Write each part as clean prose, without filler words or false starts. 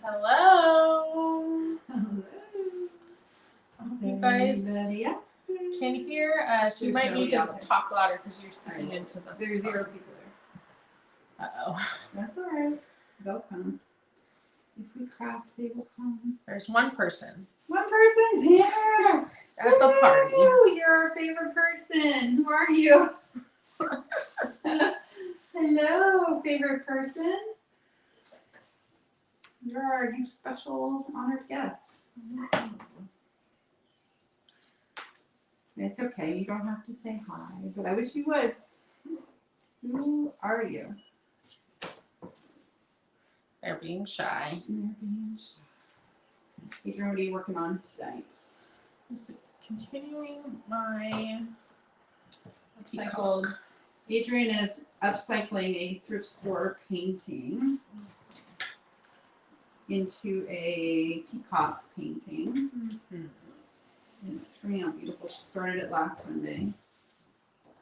Hello. Hello. I hope you guys Anybody out there? can hear. So you There's might need nobody out to there. talk louder because you're speaking Alright. into the. There's 0 people there. Uh-oh. That's alright. They'll come. If we craft, they will come. There's one person. One person's here! That's a party. Woo! You're our favorite person. Who are you? Hello, favorite person. You're our special honored guest. It's okay. You don't have to say hi, but I wish you would. Who are you? They're being shy. Adrian, what are you working on tonight? This is continuing my Upcycled. Adrian is upcycling a thrift store painting into a peacock painting. Mhm. It's turning out beautiful. She started it last Sunday.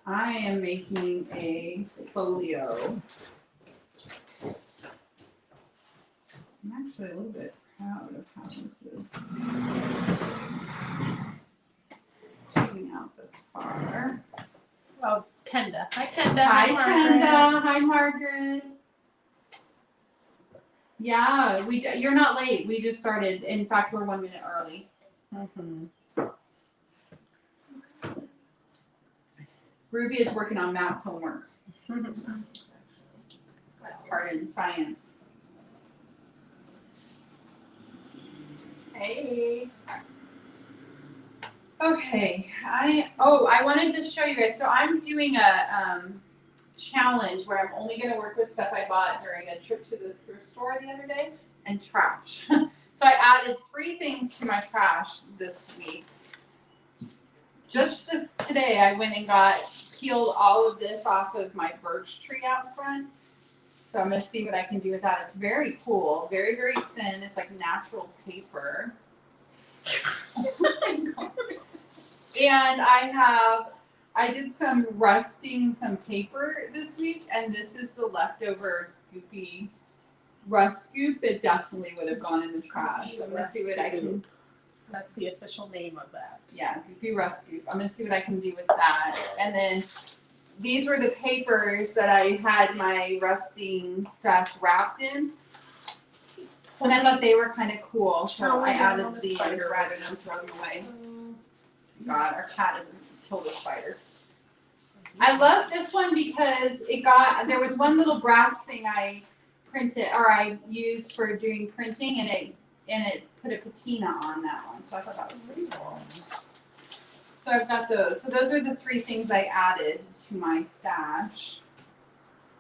I am making a folio. I'm actually a little bit proud of how this is turning out this far. Oh, it's Kenda. Hi, Kenda. Hi, Margaret. Kenda. Hi, Margaret. Yeah, you're not late. We just started. In fact, we're 1 minute early. Mhm. Ruby is working on math homework. Part in science. Hey. Okay, I wanted to show you guys. So I'm doing a challenge where I'm only going to work with stuff I bought during a trip to the thrift store the other day and trash. So I added 3 things to my trash this week. Just today, I went and peeled all of this off of my birch tree out front. So I'm going to see what I can do with that. It's very cool, very, very thin. It's like natural paper. And I did some rusting some paper this week, and this is the leftover goopy rust goop. It definitely would have gone in the trash. So I'm gonna see what I can. That's the official name of that. Yeah, goopy rust goop. I'm gonna see what I can do with that. And then these were the papers that I had my rusting stuff wrapped in. And I thought they were kind of cool, so I added these rather than throw them away. God, our cat has killed a spider. I love this one because there was one little brass thing I used for doing printing, and it put a patina on that one, so I thought that was pretty cool. So I've got those. So those are the 3 things I added to my stash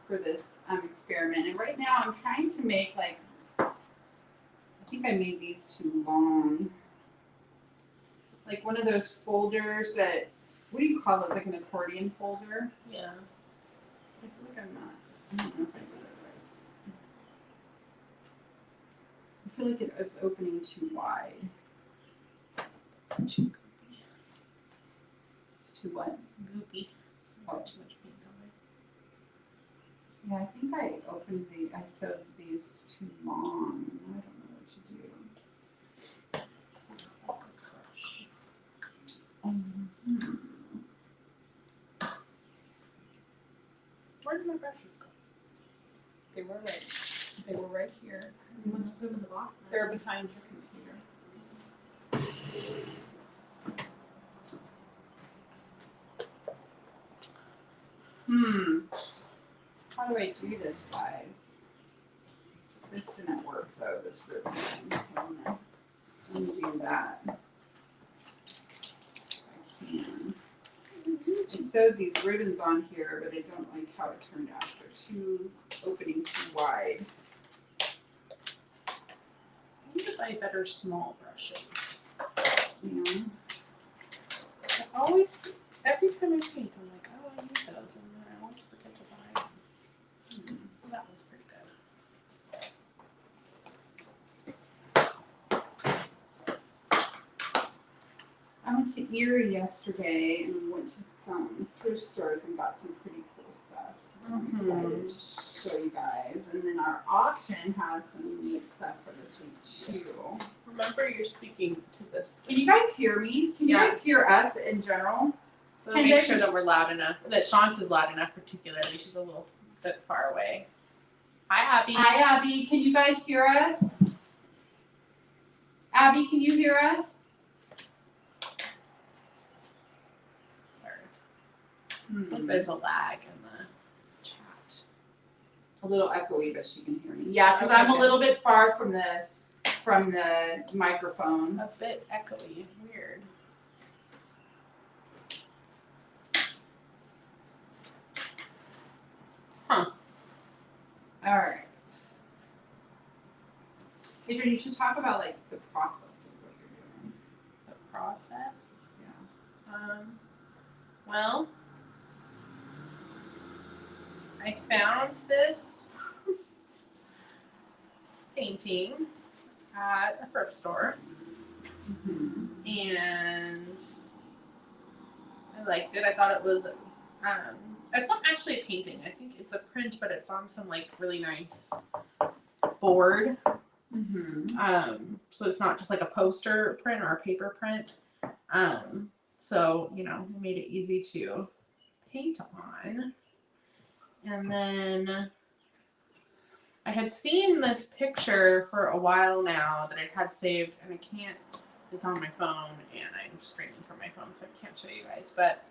for this experiment. And right now I'm trying to make I think I made these too long. Like one of those folders that, what do you call it? Like an accordion folder? Yeah. I feel like I don't know if I did it right. I feel like it's opening too wide. It's too goopy. It's too what? Goopy. Oh, too much paint on it. Yeah, I think I sewed these too long. I don't know what to do. Where did my brushes go? They were right here. You must have put them in the box. They're behind your computer. How do I do this, guys? This didn't work though, this ribbon thing, so I'm gonna undo that. I can. I sewed these ribbons on here, but I don't like how it turned out. They're opening too wide. I need to buy better small brushes. Yeah. Every time I paint, I'm like, oh, I need those, and then I always forget to buy them. Well, that one's pretty good. I went to Erie yesterday and went to some thrift stores and got some pretty cool stuff. I'm excited to show you guys. And then our auction has some neat stuff for this week too. Remember, you're speaking to this. Can you guys hear me? Can you Yeah. guys hear us in general? So And make then- sure that we're loud enough. That Shantz is loud enough, particularly. She's a little bit far away. Hi, Abby. Hi, Abby. Can you guys hear us? Abby, can you hear us? Sorry. I Hmm. think there's a lag in the chat. A little echoey, but she can hear me. Yeah, because I'm a Okay. little bit far from the microphone. A bit echoey. Weird. All right. Adrian, you should talk about like the process of what you're doing. The process. Yeah. Well, I found this painting at a thrift store, Mm-hmm. and I liked it. I thought it was. It's not actually a painting. I think it's a print, but it's on some like really nice board. Mm-hmm. So it's not just like a poster print or a paper print. So it made it easy to paint on. And then I had seen this picture for a while now that I had saved, and I can't. It's on my phone, and I'm streaming from my phone, so I can't show you guys. But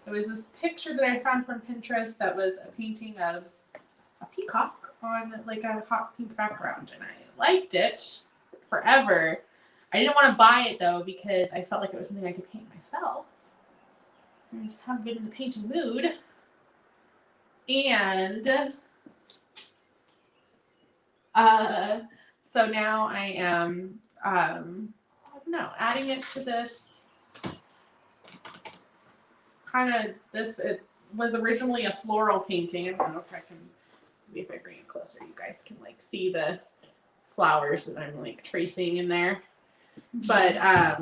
it was this picture that I found from Pinterest that was a painting of a peacock on like a hot pink background, and I liked it forever. I didn't want to buy it though because I felt like it was something I could paint myself. I just haven't been in the painting mood. And so now I am I don't know, adding it to this it was originally a floral painting. I don't know if I can, maybe if I bring it closer, you guys can like see the flowers that I'm like tracing in there. But yeah, I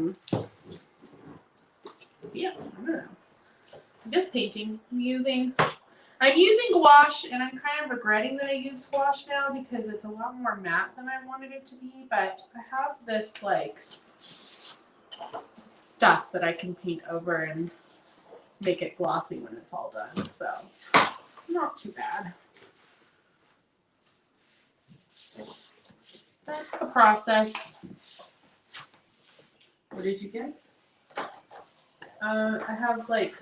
don't know. I'm just painting. I'm using gouache, and I'm kind of regretting that I used gouache now because it's a lot more matte than I wanted it to be. But I have this like stuff that I can paint over and make it glossy when it's all done. So not too bad. That's the process. What did you get? I have like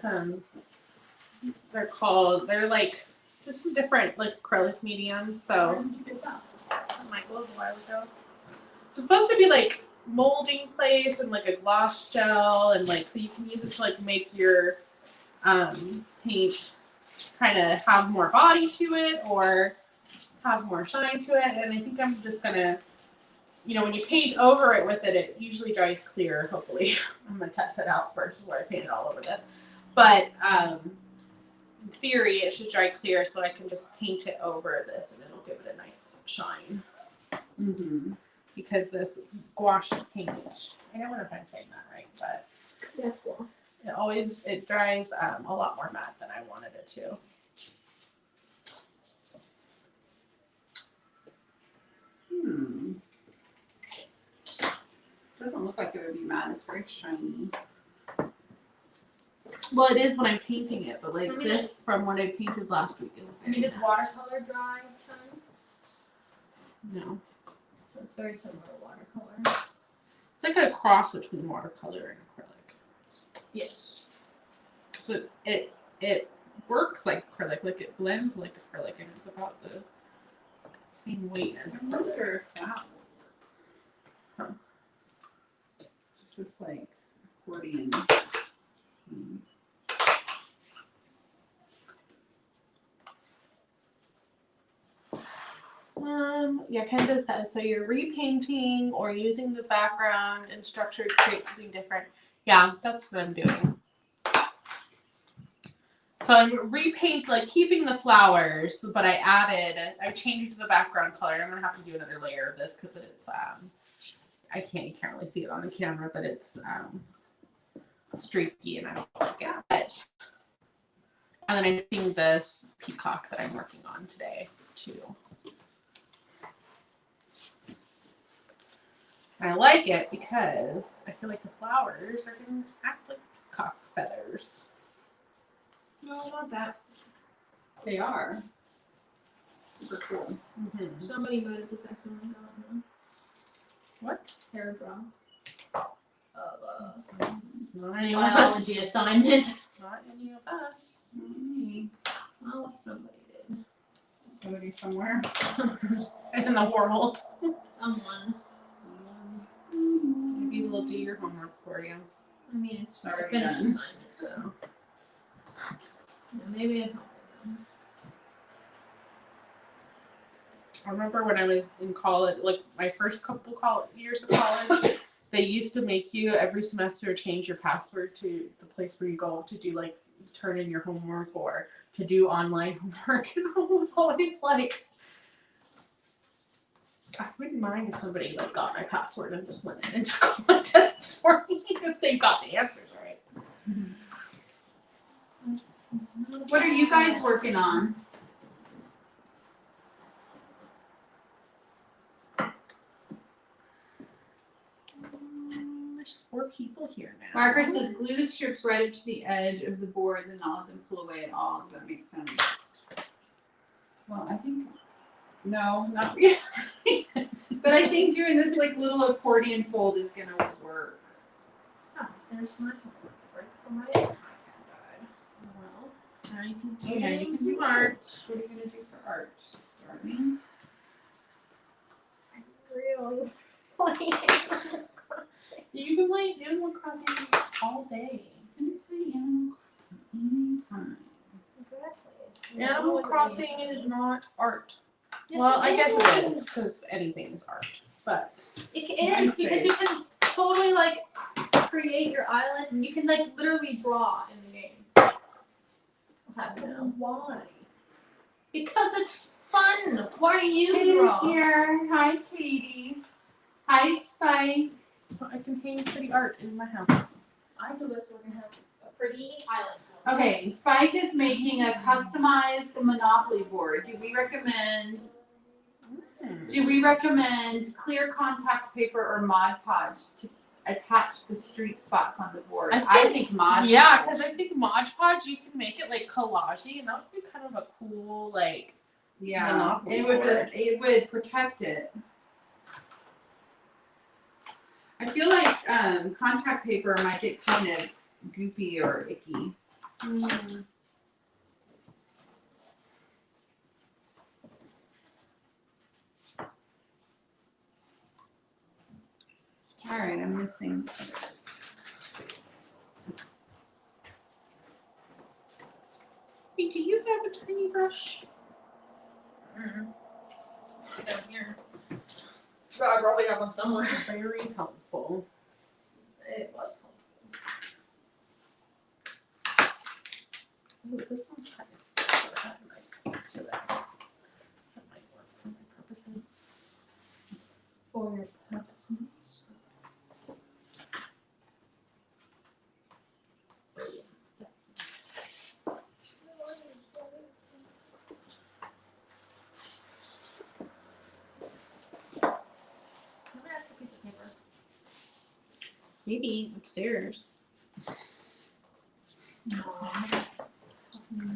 they're like just some different like acrylic mediums. Where So did you get that? Michael's a while ago. It's supposed to be like molding place and like a gloss gel, and like so you can use it to like make your paint kind of have more body to it or have more shine to it. And I think I'm just gonna, when you paint over it with it, it usually dries clear, hopefully. I'm gonna test it out first before I paint it all over this. But in theory, it should dry clear so I can just paint it over this and it'll give it a nice shine. Mm-hmm. Because this gouache paint, I don't know if I'm saying that right, but That's cool. it dries a lot more matte than I wanted it to. Doesn't look like it would be matte. It's very shiny. Well, it is when I'm painting it, but like I mean, this from what I painted last week is very does matte. watercolor dry shine? No. So it's very similar to watercolor. It's like a cross between watercolor and acrylic. Yes. So it works like acrylic, like it blends like acrylic, and it's about the same weight as I acrylic. wonder if that Huh. It's just like accordion. Yeah, Kendra says, so you're repainting or using the background and structure to create something different. Yeah, that's what I'm doing. So I'm like keeping the flowers, but I changed the background color. I'm gonna have to do another layer of this because it's you can't really see it on the camera, but it's streaky and I don't like it. And then I'm seeing this peacock that I'm working on today too. And I like it because I feel like the flowers are gonna act like peacock feathers. No, not that. They are. Super cool. Mm-hmm. Somebody might have just accidentally gotten What? a paragraph of Not a any of us. biology assignment. Not any of us. Mm, Well, somebody did. Somebody somewhere. In the world. Someone. Maybe we'll do your homework for you. I mean, it's a Already finished done. assignment, so. Yeah, maybe I'm helping I remember when I was in college, like my first couple years of college, they used to make you every semester change your password to the place where you go to do like turn in your homework or to do online homework. And I was always like, I wouldn't mind if somebody like got my password and just went in and took all my tests for me if they got the answers right. them. What are you guys working on? There's 4 people here now. Margaret says glue the strips right up to the edge of the boards and not let them pull away at all. Does that make sense? Well, I think no, not really. But I think doing this like little accordion fold is gonna work. Oh, there's my homework for my Well, now you can do Oh, yeah, you can some do art. What are you gonna do for art, Darlene? really playing Animal Crossing. You can play Animal Crossing all day. Anytime. Exactly. Animal Crossing is not art. Yes, Well, I guess it is is. because anything is art. But It I'm is because saying. you can totally like create your island and you can like literally draw in the game. I'll have you know. why? Because it's fun. Why do you Katie's draw? here. Hi, Katie. Hi, Spike. So I can hang pretty art in my house. I know that's we're gonna have a pretty island. Okay, Spike is making a customized Monopoly board. Do we recommend clear contact paper or Mod Podge to attach the street spots on the board? I think Mod Yeah, Podge. because I think Mod Podge you can make it like collagey, and that would be kind of a cool like. Yeah, Monopoly it would protect it. I feel like contact paper might get kind of goopy or icky. All right, I'm missing others. Hey, do you have a tiny brush? Down here. But I probably have one somewhere. Very helpful. It was helpful. Ooh, this one's kind of stiff, so it has a nice look to that. That might work for my purposes. For your purposes. That's nice. I'm gonna have a piece of paper. Maybe upstairs. No.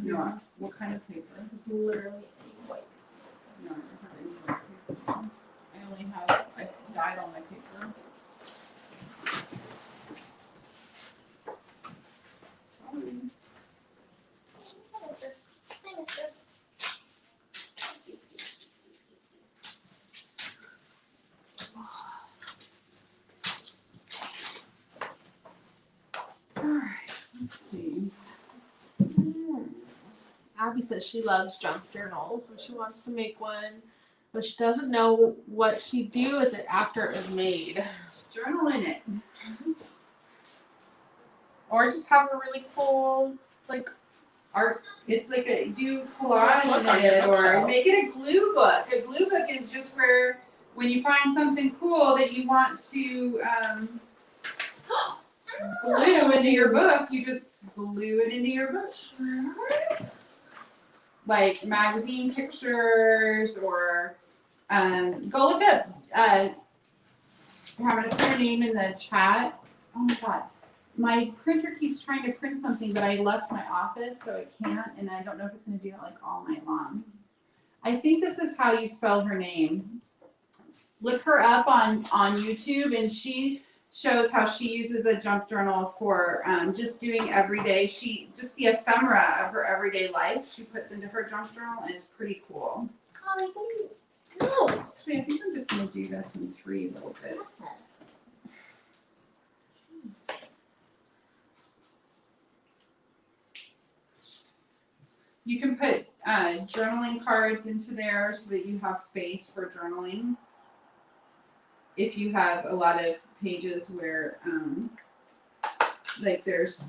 No, what kind of paper? It's literally any white piece of paper. No, I don't have any white paper. I only have, I dyed all my paper. Alright, let's see. Abby says she loves junk journals, and she wants to make one, but she doesn't know what she'd do with it after it was made. Journal in it. Or just have a really cool, like, Art, it's like a, do collage Look in on your it, or bookshelf. make it a glue book. A glue book is just where, when you find something cool that you want to glue into your book, you just glue it into your book. like magazine pictures or go look up I'm gonna put her name in the chat. Oh my god. My printer keeps trying to print something, but I left my office so it can't, and I don't know if it's gonna do that like all night long. I think this is how you spell her name. Look her up on YouTube, and she shows how she uses a junk journal for just doing everyday. Just the ephemera of her everyday life she puts into her junk journal, and it's pretty cool. No. Actually, I think I'm just gonna do this in 3 little bits. You can put journaling cards into there so that you have space for journaling. If you have a lot of pages where, like there's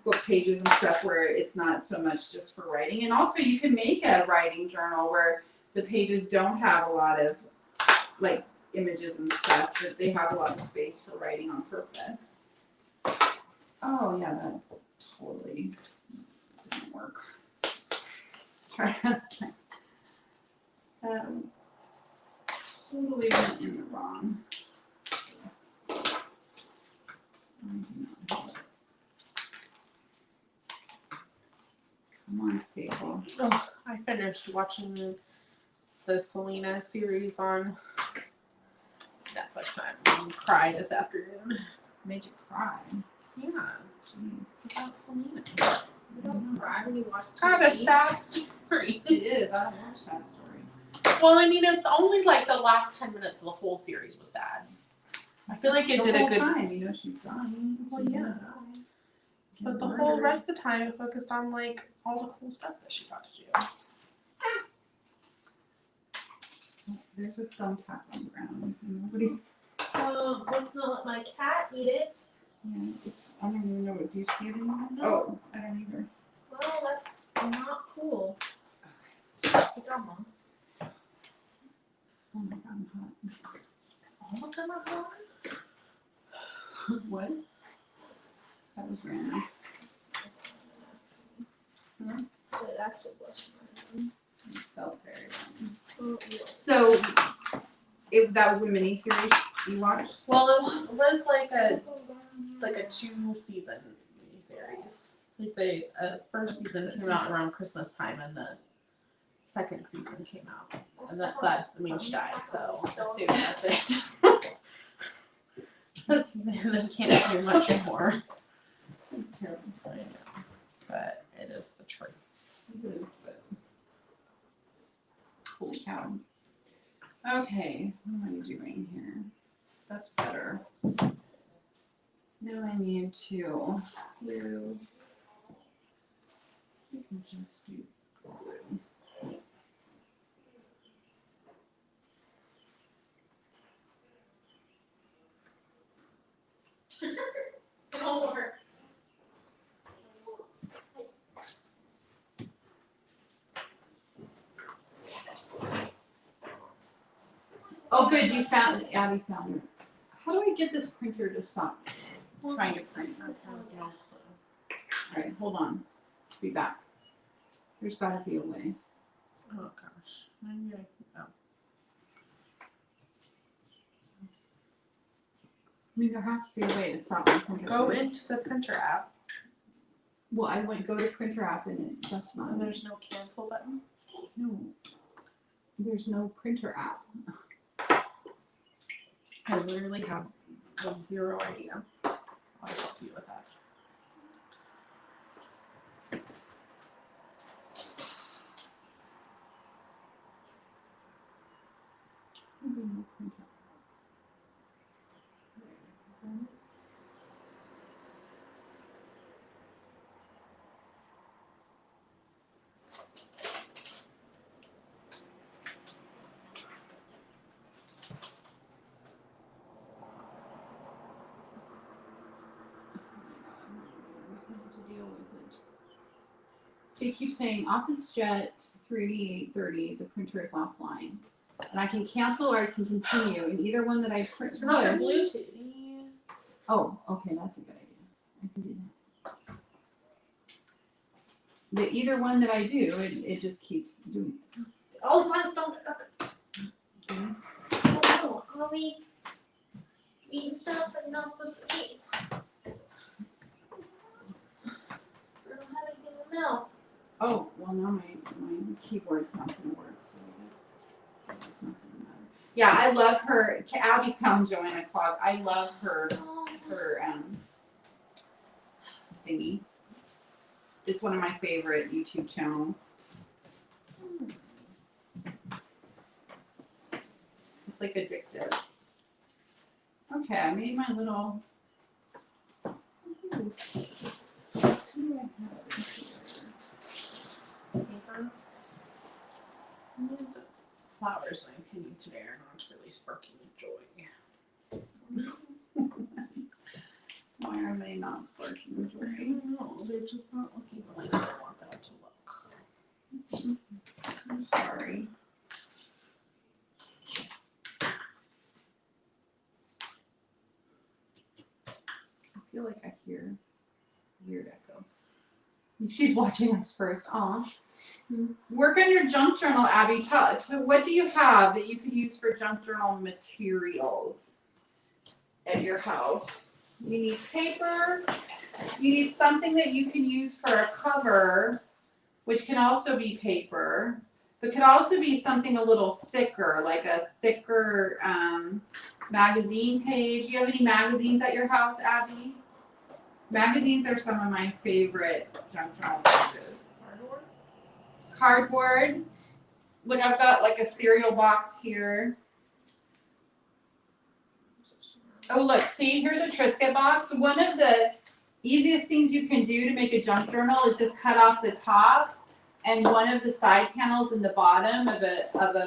book pages and stuff where it's not so much just for writing. And also you can make a writing journal where the pages don't have a lot of like images and stuff, but they have a lot of space for writing on purpose. Oh yeah, that totally didn't work. Totally went in the wrong. Yes. Come on, Staple. Oh, I finished watching the Selena series on Netflix. I'm gonna cry this afternoon. Made you cry. Yeah, Jeez. about Selena. You don't cry when you watch Kind of a TV. sad story. It is. I don't watch that story. Well, I mean, it's only like the last 10 minutes of the whole series was sad. I feel like it The did a whole good. time, you know, she's dying. Well, She's yeah. gonna die. But the She's whole murdered. rest of the time, it focused on like all the cool stuff that she got to do. There's a thumbtack on the ground. And nobody's. Let's not let my cat eat it. Yeah, I don't even know what. Do you see it anymore? Oh, I don't either. Well, that's not cool. Good job, Mom. Oh my god, I'm hot. All of them are hot. What? That was random. Hmm? So it actually was random. It felt very random. Oh, yes. So, if that was a mini series you watched? Well, it was like a 2-season miniseries. Like the first season came out around Christmas time, and the second season came out. And that's, I mean, she died, so I assume that's it. They can't do much more. It's terrible. I know, but it is the truth. It is, but holy cow. Okay, what am I doing here? That's better. Now I need to glue. We can just do glue. It won't work. Oh, good, you found it. Abby found it. How do I get this printer to stop trying to print? All right, hold on. Be back. There's got to be a way. Oh gosh. Maybe I can, oh. I mean, there has to be a way to stop my printer. Go into the printer app, Well, I went go to printer app and that's not. and there's no cancel button. No. There's no printer app. I literally have zero idea. I'll help you with that. Maybe no printer. To deal with it. So you keep saying OfficeJet 3D830, the printer is offline. And I can cancel or I can continue. And either one that I print It's not push. Bluetooth. Oh, okay, that's a good idea. I can do that. But either one that I do, it just keeps doing. Oh, fine, don't. Oh, no, I'll eat stuff that you're not supposed to eat. I don't have anything in my mouth. Oh, well now my keyboard's not gonna work. So it's not gonna matter. Yeah, I love her. Abby found Joanna Clog. I love her thingy. It's one of my favorite YouTube channels. It's like addictive. Okay, I made my little. What do I have in here? Paper. These flowers, in my opinion, today are not really sparking joy. Why are they not sparking I joy? don't know. They're just not looking like I want them to look. I'm sorry. I feel like I hear weird echo. She's watching us first. Aw. Work on your junk journal, Abby. What do you have that you could use for junk journal materials at your house? You need paper. You need something that you can use for a cover, which can also be paper, but could also be something a little thicker, like a thicker magazine page. Do you have any magazines at your house, Abby? Magazines are some of my favorite junk journal pages. Cardboard. Look, I've got like a cereal box here. Oh, look, see, here's a Triscuit box. One of the easiest things you can do to make a junk journal is just cut off the top and one of the side panels in the bottom of a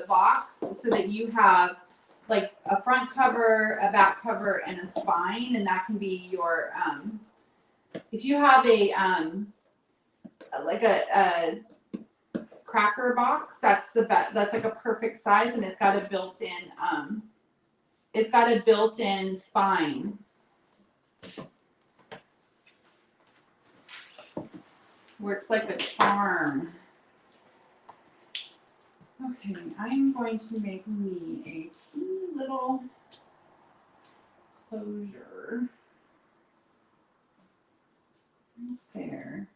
box so that you have like a front cover, a back cover, and a spine, and that can be your if you have a like a cracker box, that's like a perfect size, and it's got a built-in spine. Works like a charm. Okay, I'm going to make me a teeny little closure. Right there.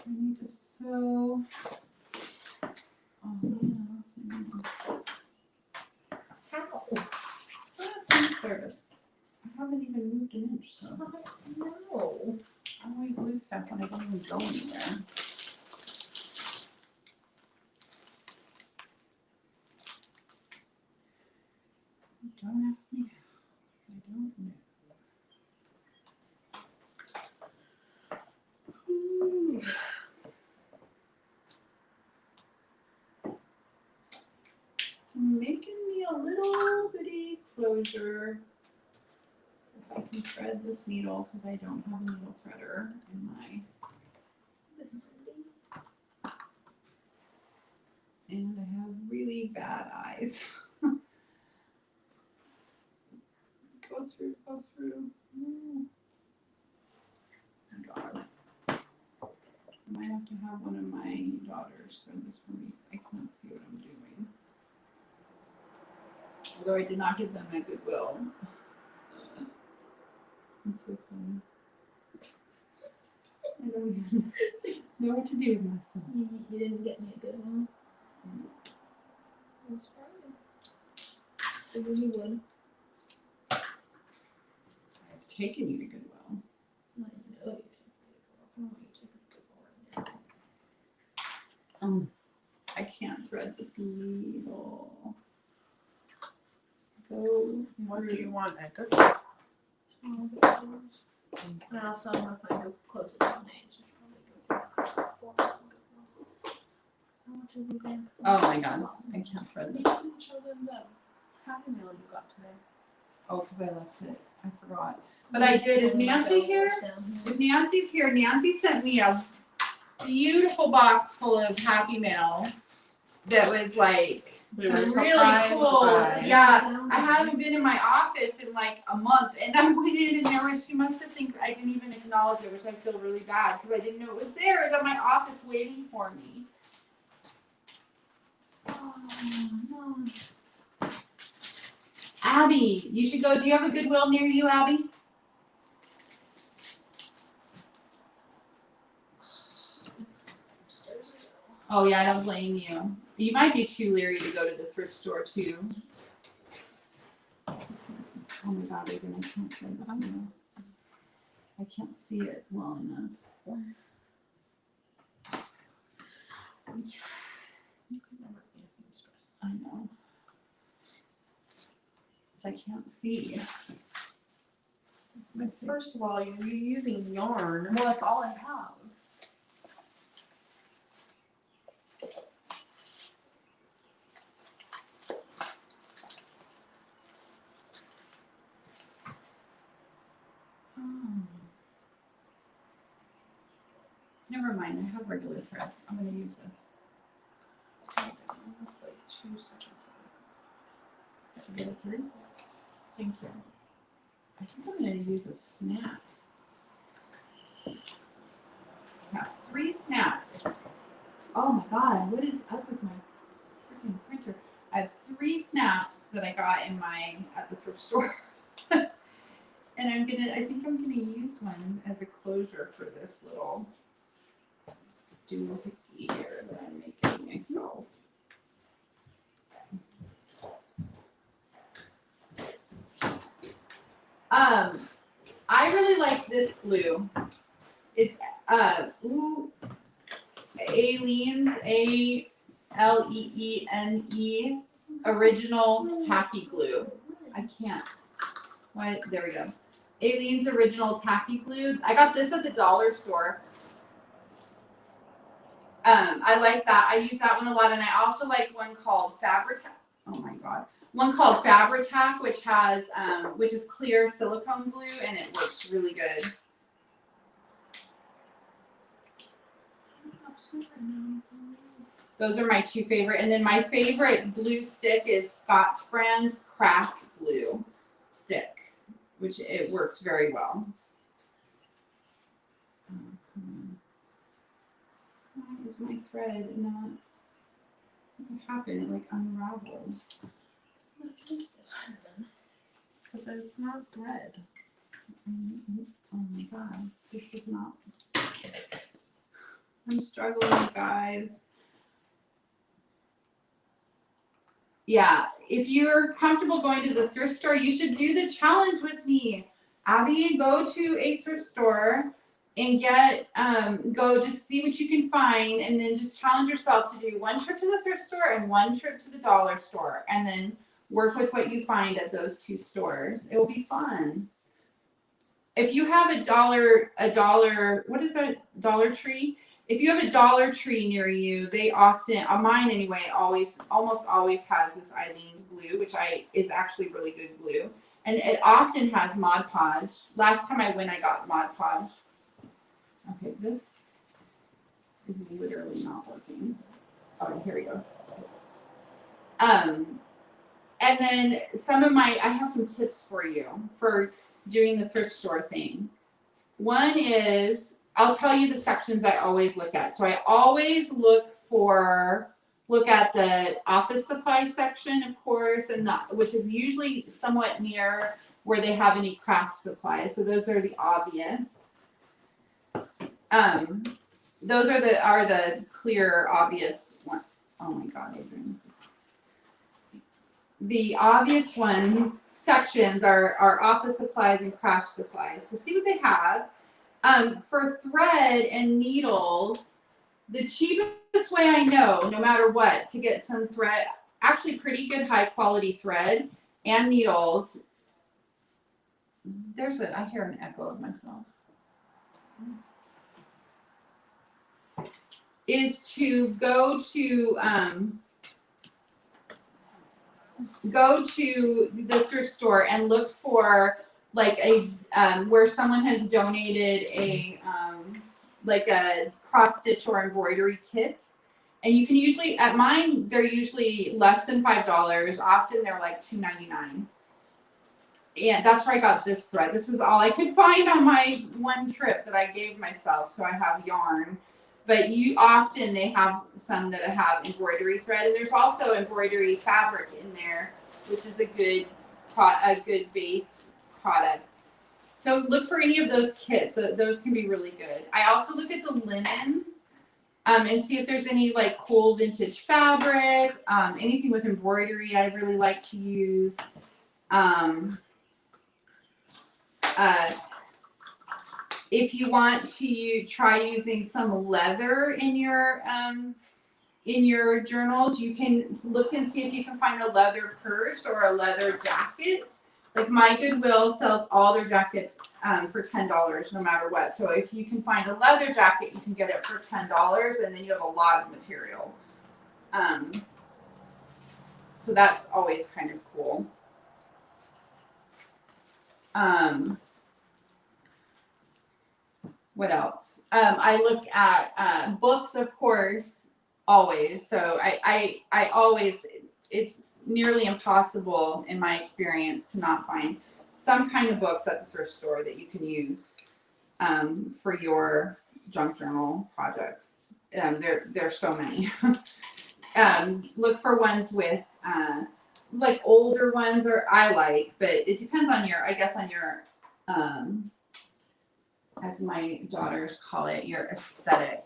I need to sew. Oh man, How? that's my thirst. I haven't even moved an inch, so No. I always lose stuff when I don't even go anywhere. Don't ask me how, 'cause I don't know. Ooh. It's making me a little bitty closure. If I can thread this needle, because I don't have a needle threader in my, and I have really bad eyes. Go through. Ooh. God. I might have to have one of my daughters thread this for me. I can't see what I'm doing. Although I did not give them at Goodwill. I'm so funny. I don't even know what to do with myself. You didn't get me a good one. That's fine. Figured you would. I've taken you to Goodwill. I know you took me to Goodwill. I don't want you to take me to Goodwill right now. I can't thread this needle. Go. What do you want at good? And also, I'm gonna find a closer to Maine, so probably go for I want to move in. Oh my god, I can't thread You this. didn't show them the Happy Meal you got today. Oh, because I left it. I forgot. But I did. Is Nancy here? If Nancy's here, Nancy sent me a beautiful box full of Happy Mail that was like We some were really surprised cool. by- Yeah, I haven't been in my office in like a month, and I went in and there was. She must have think I didn't even acknowledge it, which I feel really bad because I didn't know it was there. It was at my office waiting for me. Oh, no. Abby, you should go. Do you have a Goodwill near you, Abby? Oh yeah, I don't blame you. You might be too leery to go to the thrift store too. Oh my god, Adrian, I can't try this now. I can't see it well enough. You could never be a seamstress. I know. I can't see. First of all, you're using yarn. Well, that's all I have. Oh. Never mind, I have regular thread. I'm gonna use this. That's like 2 seconds. Should I get it through? Thank you. I think I'm gonna use a snap. I have 3 snaps. Oh my god, what is up with my freaking printer? I have 3 snaps that I got at the thrift store. And I think I'm gonna use one as a closure for this little doohickey here that I'm making myself. I really like this glue. It's Aleene's ALEENE original tacky glue. I can't. Why? There we go. Aleene's original tacky glue. I got this at the dollar store. I like that. I use that one a lot, and I also like one called Fabri-Tac. Oh my god. One called Fabri-Tac, which is clear silicone glue, and it works really good. Those are my 2 favorite, and then my favorite glue stick is Scotch Brand's Craft Glue stick, which it works very well. Why is my thread not? What happened? It like unraveled. What is this one then? Because it's not thread. Oh my god, this is not. I'm struggling, guys. Yeah, if you're comfortable going to the thrift store, you should do the challenge with me. Abby, go to a thrift store and go just see what you can find, and then just challenge yourself to do 1 trip to the thrift store and 1 trip to the dollar store, and then work with what you find at those 2 stores. It will be fun. If you have a dollar, what is a Dollar Tree? If you have a Dollar Tree near you, they often, mine anyway, almost always has this Aleene's glue, which is actually really good glue. And it often has Mod Podge. Last time I went, I got Mod Podge. Okay, this is literally not working. Oh, here we go. And then I have some tips for you for doing the thrift store thing. One is, I'll tell you the sections I always look at. So I always look at the office supply section, of course, and which is usually somewhat near where they have any craft supplies. So those are the obvious. Those are the clear, obvious one. Oh my god, Adrian, this is. The obvious ones sections are office supplies and craft supplies. So see what they have. For thread and needles, the cheapest way I know, no matter what, to get some thread, actually pretty good high quality thread and needles. I hear an echo of myself. Is to go to the thrift store and look for like a where someone has donated a cross stitch or embroidery kit, And you can usually, at mine, they're usually less than $5. Often they're like $2.99. And that's where I got this thread. This was all I could find on my one trip that I gave myself. So I have yarn. But often they have some that have embroidery thread. And there's also embroidery fabric in there, which is a good base product. So look for any of those kits. Those can be really good. I also look at the linens and see if there's any like cool vintage fabric, anything with embroidery I really like to use. If you want to try using some leather in your journals, you can look and see if you can find a leather purse or a leather jacket. Like my Goodwill sells all their jackets for $10 no matter what. So if you can find a leather jacket, you can get it for $10 and then you have a lot of material. So that's always kind of cool. What else? I look at books, of course, always. So I always, it's nearly impossible in my experience to not find some kind of books at the thrift store that you can use for your junk journal projects. There's so many. Look for ones with like older ones, or I like, but it depends on your, I guess on your as my daughters call it, your aesthetic.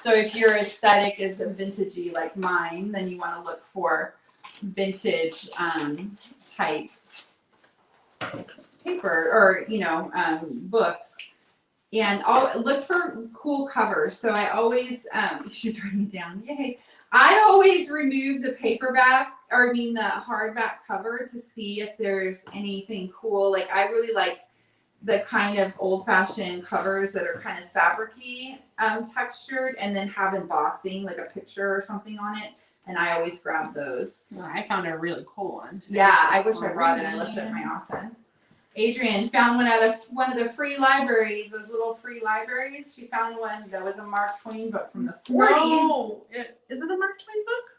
So if your aesthetic is vintagey like mine, then you want to look for vintage type paper or books, and I'll look for cool covers. So I always she's writing down, yay. I always remove the paperback, or the hardback cover to see if there's anything cool. Like I really like the kind of old-fashioned covers that are kind of fabric-y textured and then have embossing, like a picture or something on it. And I always grab those. Well, I found a really cool one today. Yeah, I wish I brought it. I left it in my office. Adrian found one out of one of the free libraries, those little free libraries. She found one that was a Mark Twain book from the 40s. No, is it a Mark Twain book?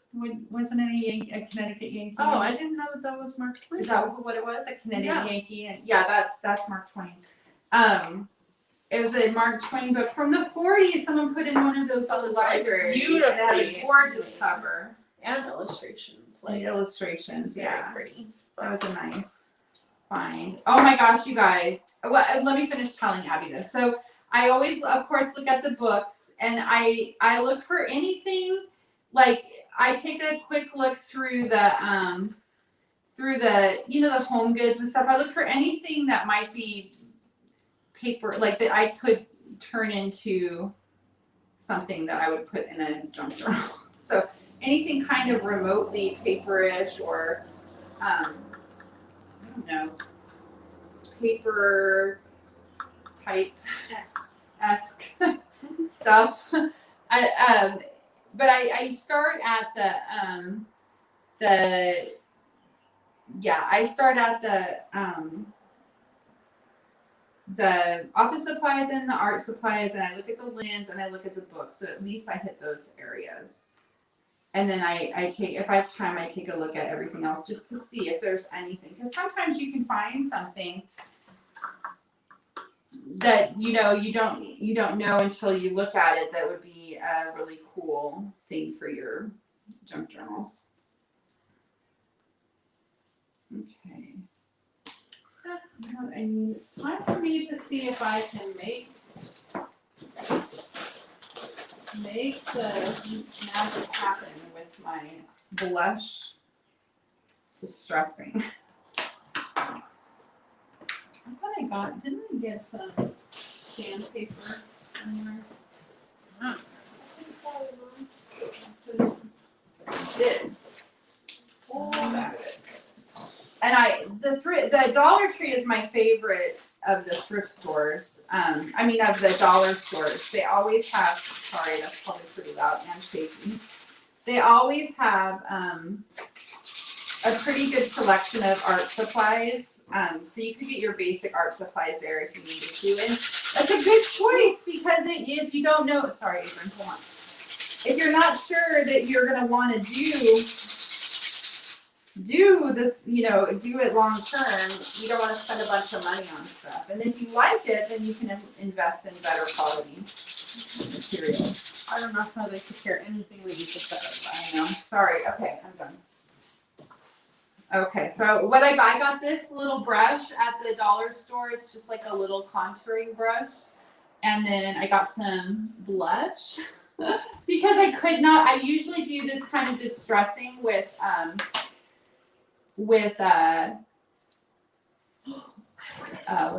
Wasn't it a Connecticut Yankee? Oh, I didn't know that was Mark Twain. Is that what it was? A Connecticut Yeah. Yankee? And yeah, that's Mark Twain. It was a Mark Twain book from the 40s. Someone put in one of those libraries. Beautifully. It had a gorgeous cover. And illustrations. Like illustrations, very yeah. pretty. That was a nice find. Oh my gosh, you guys. Well, let me finish telling Abby this. So I always, of course, look at the books, and I look for anything. Like I take a quick look through the the home goods and stuff. I look for anything that might be paper, like that I could turn into something that I would put in a junk journal. So anything kind of remotely paperish or I don't know, paper type esque stuff. But I start at the office supplies and the art supplies, and I look at the linens and I look at the books. So at least I hit those areas. And then I take, if I have time, I take a look at everything else just to see if there's anything. Because sometimes you can find something that you don't know until you look at it that would be a really cool thing for your junk journals. Okay. I mean, it's time for me to see if I can make the magic happen with my blush. Distressing. I thought didn't I get some sandpaper anywhere? Huh. I did. Oh, that's it. And the Dollar Tree is my favorite of the thrift stores. Of the dollar stores. They always have, sorry, that's probably pretty loud and shaky. They always have a pretty good selection of art supplies. So you could get your basic art supplies there if you needed to. And that's a good choice because if you don't know, sorry, Adrian, hold on. if you're not sure that you're gonna want to do the, do it long term, you don't want to spend a bunch of money on stuff. And if you like it, then you can invest in better quality materials. I don't know how they could care anything that you just said. I know. Sorry. Okay, I'm done. Okay, so what I got this little brush at the dollar store. It's just like a little contouring brush. And then I got some blush because I could not, I usually do this kind of distressing with what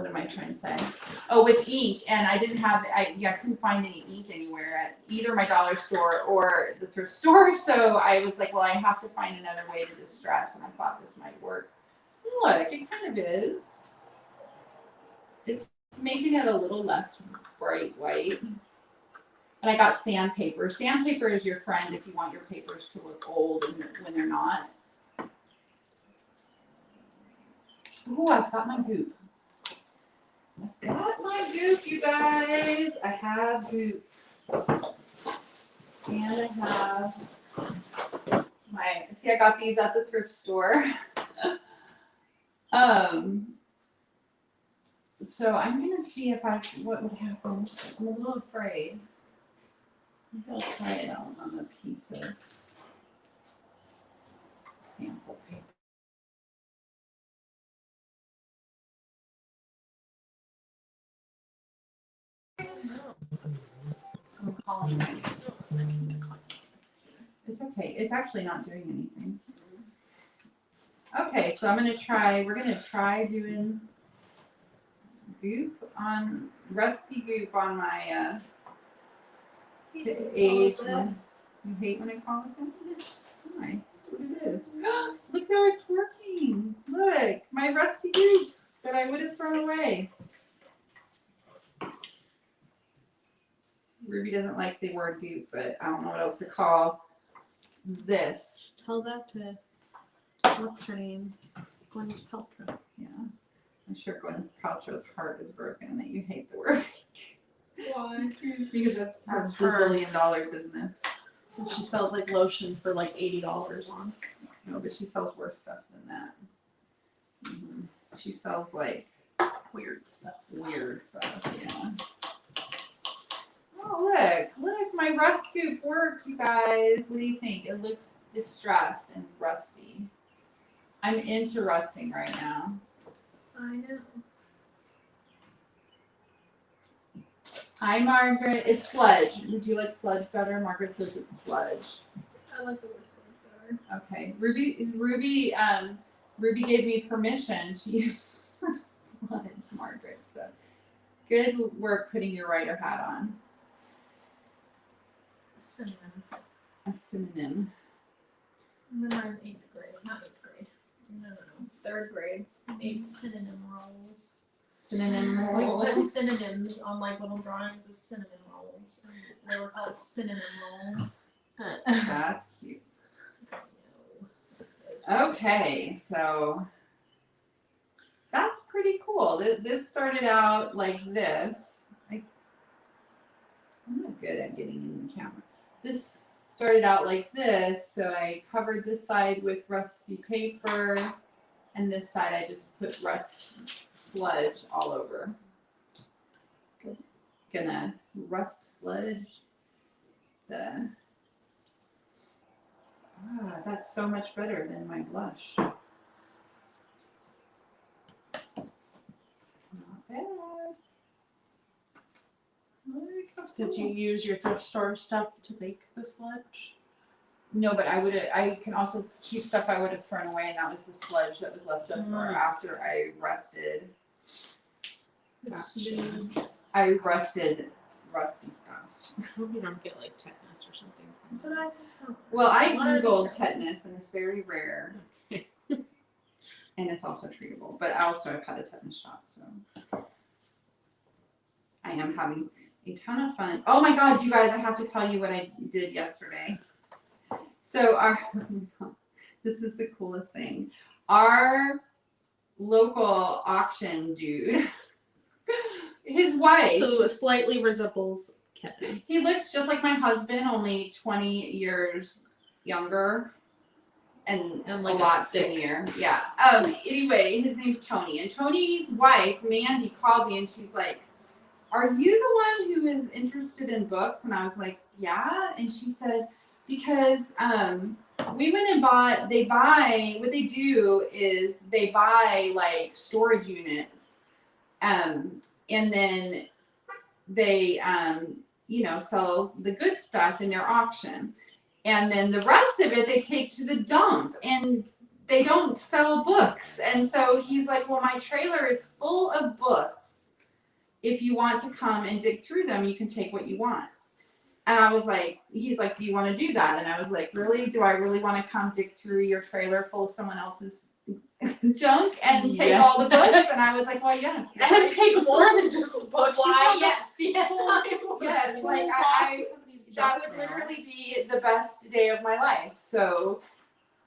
am I trying to say? Oh, with ink, and I didn't have, I couldn't find any ink anywhere at either my dollar store or the thrift store. So I was like, well, I have to find another way to distress, and I thought this might work. Look, it kind of is. It's making it a little less bright white. And I got sandpaper. Sandpaper is your friend if you want your papers to look old and when they're not. Ooh, I've got my goop. I've got my goop, you guys. I have goop. And I have my, see, I got these at the thrift store. So I'm gonna see if what would happen. I'm a little afraid. Maybe I'll try it out on a piece of sample paper. Some calling. It's okay. It's actually not doing anything. Okay, so we're gonna try doing rusty goop on my age. You hate when I call it that? Yes. Why? It is. Look how it's working. Look, my rusty goop that I would have thrown away. Ruby doesn't like the word goop, but I don't know what else to call this. Tell that to, what's her name? Gwyneth Paltrow. Yeah. I'm sure Gwyneth Paltrow's heart is broken and that you hate the word. Why? Because that's her That's her. bazillion-dollar business. And she sells like lotion for like $80 on. No, but she sells worse stuff than that. She sells like Weird stuff. weird stuff, yeah. Oh, look, my rust goop worked, you guys. What do you think? It looks distressed and rusty. I'm into rusting right now. I know. Hi, Margaret. It's sludge. Would you like sludge better? Margaret says it's sludge. I like the word sludge better. Okay. Ruby gave me permission to use sludge, Margaret. So good work putting your writer hat on. Synonym. A synonym. When I'm in 8th grade, not 8th grade. No. 3rd grade. I made synonym rolls. Synonym We rolls. put synonyms on like little drawings of cinnamon rolls. And they were called synonym rolls. That's cute. Okay, so that's pretty cool. This started out like this. I'm not good at getting in the camera. This started out like this, so I covered this side with rusty paper, and this side I just put rust sludge all over. Gonna rust sludge that's so much better than my blush. Not bad. Did you use your thrift store stuff to make the sludge? No, but I can also keep stuff I would have thrown away, and that was the sludge that was left over after I rusted. Gotcha. I rusted rusty stuff. I hope you don't get like tetanus or something. That's what I Well, I Googled tetanus, and it's very rare. And it's also treatable, but I've had a tetanus shot, so I am having a ton of fun. Oh my God, you guys, I have to tell you what I did yesterday. So this is the coolest thing. Our local auction dude, his wife. Who slightly resembles Ken. He looks just like my husband, only 20 years younger and like a a lot stick. skinnier. Yeah. Anyway, his name's Tony. And Tony's wife, Mandy, called me and she's like, "Are you the one who is interested in books?" And I was like, "Yeah." And she said, "Because we went and bought, what they do is they buy like storage units. And then they sells the good stuff in their auction, and then the rest of it they take to the dump, and they don't sell books." And so he's like, "Well, my trailer is full of books. If you want to come and dig through them, you can take what you want." And I was like, he's like, "Do you want to do that?" And I was like, "Really? Do I really want to come dig through your trailer full of someone else's junk and take all the books?" And I was like, "Well, yes." And take more than just the books. Why? Yes. Yes. Yes, like I that would literally be the best day of my life. So,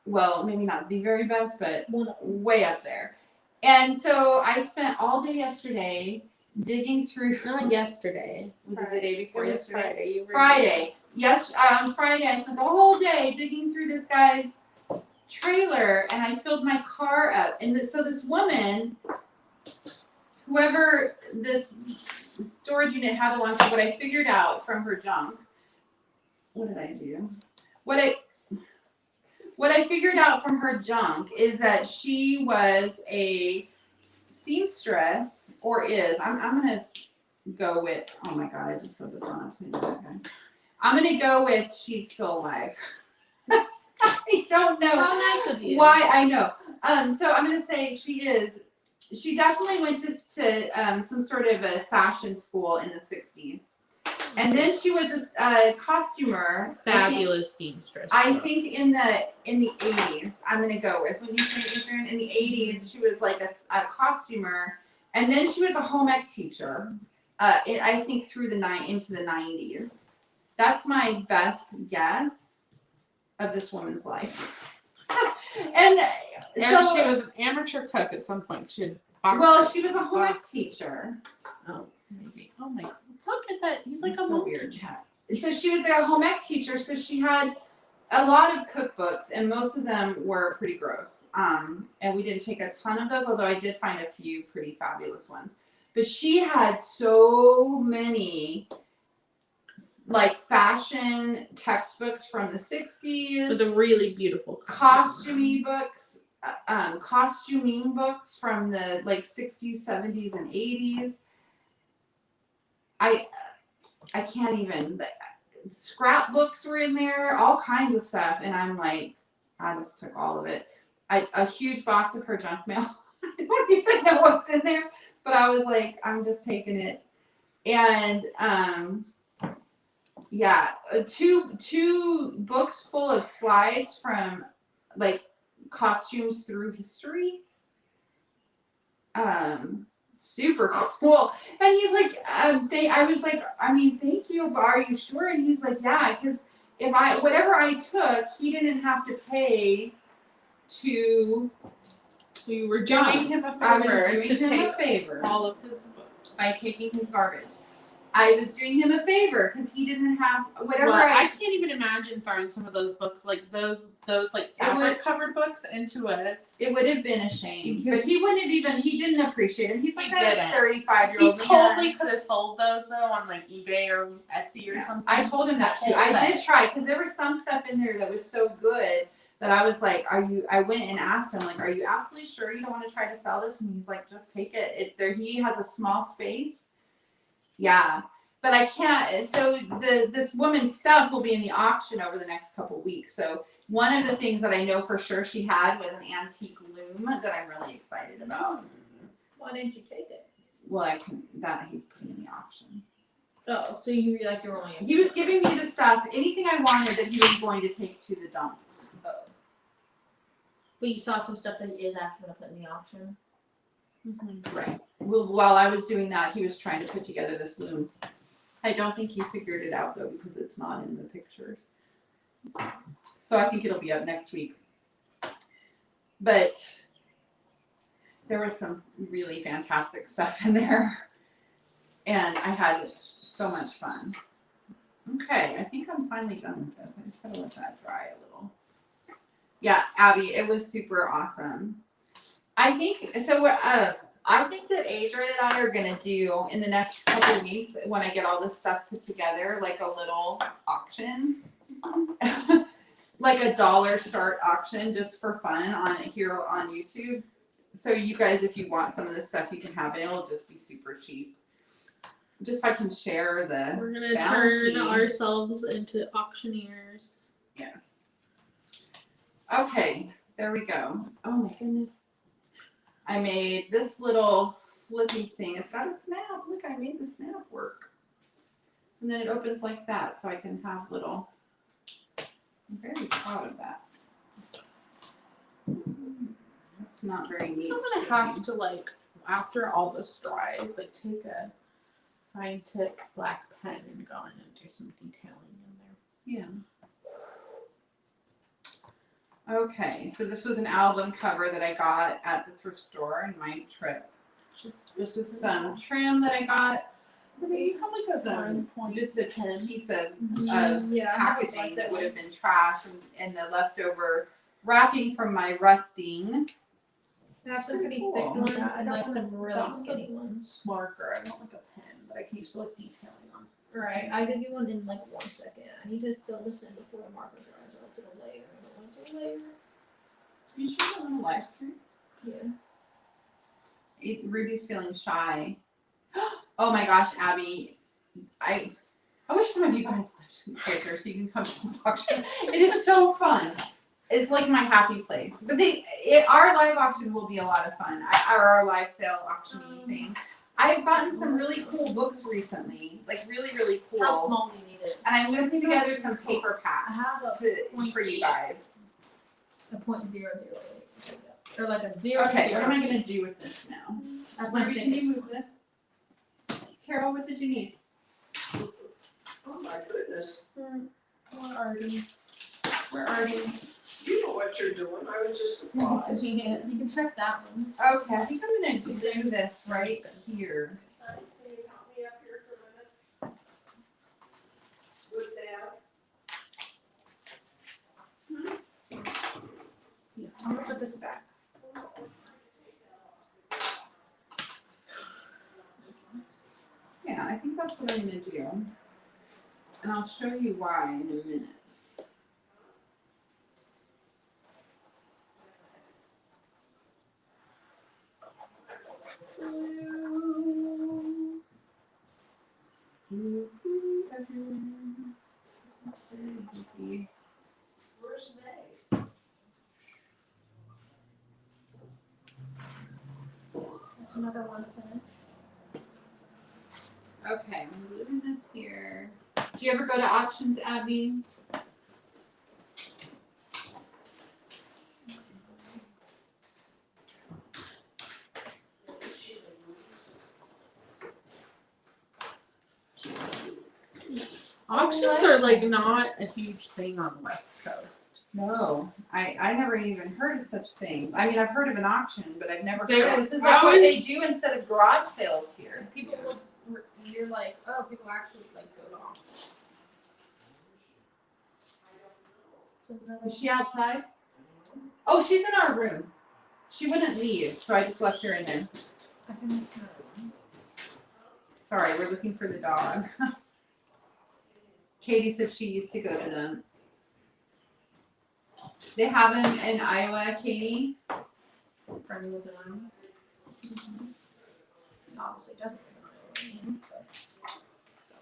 well, maybe not the very best, but way up there. And so I spent all day yesterday digging through. Not yesterday. Was it the day before It was yesterday? Friday. You were Friday. Yes, on Friday I spent the whole day digging through this guy's trailer, and I filled my car up. And so this woman, whoever this storage unit had belonged to, what I figured out from her junk. What did I do? What I figured out from her junk is that she was a seamstress, or is. I'm gonna go with. Oh my god! I just said this on upside down. Okay. I'm gonna go with she's still alive. I don't know. How nice of you. Why, I know. So I'm gonna say she is. She definitely went to some sort of a fashion school in the 60s, and then she was a costumer. Fabulous seamstress. I think in the 80s. I'm gonna go with, when you say Adrian, in the 80s she was like a costumer, and then she was a home ec teacher. I think into the 90s. That's my best guess of this woman's life. And so, she was an amateur cook at some point. She was a home ec teacher. Oh, maybe. Oh my! Look at that. He's like It's a so monkey. weird cat. So she was a home ec teacher, so she had a lot of cookbooks, and most of them were pretty gross. And we didn't take a ton of those, although I did find a few pretty fabulous ones. But she had so many like fashion textbooks from the 60s. With a really beautiful Costuming books from the like 60s, 70s, and 80s. I can't even. Scrapbooks were in there, all kinds of stuff, and I'm like, I just took all of it. A huge box of her junk mail. I don't even know what's in there, but I was like, I'm just taking it. And yeah, two books full of slides from like costumes through history. Super cool. And he's like, I was like, I mean, thank you, but are you sure? And he's like, yeah, because whatever I took, he didn't have to pay to. So you were doing him a I was favor doing to him take a favor all of his books. by taking his garbage. I was doing him a favor because he didn't have whatever. Well, I can't even imagine throwing some of those books, like those like fabric covered books, into a. It would have been a shame, but Because he wouldn't even. He didn't appreciate it. He's like He a didn't. 35-year-old. He totally could have sold those though on like eBay or Etsy or something. I told him that too. I did try, because there was some stuff in there that was so good that I was like, I went and asked him, like, are you absolutely sure you don't want to try to sell this? And he's like, just take it. He has a small space. Yeah. But I can't. So this woman's stuff will be in the auction over the next couple weeks. So one of the things that I know for sure she had was an antique loom that I'm really excited about. Why didn't you take it? Well, that he's putting in the auction. Oh, so you like you're only. He was giving me the stuff, anything I wanted that he was going to take to the dump. But you saw some stuff that he is actually going to put in the auction. Mm-hmm. Right. Well, while I was doing that, he was trying to put together this loom. I don't think he figured it out though, because it's not in the pictures. So I think it'll be up next week. But there was some really fantastic stuff in there, and I had so much fun. Okay, I think I'm finally done with this. I just gotta let that dry a little. Yeah, Abby, it was super awesome. I think so. I think that Adrian and I are gonna do in the next couple of weeks when I get all this stuff put together, like a little auction, like a dollar start auction, just for fun on here on YouTube. So you guys, if you want some of this stuff, you can have it. It'll just be super cheap. Just so I can share the We're gonna bounty. turn ourselves into auctioneers. Yes. Okay, there we go. Oh my goodness. I made this little flippy thing. It's got a snap. Look, I made the snap work. And then it opens like that, so I can have little. I'm very proud of that. That's not very neat. I'm gonna have to like after all this dries, like take a fine tip black pen and go in and do some detailing in there. Yeah. Okay, so this was an album cover that I got at the thrift store in my trip. This is some trim that I got. You have like a Some, 1.10. just a piece of Yeah, packaging that would have been trash and the leftover wrapping from my rusting I have some pretty Cool. thick ones Yeah, I and don't like some want really that. skinny ones. Marker. I don't like a pen, but I can use like detailing on. Right, I could do one in like 1 second. I need to fill this in before the marker dries or else it'll layer. I don't want it to layer. you sure you want a live stream? Yeah. Ruby's feeling shy. Oh my gosh, Abby. I wish some of you guys lived closer so you can come to this auction. It is so fun. It's like my happy place. But our live auction will be a lot of fun. Our live sale auction thing. I've gotten some really cool books recently. Like really, really cool. How small do you need it? And I'm gonna put Pretty much together some this small. paper I have packs a for you guys. A .008. Or like a 0. Okay, what am I gonna do with this now? That's my Ruby, can biggest you move this? Carol, what did you need? Oh my goodness, Where are you? Where are you? you know what you're doing, I was just surprised. You can check that one. Okay, I think I'm gonna do this right here. Can you help me up here for a minute? With that? Yeah, I'm gonna put this back. Yeah, I think that's what I'm gonna do. And I'll show you why in a minute. Where's May? That's another one finish. Okay, I'm moving this here. Do you ever go to auctions, Abby? Auctions are like not a huge thing on the West Coast. No, I never even heard of such a thing. I mean, I've heard of an auction, but I've never There- heard. This is I like what was- they do instead of garage sales here. People look, you're like, oh, people actually like go to auctions. So another Is she outside? Oh, she's in our room. She wouldn't leave, so I just left her in there. I finished another one. Sorry, we're looking for the dog. Katie said she used to go to them. They have them in Iowa, Katie. For me with the room. Obviously it doesn't live in Iowa, but so,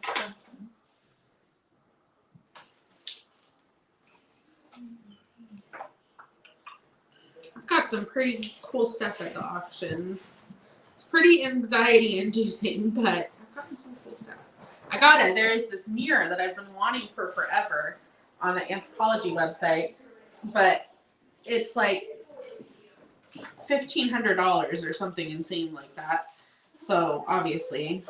I've got some pretty cool stuff at the auction. It's pretty anxiety inducing, but I've gotten some cool stuff. I got it. There is this mirror that I've been wanting for forever on the Anthropology website, but it's like $1,500 or something insane like that. So obviously,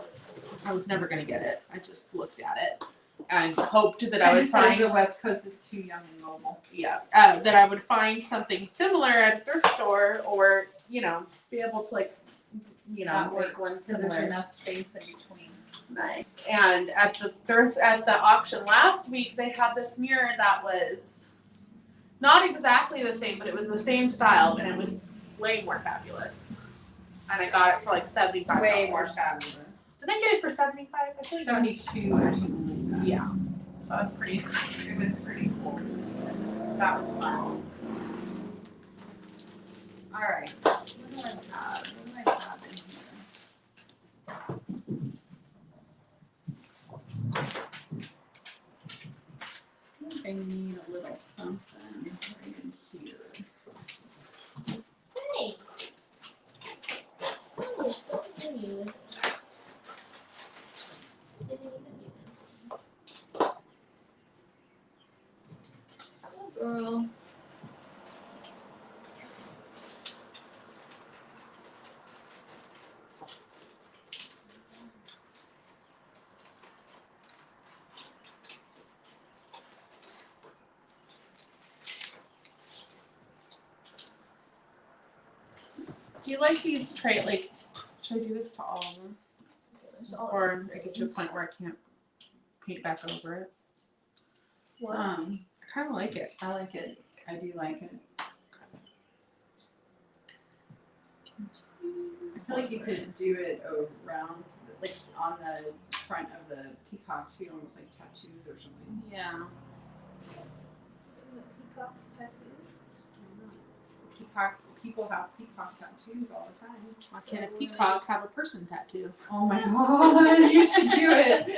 I was never gonna get it. I just looked at it and hoped that I would It says find the West Coast is too young and mobile. that I would find something similar at a thrift store, or be able to That make works, one 'cause there's similar. enough space in between. Nice. And at the auction last week, they had this mirror that was not exactly the same, but it was the same style, and it was way more fabulous. And I got it for like $75. Way more fabulous. Did I get it for 75? I think 72 or something like that. Yeah. So I was pretty excited. It was pretty cool. That was fun. Alright. What do I have? What do I have in here? I think I need a little something right in here. Hey. Oh, so many. Oh, girl. Do you like these like, should I do this to all of them? There's all Or I get to a point where I can't paint back over it? What? I kind of like it. I like it. I do like it. I feel like you could do it around, like on the front of the peacock too, almost like tattoos or something. Yeah. Peacock tattoos. Peacocks, people have peacock tattoos all the time. Why can't a peacock have a person tattoo? Oh my god, you should do it.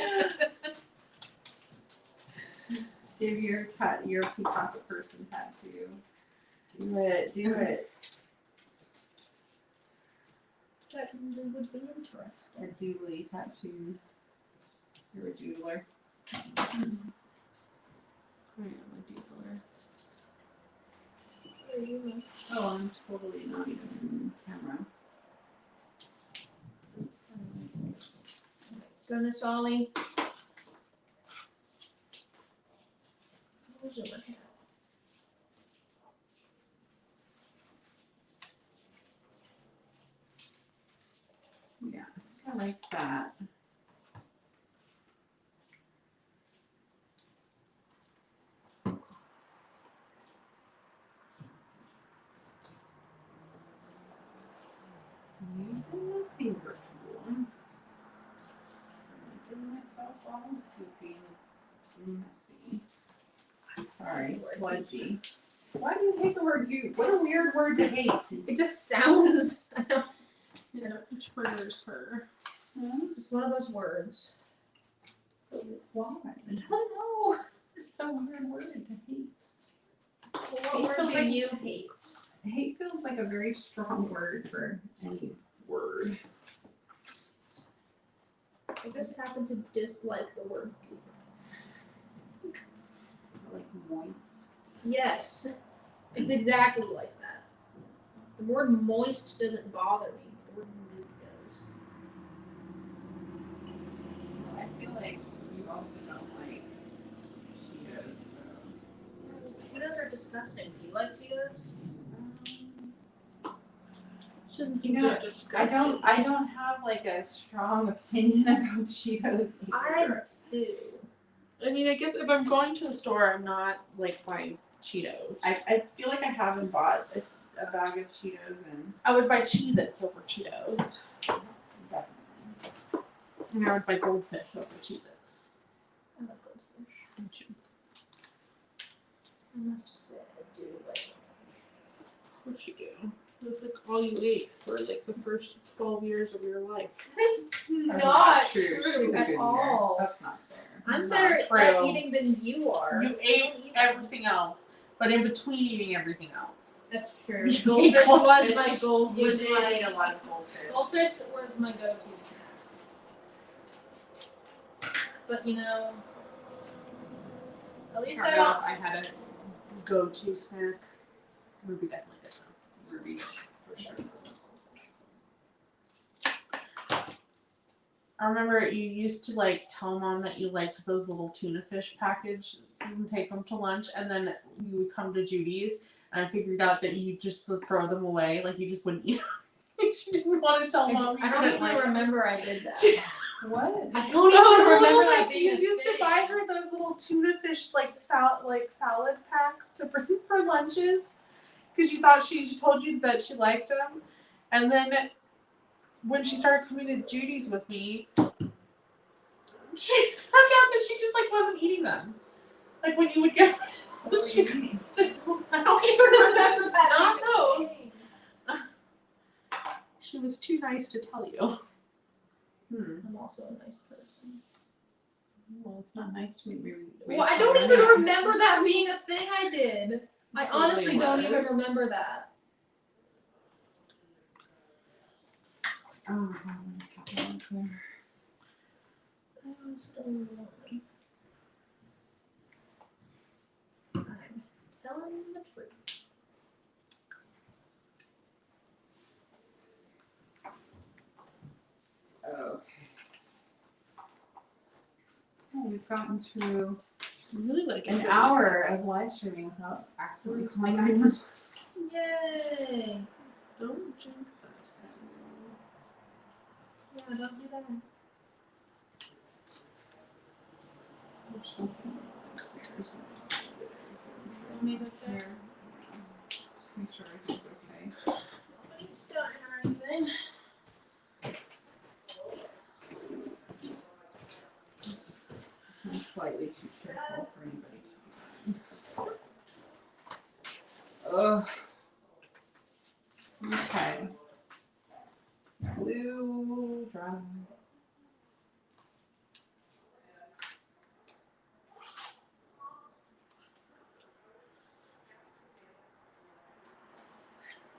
Give your peacock a person tattoo. Do it, do it. Certainly would be interesting. A doodly tattoo. You're a doodler. I am a doodler. Where are you? Oh, I'm totally not even in camera. Goodness, Ollie. What was it looking at? Yeah, I like that. Using the finger tool. Making myself all soupy and messy. Sorry, sludgy. Why do you hate the word you? What a weird word to hate. It just sounds. I don't. Yeah, it triggers her. It's just one of those words. Why? I don't know. It's a weird word to hate. What word do you hate? Hate feels like a very strong word for any word. I just happen to dislike the word goop. Like moist. Yes, it's exactly like that. The word moist doesn't bother me. The word goop does. I feel like you also don't like Cheetos, so. Cheetos are disgusting. Do you like Cheetos? Shouldn't You know, I don't have like a strong opinion about Cheetos either. Do. I mean, I guess if I'm going to the store, I'm not like buying Cheetos. I feel like I haven't bought a bag of Cheetos in I would buy Cheez-Its over Cheetos. definitely. And I would buy Goldfish over Cheez-Its. I love goldfish. I must say, I do like Of course you do. That's like all you ate for like the first 12 years of your life. That is That's not true. true She's a at good all. eater. That's not fair. I'm Not better at true. eating than you are. You ate everything else, but in between eating everything else. That's true. You Goldfish ate was goldfish. my gold. You Was did my eat a lot of goldfish. goldfish was my go-to snack. But you know, at least I Carmel, don't. I had a Go-to snack. Ruby definitely did that. Ruby for sure. I remember you used to like tell mom that you liked those little tuna fish packages and take them to lunch, and then you would come to Judy's, and I figured out that you just would throw them away, like you just wouldn't eat them. She didn't want to tell mom you I don't didn't even like them. remember I did that. What? I don't Those even remember little, that like, being you a used to thing. buy her those little tuna fish salad packs to bring for lunches because you thought she told you that she liked them, and then when she started coming to Judy's with me, she found out that she just like wasn't eating them. Like when you would get, she was just I don't even remember that. Not being a those. thing. she was too nice to tell you. I'm also a nice person. Well, it's not nice to me. Well, I don't even remember that being a thing I did. I honestly don't even was. remember that. Oh, what's happening here? I honestly don't even remember. I'm telling the truth. Okay. Oh, we've gotten through I really like an hour of live streaming without accidentally calling 911. Yay! Don't jinx us. Yeah, don't do that. There's something upstairs. Want me to go check? Here. Just make sure everything's okay. Nobody's dying or anything. It's not slightly too cheerful for anybody to be honest. Ugh. Okay. Blue drive.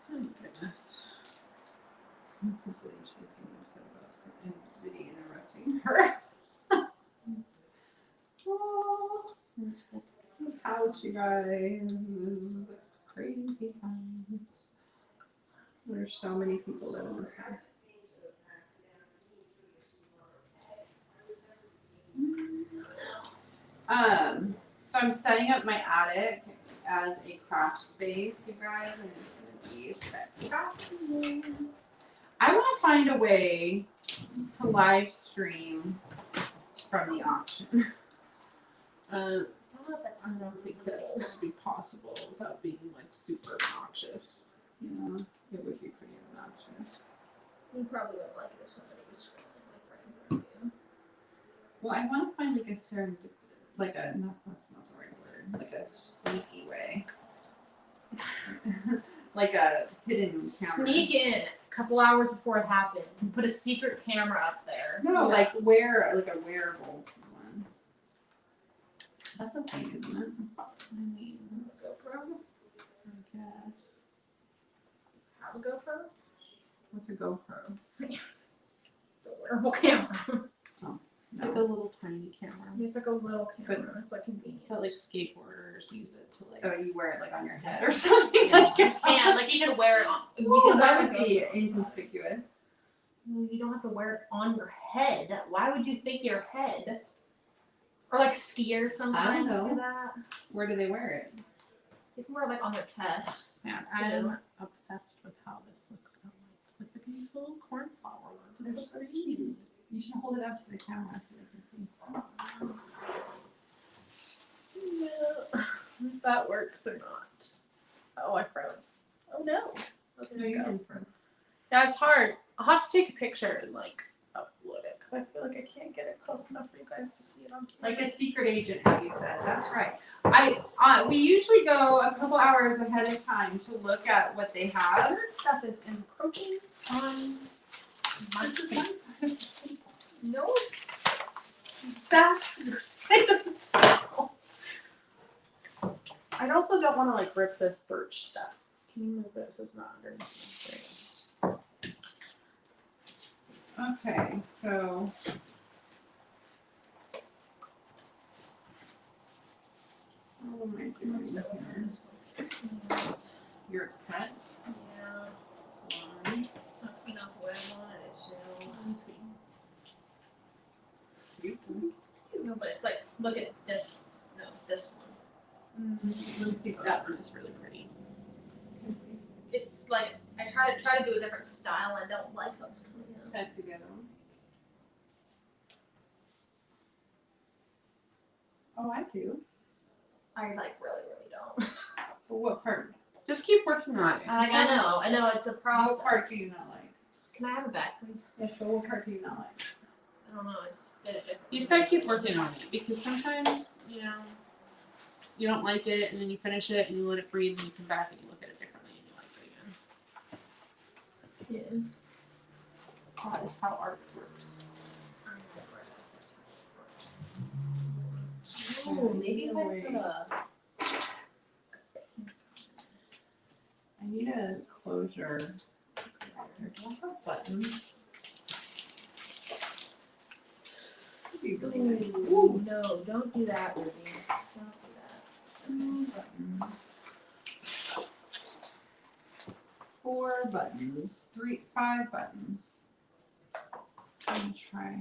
Oh my goodness. Hopefully she's getting upset about somebody interrupting her. Oh, this house, you guys, is crazy fun. There's so many people that live in this house. So I'm setting up my attic as a craft space, you guys, and it's gonna be spectacular. I want to find a way to live stream from the auction. I I don't know if that's I don't think this would be possible without being like super obnoxious. Yeah, it would be pretty obnoxious. You probably wouldn't like it if somebody was scrolling like right in front of you. Well, I want to find like a no, that's not the right word, like a sneaky way. Like a hidden camera. Sneak in a couple hours before it happens and put a secret camera up there. No, like a wearable one. That's a thing, isn't it? I mean, GoPro. I guess. Have a GoPro. What's a GoPro? It's a wearable camera. It's like a little tiny camera. It's like a little camera. It's like convenient. But like skateboarders use it to like. Oh, you wear it like on your head or something. Yeah. Like You can, like you can wear it on. You Ooh, can that wear would it be on- inconspicuous. Well, you don't have to wear it on your head. Why would you think your head? Or like skiers sometimes know. do that. Where do they wear it? You can wear it like on their chest. Man, I'm obsessed with how this looks. Look at these little cornflower ones. They're so cute. You should hold it up to the camera so they can see. If that works or not. Oh, I froze. Oh no. Okay, there you go. Yeah, it's hard. I'll have to take a picture and like upload it because I feel like I can't get it close enough for you guys to see it on camera. Like a secret agent, Abby said. That's right. We usually go a couple hours ahead of time to look at what they have. Other stuff is encroaching on my This is space. No, That's your side of the table. I also don't want to like rip this birch stuff. Can you move this? It's not underneath. Okay, so. What am I doing here? You're upset? yeah, Why? it's not enough the way I wanted it to. It's cute. No, but it's like, look at this. No, this one. Let me see if that one is really pretty. It's like I try to do a different style. I don't like how it's coming out. Can I see the other one? Oh, I do. I like really don't. But what part? Just keep working on it. Like, I know it's a process. What part do you not like? Can I have it back, please? Yeah, so what part do you not like? I don't know. It's did it different. You just gotta keep working on it because sometimes, you don't like it and then you finish it and you let it breathe and you come back and you look at it differently and you like it again. Yeah. That is how art works. Oh, maybe if I put a. I need a closure. Do I have buttons? That'd be really nice. Ooh, no, don't do that, Ruby. Don't do that. Button. 4 buttons. 5 buttons. Let me try.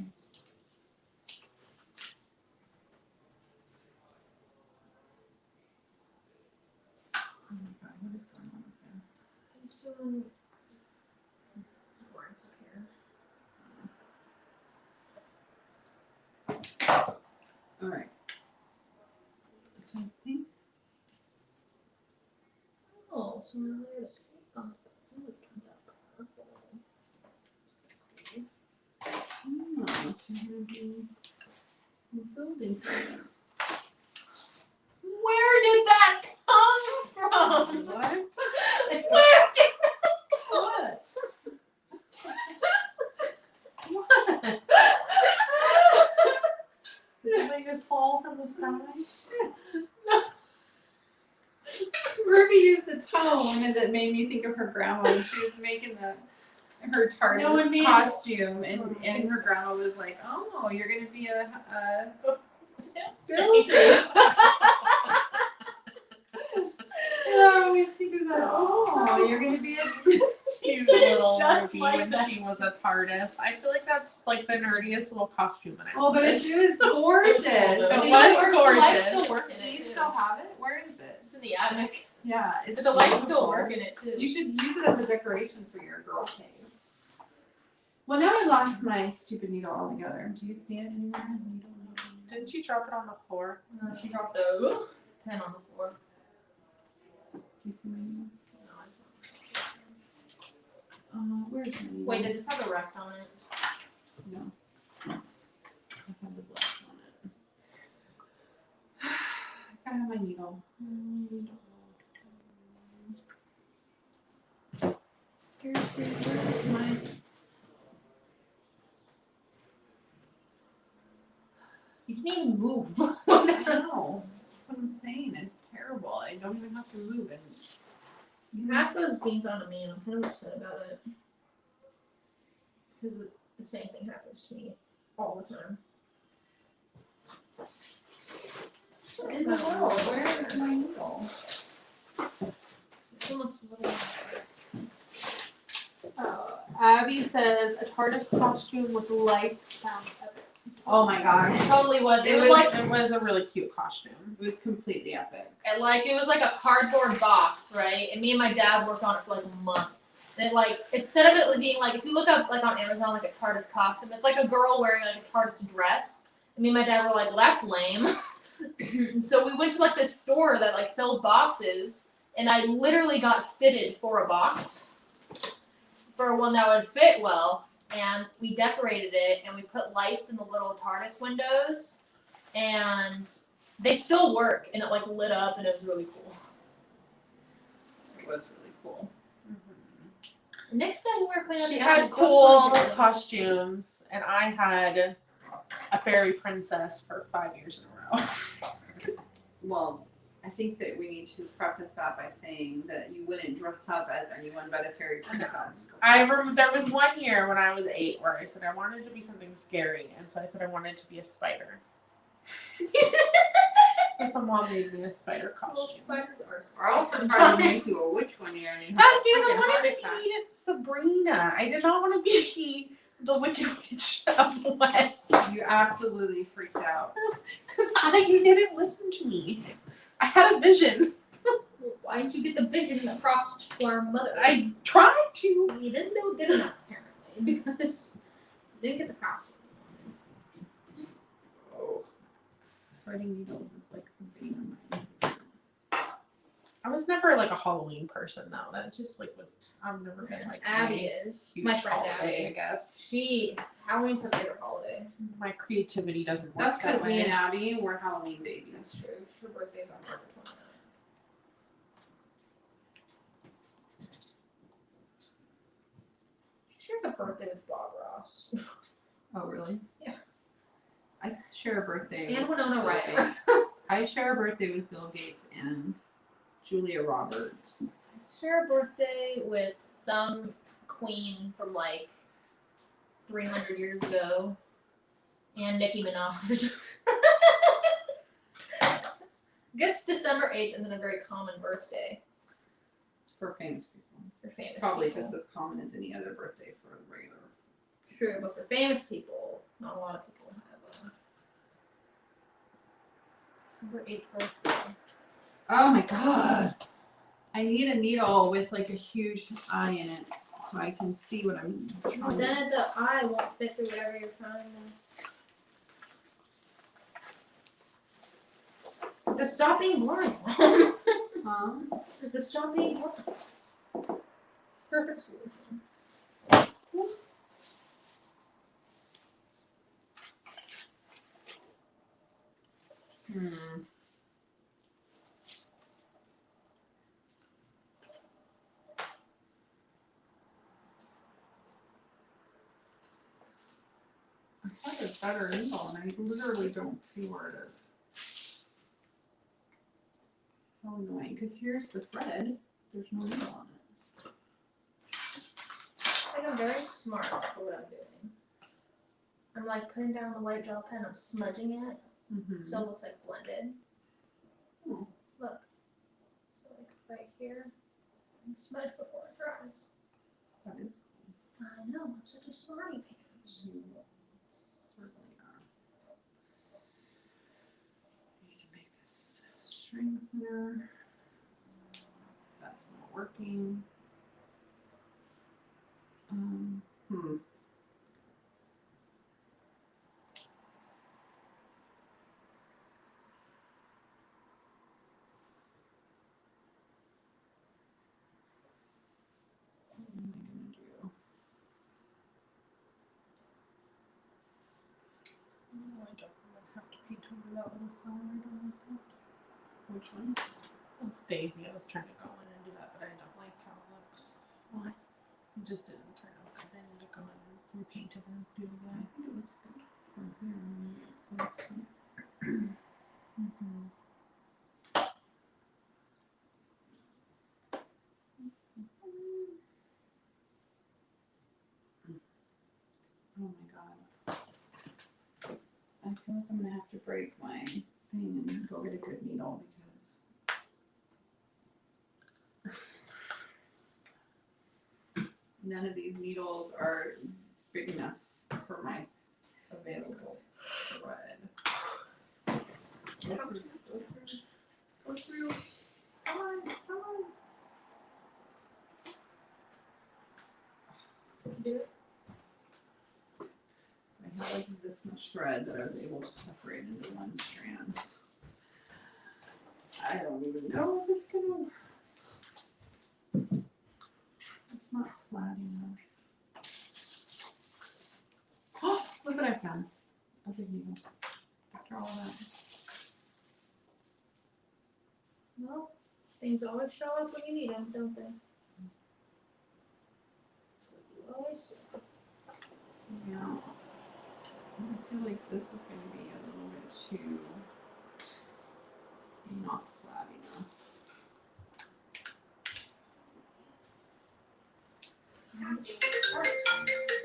Oh my god, what is going on with that? It's doing. Orange here. Alright. So I think Oh, so now we're the pink on the blue comes out purple. so you're gonna do a building frame. Where did that come from? What? Where did What? What? Did somebody just fall from the sky? Ruby used a tone that made me think of her grandma when she was making her TARDIS No one made it. costume, and her grandma was like, "Oh, you're gonna be a building." I always think of that. Oh, you're gonna be a. Cute said it little just Ruby like when that. she was a TARDIS. I feel like that's like the nerdiest little costume. And I Oh, but love it was gorgeous. It It was works, gorgeous. The lights still work in Do you it. still have it? Where is it? It's in the attic. Yeah, it's. But the lights still beautiful. work in it too. You should use it as a decoration for your girl cave. Well, now I lost my stupid needle altogether. Do you see it anywhere? Didn't you drop it on the floor? No, she dropped a pen on the floor. Do you see my needle? No, I don't. Where's my needle? Wait, did this have a rest on it? No. I have the black on it. I gotta have my needle. Seriously, where is my? You didn't even move. I know. That's what I'm saying. It's terrible. I don't even have to move it. Pass those beans on to me, and I'm kind of upset about it. Because the same thing happens to me all the time. What in the world? Where is my needle? So much little. Abby says a TARDIS costume with lights sounds epic. Oh my gosh. It totally was. It was like it was a really cute costume. It was completely epic. it was like a cardboard box, right? And me and my dad worked on it for like a month. And instead of it being like, if you look up like on Amazon like a TARDIS costume, it's like a girl wearing like a TARDIS dress. And me and my dad were like, well, that's lame. So we went to like this store that like sells boxes, and I literally got fitted for a box for one that would fit well. And we decorated it, and we put lights in the little TARDIS windows, and they still work, and it like lit up, and it was really cool. It was really cool. Nick said we were playing. She had cool costumes, and I had a fairy princess for 5 years in a row. Well, I think that we need to preface that by saying that you wouldn't dress up as anyone but a fairy princess. I remember there was one year when I was 8 where I said I wanted to be something scary, and so I said I wanted to be a spider. And so mom made me a spider Well, costume. spiders are Or scary also sometimes. trying to make you a witch one year and you That's have because I a freaking wanted heart to attack. be Sabrina. I did not want to be the Wicked Witch of the West. You absolutely freaked out. Because you didn't listen to me. I had a vision. Why didn't you get the vision across to our mother? I tried to. You didn't do good enough, apparently, because you didn't get the costume. Oh. threading needles is like the bane of my existence. I was never like a Halloween person though. That just like was. I've never been like Abby my is huge my friend holiday, I Abby. guess. Halloween's her favorite holiday. My creativity doesn't work That's that because me way. and Abby were Halloween babies. That's true. Her birthday's on October 29th. She shares a birthday with Bob Ross Oh, really? Yeah. I share a birthday. and with Winona Bill Ryder. Gates. I share a birthday with Bill Gates and Julia Roberts. I share a birthday with some queen from like 300 years ago, and Nicki Minaj. I guess December 8th isn't a very common birthday For famous people. for famous Probably people. just as common as any other birthday for a regular. True, but for famous people, not a lot of people have a December 8th birthday. Oh my god. I need a needle with like a huge eye in it so I can see what I'm But trying then to. the eye won't fit through whatever you're trying to. Just stop being blind. Just stop being blind. Perfect solution. Hmm. I thought it's better needle and I literally don't see where it is. How annoying, because here's the thread. There's no needle on it. I think I'm very smart for what I'm doing. I'm like putting down the white gel pen, I'm smudging it, Mm-hmm. so it looks like blended. Oh. Look. So like right here. And smudge before it dries. That is I know, I'm such a smarty pants. you certainly are. I need to make this string thinner. That's not working. Hmm. What am I gonna do? Oh, I don't really have to paint over that little flower. I don't like that. Which one? It's Daisy. I was trying to go in and do that, but I don't like how it looks. Why? It just didn't turn out good. I need to go in and repaint it and do it I again. think it looks good from here. When you get close to it. Mm-hmm. Oh my god. I feel like I'm gonna have to break my thing and go get a good needle because none of these needles are big enough for my available thread. Go through. Come on, come on. Do it. I had like this much thread that I was able to separate into one strand. So I don't even know if it's gonna work. It's not flat enough. Oh, look what I found. A big needle. After all that. Well, things always show up when you need them, don't they? You always say. Yeah. I feel like this is gonna be a little bit too not flat enough. Oh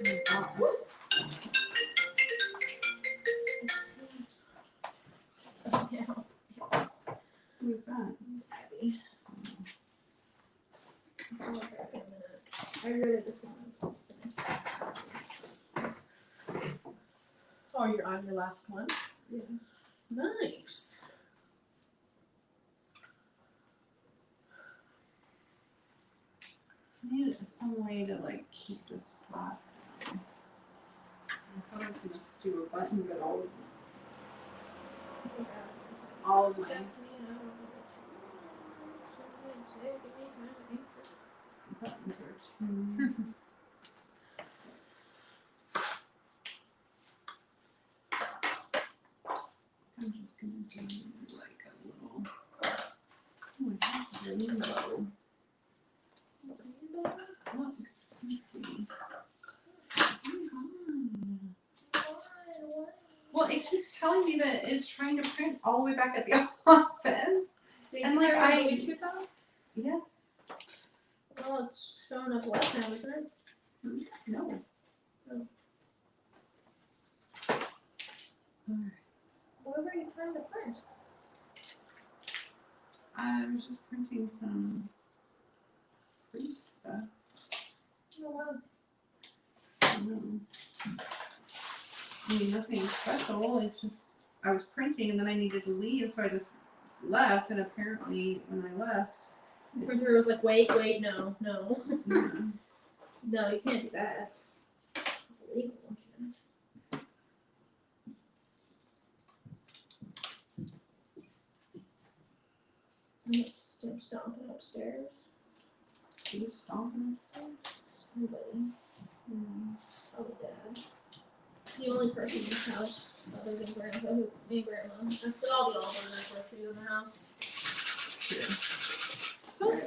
my God. Yeah. Who's that? Abby. I'll look at it in a minute. I really just want Oh, you're on your last one? to. Nice. I need some way to like keep this flat down. I thought I was gonna just do a button, but I'll Yeah. all of my buttons are too. I'm just gonna do like a little. Oh, I have a rainbow. Look, let's see. Well, it keeps telling me that it's trying to print all the way back at the office. And, like, YouTube out? Yes. Well, it's showing up left now, isn't it? No. Oh. What were you trying to print? I was just printing some print stuff. Oh, wow. I mean, nothing special. It's just I was printing and then I needed to leave, so I just left. And apparently, when I left, The printer was like, wait, no. yeah, No, you can't do that. It's illegal. I'm stomping upstairs. she was stomping. Somebody. Probably Dad. The only person in this house other than Grandpa, me and Grandma. That's all the Allburgers work for you in the house.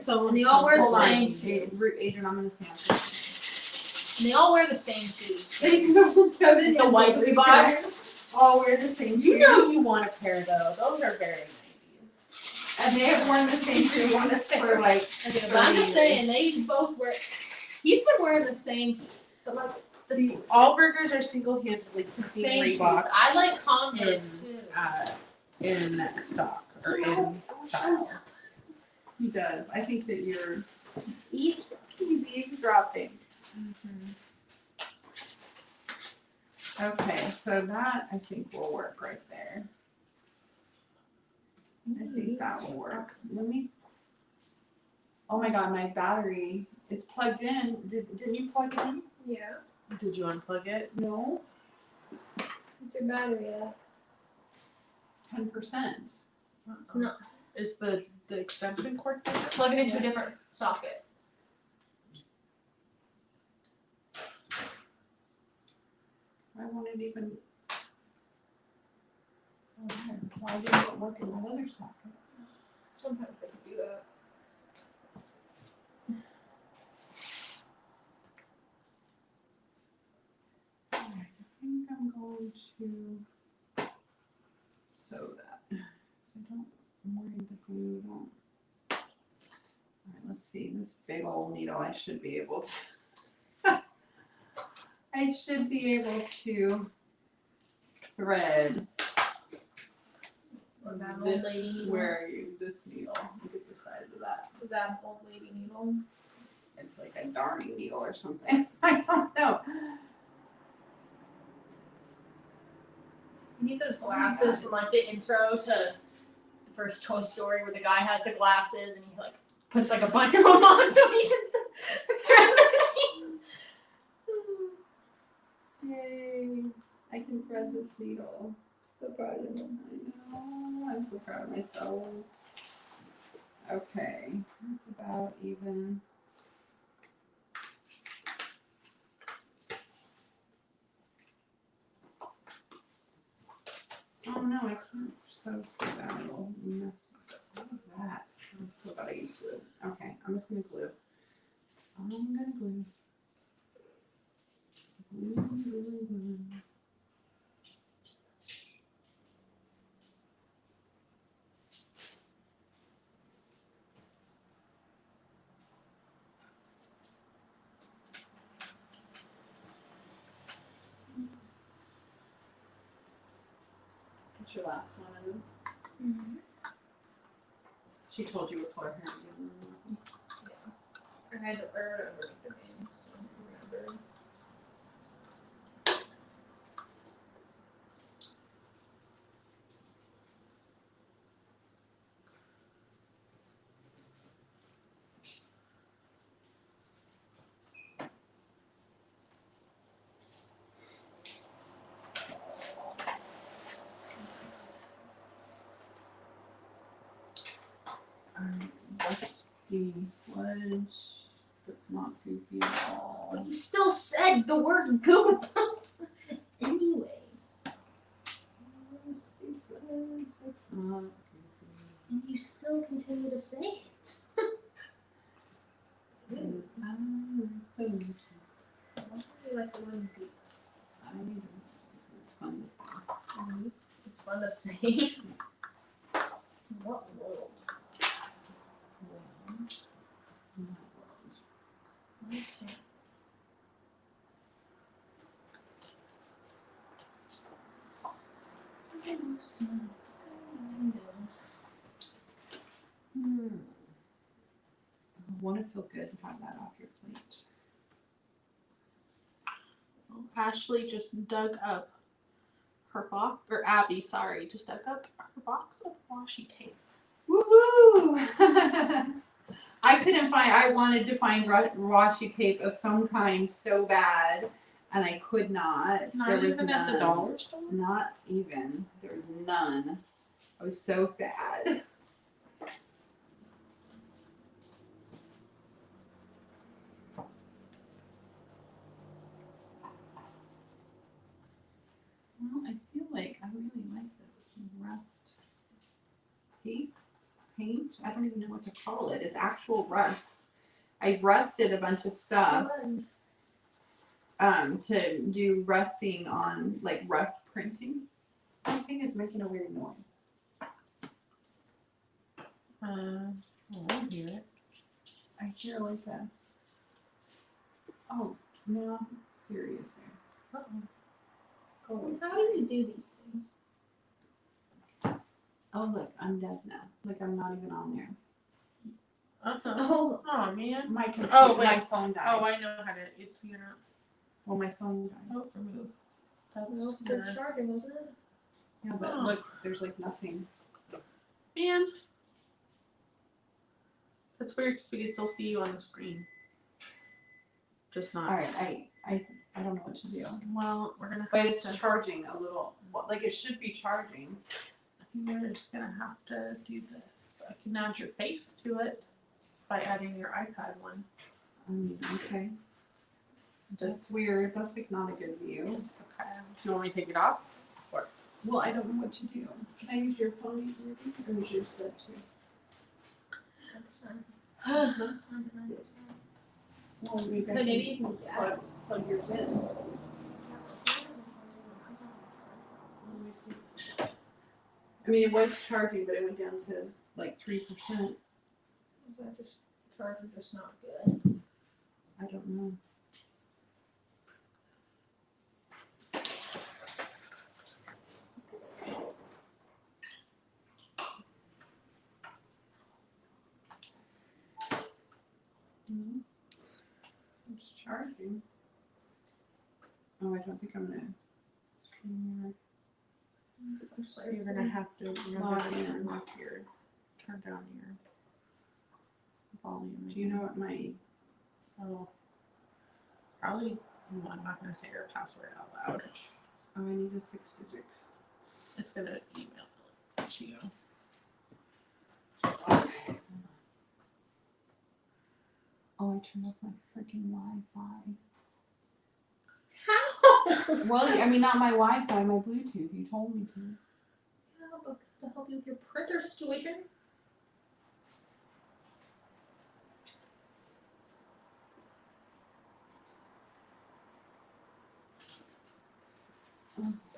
So And they all wear the Hold on. same shoes. Adrian, I'm gonna say something. And they all wear the same shoes. The white Reeboks. all wear the same You shoes. know you want a pair though. Those are very 90s. And they have worn the same shoes on us for like. Okay, but I'm just saying, they both wear. He's been wearing the same, but like the The Allburgers are single-handedly keeping same shoes. Reeboks I like Converse in stock or in style. He does. I think that you're. It's each. He's eavesdropping. Okay, so that I think will work right there. I think that will work. Let me. Oh my god, my battery. It's plugged in. Didn't you plug it in? Yeah. Did you unplug it? No. What's your battery at? 10%. It's not. Is the extension cord there? Plug it into a different socket. I wanted even. Oh, why didn't it work in the other socket? Sometimes they can do that. Alright, I think I'm going to sew that. So don't worry the glue don't. Alright, let's see. This big old needle I should be able to I should be able to thread Or that old lady this needle. where are you this needle. Look at the size of that. Is that an old lady needle? It's like a darning needle or something. I don't know. You need those Oh my glasses God, from like the intro to the first Toy Story where the guy has the glasses and he like puts like a bunch of them on so he can thread them. Yay. I can thread this needle. So proud of you. I know. I'm so proud of myself. Okay. That's about even. Oh no, I can't sew through that little mess. What is that? I still gotta use glue. Okay, I'm just gonna glue. I'm gonna glue. Glue. What's your last one of those? She told you what color hair you wanted. I had to remember the names. So I remember. D sludge. That's not goofy at all. But you still said the word goop. Anyway. D sludge. That's not goofy. And you still continue to say it. Why do I like the word goop. It's fun to say. It's fun to say. What world? Okay. Okay, most of I want to feel good to have that off your plate. Well, Ashley just dug up her box, or Abby, sorry, just dug up her box of washi tape. Woohoo! I couldn't find. I wanted to find washi tape of some kind so bad, and I could not. Not there was even none. at the dollar store? Not even. There was none. I was so sad. Well, I feel like I really like this rust paint. I don't even know what to call it. It's actual rust. I rusted a bunch of stuff to do rusting on, like rust printing. My thing is making a weird noise. I don't hear it. I hear like a. Oh no! Seriously. Uh-oh. Go away. How do you do these things? Oh look, I'm dead now. Like I'm not even on there. Uh-huh. Oh, Oh, man. My computer, Oh, wait. my phone died. Oh, I know how to, it's your, Well, my phone died. oh, remove. That's no, your, it's charging, wasn't it? Yeah, but Oh. look, there's like nothing. man. That's weird because we can still see you on the screen. Just not. All right, I don't know what to do. Well, we're gonna But have it's to. charging a little. Well, like it should be charging. We're just gonna have to do this. I can add your face to it by adding your iPad one. Okay. Just That's weird. That's like not a good view. okay. Do you want me to take it off? Well, I don't know what to do. Can I use your phone, Ruby? Or is yours dead too? 100%. 100%. Well, maybe, So maybe you can just add it. plug yours in. Let me see. I mean, it was charging, but it went down to like 3%. That just charger just not good. I don't know. It's charging. Oh, I don't think I'm gonna. You're gonna have to Log turn in. up your, turn down your volume. Do you know what my? Oh, probably. No, I'm not gonna say your password out loud. Oh, I need a 6-digit. It's gonna email it to you. Oh, I turned off my freaking Wi-Fi. How? Well, I mean, not my Wi-Fi, my Bluetooth. You told me to. Yeah, but to help you with your printer situation.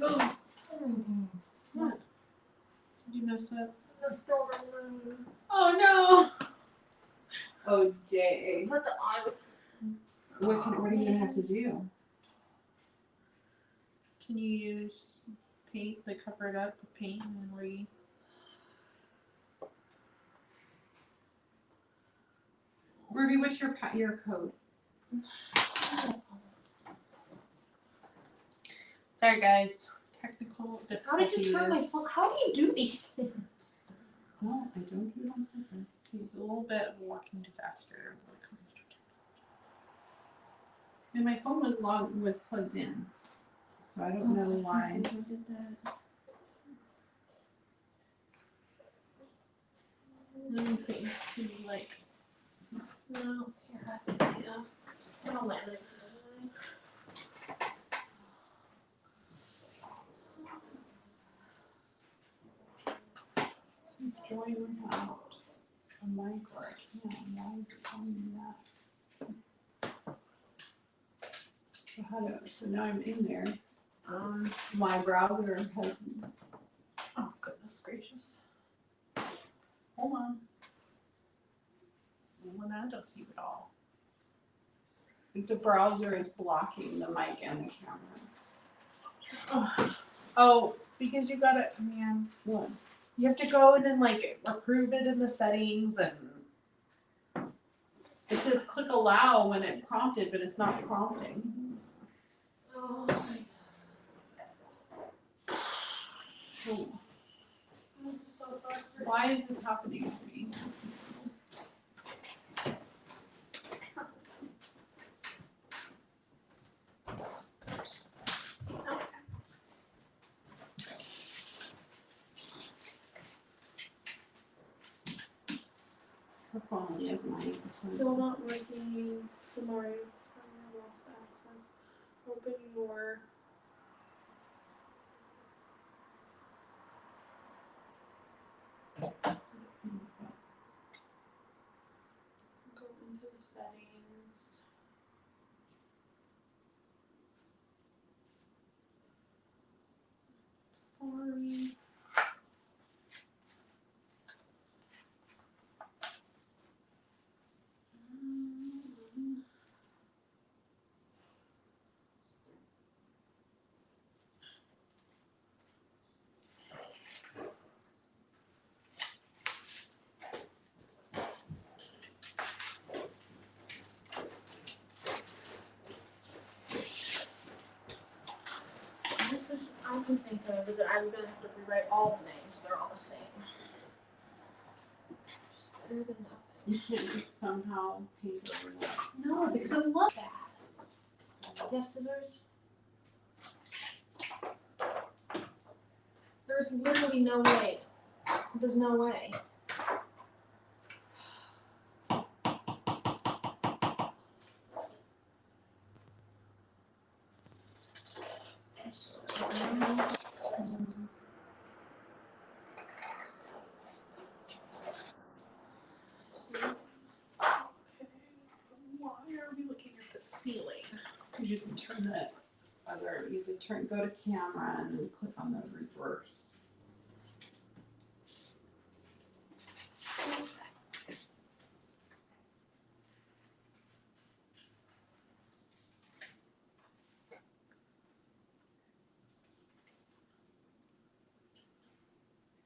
Oh, what? Did you mess up? The spell right there. Oh no! Oh, Jay. Put the eye. What are you gonna have to do? Can you use paint, like cover it up with paint and then Ruby, what's your code? Sorry guys, technical difficulties. How did you turn my phone? How do you do these things? No, I don't do it on purpose. It's a little bit of a walking disaster when it comes to And my phone was plugged in, so I don't know why. Who did that? Let me see. Can you like No, here, yeah. I'll let it. Join without a mic or a cam, why is it telling me that? So so now I'm in there, my browser has, Oh, goodness gracious. Hold on. Well, now I don't see you at all. the browser is blocking the mic and the camera. Oh, because you gotta, man, What? you have to go in and like approve it in the settings and it says click allow when it prompted, but it's not prompting. Oh, Oh, I'm so frustrated. why is this happening to me? Her phone only has 9%. Still not liking the Mario access. Open your go into the settings. Sorry. This is, I can think of is that I'm gonna have to rewrite all the names. They're all the same. Just better than nothing. You can't just somehow paste over that. No, because I love that. Do you have scissors? There's literally no way. There's no way. I'm so sorry. Why are we looking at the ceiling? Cause you can turn the other, you can go to camera and then click on the reverse.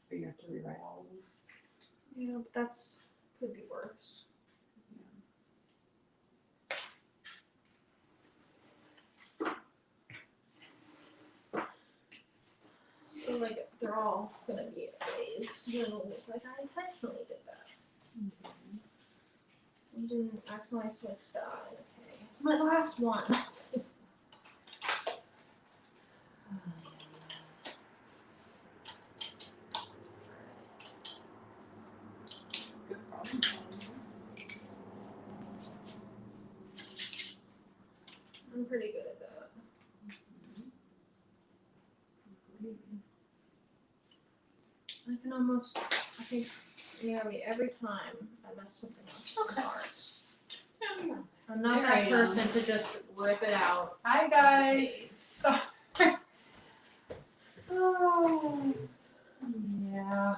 But you have to rewrite all of them. Yeah, but that's could be worse. So like they're all gonna be A's. You know, it's like I intentionally did that. I didn't accidentally switch the eyes. Okay, it's my last one. Good problem. I'm pretty good at that. I can almost. I think. Yeah, I mean, every time I mess something up. Okay. Hard. I'm not There I that am. person to just rip it out. Hi guys. Sorry. Oh. Yeah.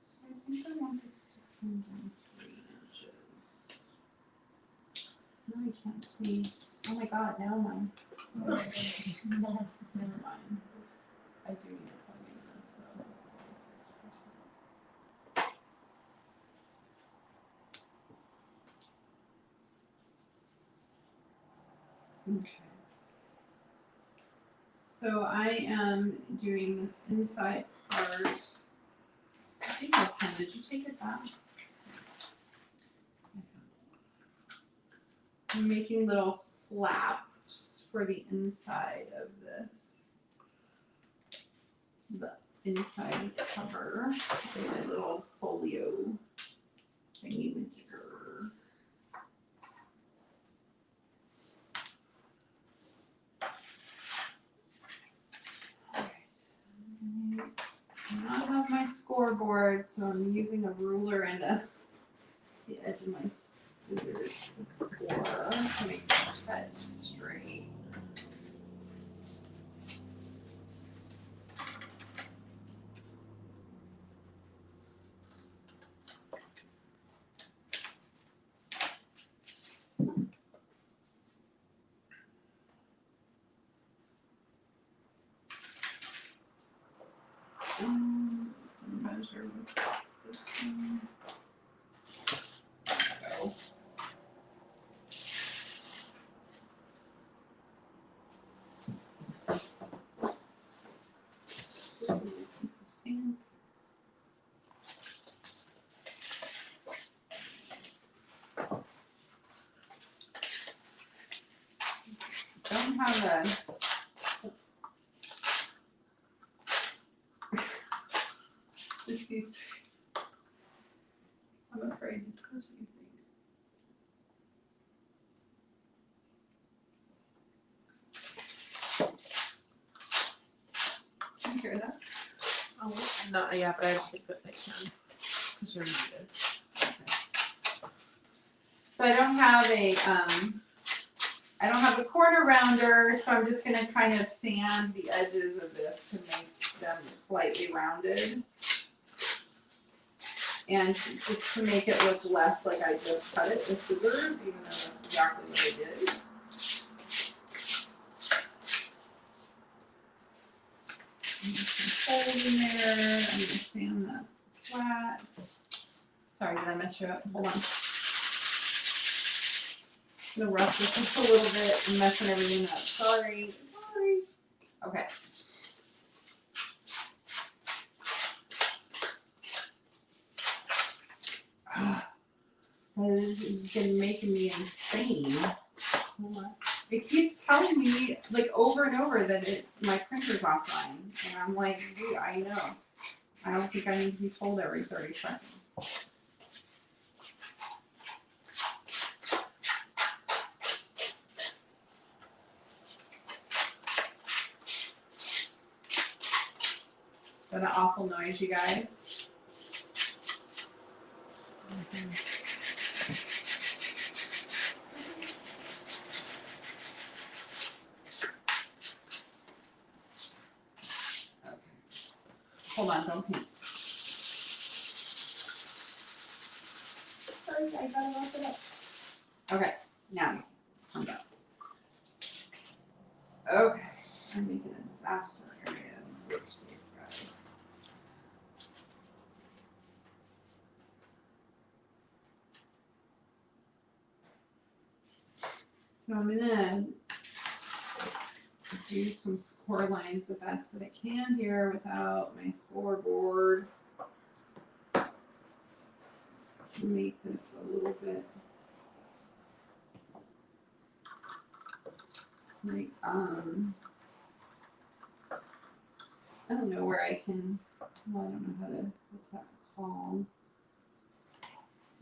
So I think I want this to come down 3 inches. No, I can't see. Oh my god, now mine. Oh my goodness. Never mind. I do need to plug in this, so it's like 46%. Okay. So I am doing this inside part. I think your pen, did you take it back? I'm making little flaps for the inside of this. The inside the cover. With my little folio thingy majigger. I not have my scoreboard, so I'm using a ruler and the edge of my scissors to score to make the cut straight. Measure with this one. Go. Piece of sand. Don't have a this needs to be. I'm afraid to touch anything. Can you hear that? Oh, not yeah, but I don't think that they can. Because you're muted. So I don't have a corner rounder, so I'm just gonna kind of sand the edges of this to make them slightly rounded. And just to make it look less like I just cut it with scissors, even though that's exactly what I did. Hole in there, I'm gonna sand that flat. Sorry, did I mess you up? Hold on. I'm gonna rough this up a little bit. I'm messing everything up. Sorry. Okay. This has been making me insane. It keeps telling me like over and over that my printer's offline, and I'm like, dude, I know. I don't think I need to be told every 30 seconds. Is that an awful noise, you guys? Okay. Hold on, don't peek. Sorry, I gotta wrap it up. Okay, now come back. Okay, I'm making a disaster area in the workspace, guys. So I'm gonna do some score lines the best that I can here without my scoreboard. To make this a little bit like I don't know where I can, well, I don't know how to, what's that called?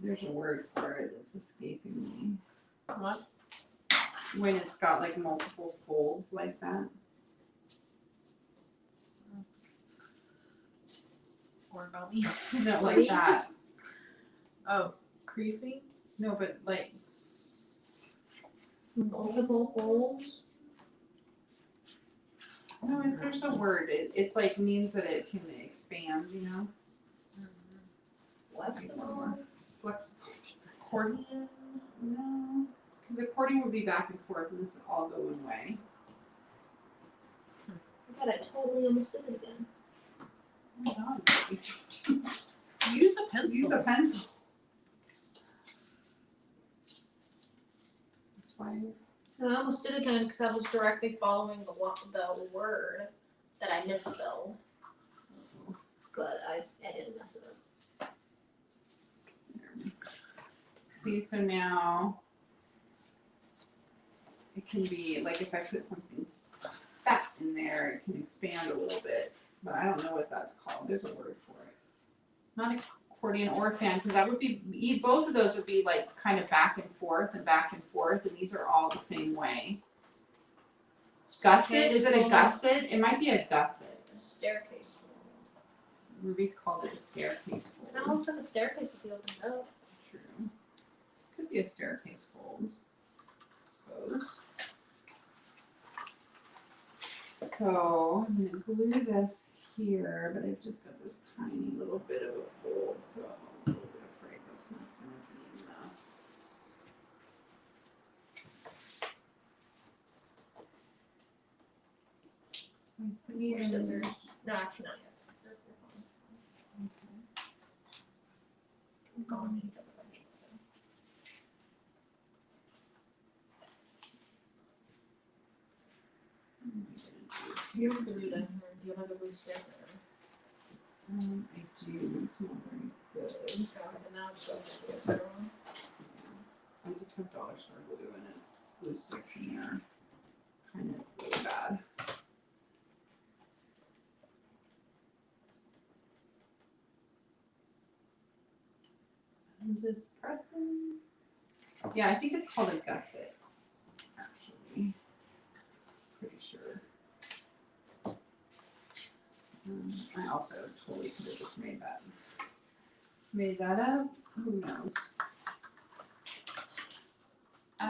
There's a word for it that's escaping me. What? When it's got like multiple folds like that. Origami. No, like that. Oh, creasing? No, but like. Multiple folds. No, there's a word. It's like means that it can expand, you know? Flexible. Flexible. Accordion? No. Because accordion would be back and forth and this would all go one way. I thought I totally understood it again. Oh my God. Use a pencil. Use a pencil. That's why. And I almost did it again because I was directly following the word that I misspelled. But I didn't mess it up. See, so now it can be like if I put something fat in there, it can expand a little bit. but I don't know what that's called. There's a word for it. Not accordion or fan, because that would be, both of those would be like kind of back and forth, and these are all the same way. Gusset, is it a gusset? It might be a gusset. Staircase. Ruby's called it a staircase Now fold. looks like a staircase is opened up. True. Could be a staircase fold. Suppose. So I'm gonna glue this here, but I've just got this tiny little bit of a fold, so I'm a little bit afraid that's not gonna be enough. So I think Or scissors. No, actually not yet. I'm going to get You're glued in here. Do you have a blue stick? I do. It's not very good. And now it's supposed to be a one. I just have dollar store glue and it's glue sticks in there. Kind of really bad. I'm just pressing. Yeah, I think it's called a gusset. Actually, pretty sure. I also totally could have just made that up. Who knows?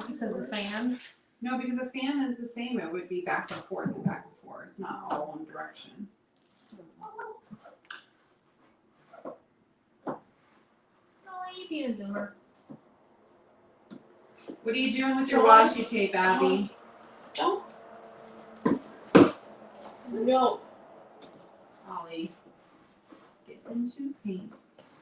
It says a fan. No, because a fan is the same. It would be back and forth and back and forth, not all one direction. Oh, you being a zoomer. What are you doing with your washi tape, Abby? No. Ollie, get into paints.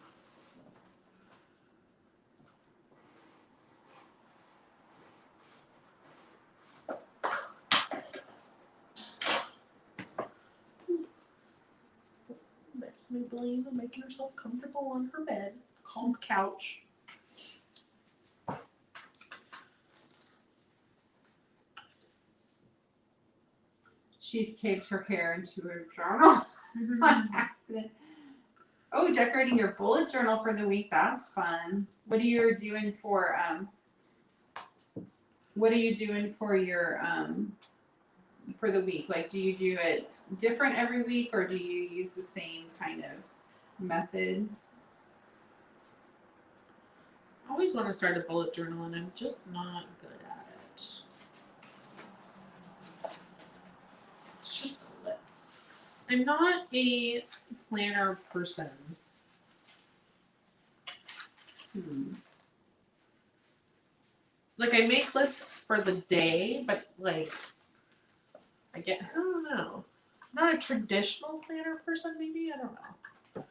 Makes me believe in making herself comfortable on her bed. Calm couch. She's taped her hair into her journal on accident. Oh, decorating your bullet journal for the week. That's fun. What are you doing for your for the week? Like, do you do it different every week, or do you use the same kind of method? I always want to start a bullet journal and I'm just not good at it. It's just a list. I'm not a planner person. Like I make lists for the day, but like I don't know. I'm not a traditional planner person, maybe. I don't know.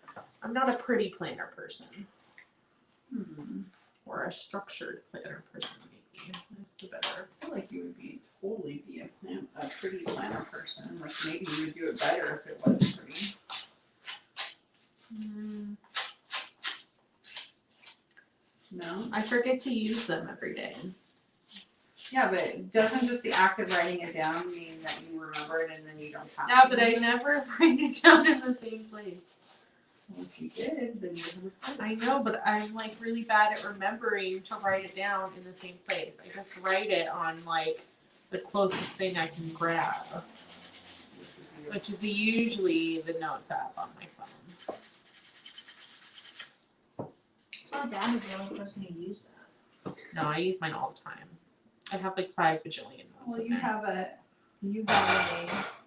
I'm not a pretty planner person. Or a structured planner person, maybe. That's the better. I feel like you would totally be a pretty planner person. Like maybe you would do it better if it was pretty. No? I forget to use them every day. Yeah, but doesn't just the act of writing it down mean that you remember it and then you don't have Yeah, to but I use it? never write it down in the same place. Well, if you did, then you would have. I know, but I'm like really bad at remembering to write it down in the same place. I just write it on like the closest thing I can grab, which is usually the notes app on my phone. My dad is the only person who used that. No, I use mine all the time. I have like 5 bajillion notes. Well, in you there. have a.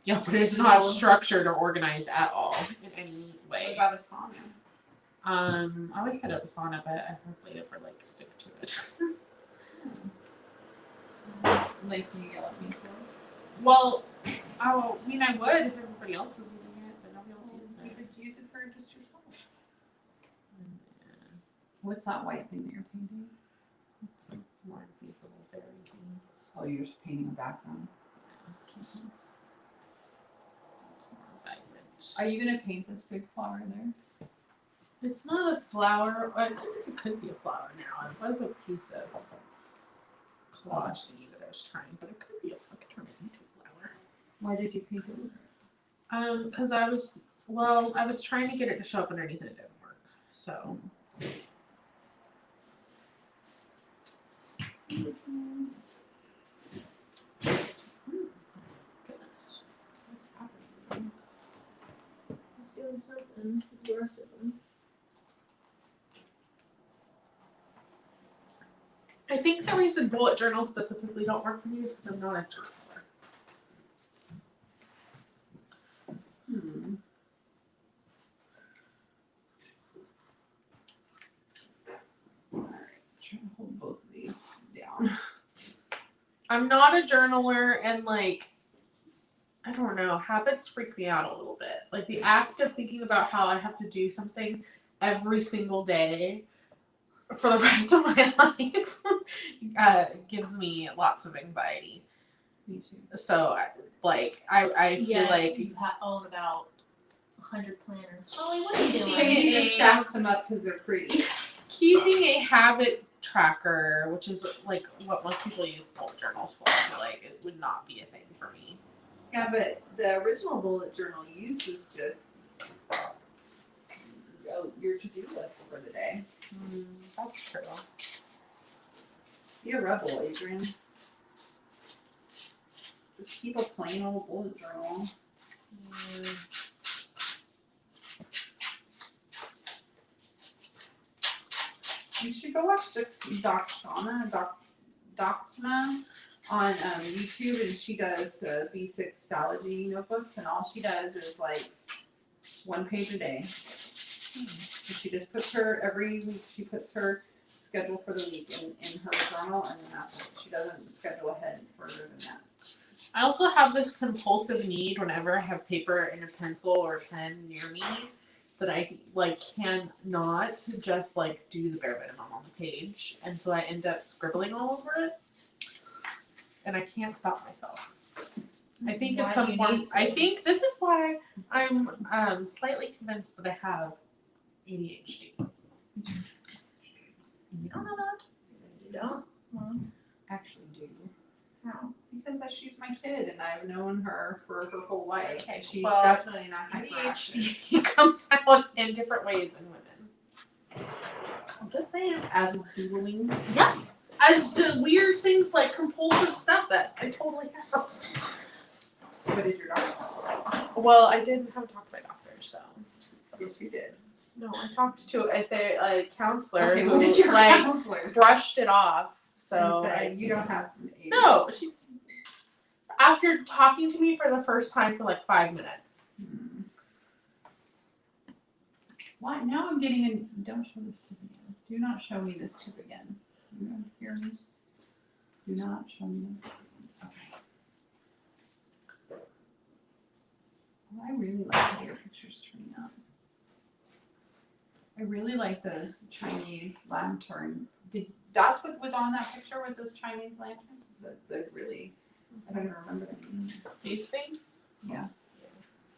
Yeah, but it's not structured or organized at all in any What way. about Asana? I always had it Asana, but I hopefully never like stick to it. Like you yell at me for? Well, I mean, I would if everybody else was using it, but nobody else uses You it. could use it for just yourself. What's that white thing that you're painting? More these little berry things. Oh, you're just painting a background. It's more vibrant. Are you gonna paint this big flower there? It's not a flower. It could be a flower now. It was a piece of collage thingy that I was trying, but it could be. I could turn it into a flower. Why did you paint it? Because I was trying to get it to show up underneath and it didn't work. So. Goodness. What's happening? Let's do something aggressive. I think the reason bullet journals specifically don't work for me is because I'm not a journaler. Alright, try to hold both of these down. I'm not a journaler, and like, I don't know, habits freak me out a little bit. Like the act of thinking about how I have to do something every single day for the rest of my life gives me lots of anxiety. Me too. So, I feel like you own about 100 planners. Holly, what are you doing? Hey, He just stacks them up because they're pretty. keeping a habit tracker, which is like what most people use bullet journals for, I feel like it would not be a thing for me. Yeah, but the original bullet journal use was just your to-do list for the day. That's true. Be a rebel, Adrian. Just keep a plain old bullet journal. You should go watch Doxna on YouTube, and she does the B6 Stalogy notebooks, and all she does is like 1 page a day. And she just puts her every week. She puts her schedule for the week in her journal, and then that's it. She doesn't schedule ahead further than that. I also have this compulsive need whenever I have paper and a pencil or a pen near me that I like cannot just like do the bare minimum on the page, and so I end up scribbling all over it, and I can't stop myself. I think Why at do some you point, need to? I think this is why I'm slightly convinced that I have ADHD. You don't know that? You don't? Actually, do. How? Because she's my kid, and I've known her for her whole life. Okay, She's well, definitely not hyperactive. ADHD comes out in different ways in women. I'm just saying. As with Googling. As to weird things like compulsive stuff that I totally have. What did your doctor? Well, I didn't have to talk to my doctor, so. Yes, you did. No, I talked to a counselor Okay, who what did your like counselor brushed it off. So and say? You don't have ADHD. no, she. After talking to me for the first time for like 5 minutes. Why? Now I'm getting a. Don't show this tip again. Do not show me this tip again. You don't hear me? Do not show me this. Okay. Well, I really like how your picture's turning out. I really like those Chinese lantern. That's what was on that picture with those Chinese lanterns? The really, I don't even remember the name. These things. Yeah.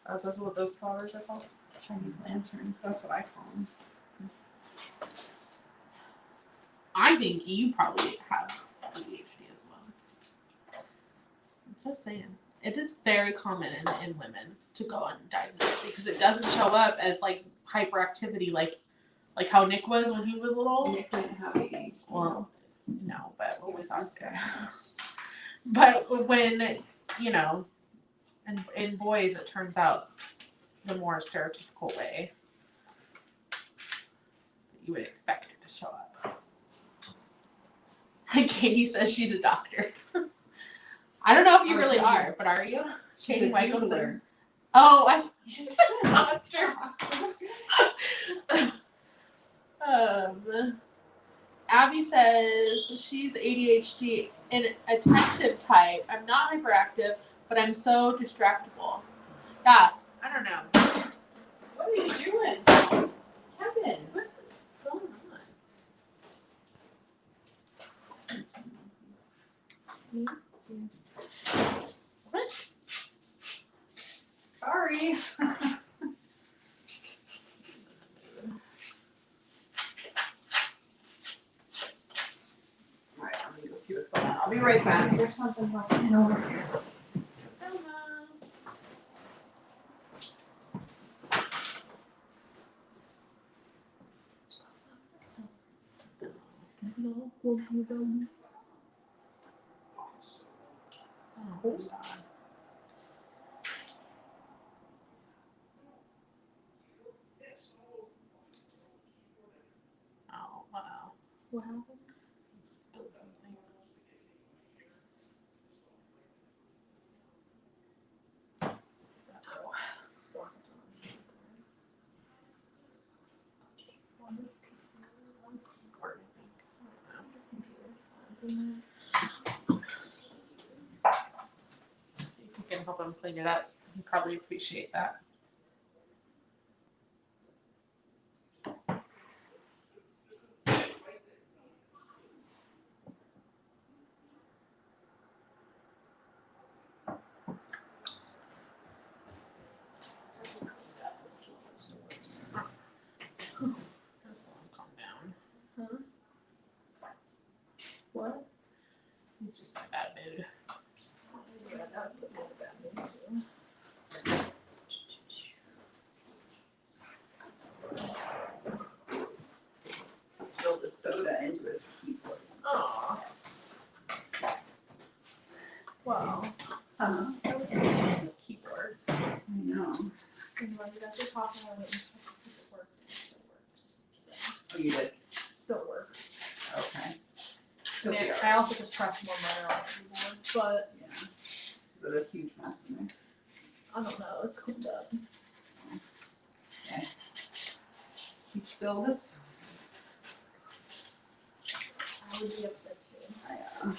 Are those what those flowers are called? Chinese lanterns, that's what I call them. I think you probably have ADHD as well. I'm just saying. It is very common in women to go undiagnosed because it doesn't show up as like hyperactivity like how Nick was when he was little. Nick didn't have ADHD. Well, no, but He was misdiagnosed. but when in boys it turns out the more stereotypical way that you would expect it to show up. Katie says she's a doctor. I don't know if you really are, but are you? Katie Michelson. Oh, I she's a doctor. Abby says she's ADHD and attentive type. I'm not hyperactive, but I'm so distractible. Yeah, I don't know. What are you doing? Kevin, What is going on? What? sorry. Alright, I'm gonna go see what's going on. I'll be right back. There's something happening over here. No, we'll move them. Oh, hold on. Oh, wow. What happened? Spilled something. Uh-oh. Spilled something on the keyboard. Was it on the keyboard, I think. I don't know. This computer's fine. See if you can help him clean it up. He'd probably appreciate that. Clean it up. This kid wants to worse. Calm down. Huh? What? He's just in a bad mood. Spilled the soda into his keyboard. Aw. Wow. That was just his keyboard. I know. And when you got your coffee, I went and checked to see if it worked. It still works. Oh, you did? So, it still works. Okay. I mean, I also just pressed more butter on the keyboard, but Yeah. Is it a huge mess in there? I don't know. It's cleaned up. He spilled this. I would be upset too.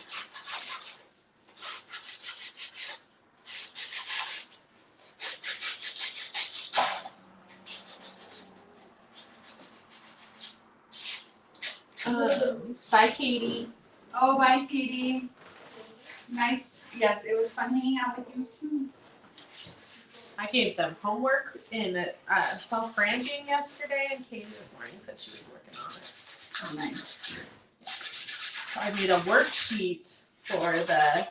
Bye, Katie. Oh, bye, Katie. Nice. Yes, it was fun hanging out with you too. I gave them homework in self-branding yesterday, and Katie this morning said she was working on it. Oh, nice. So I made a worksheet for the,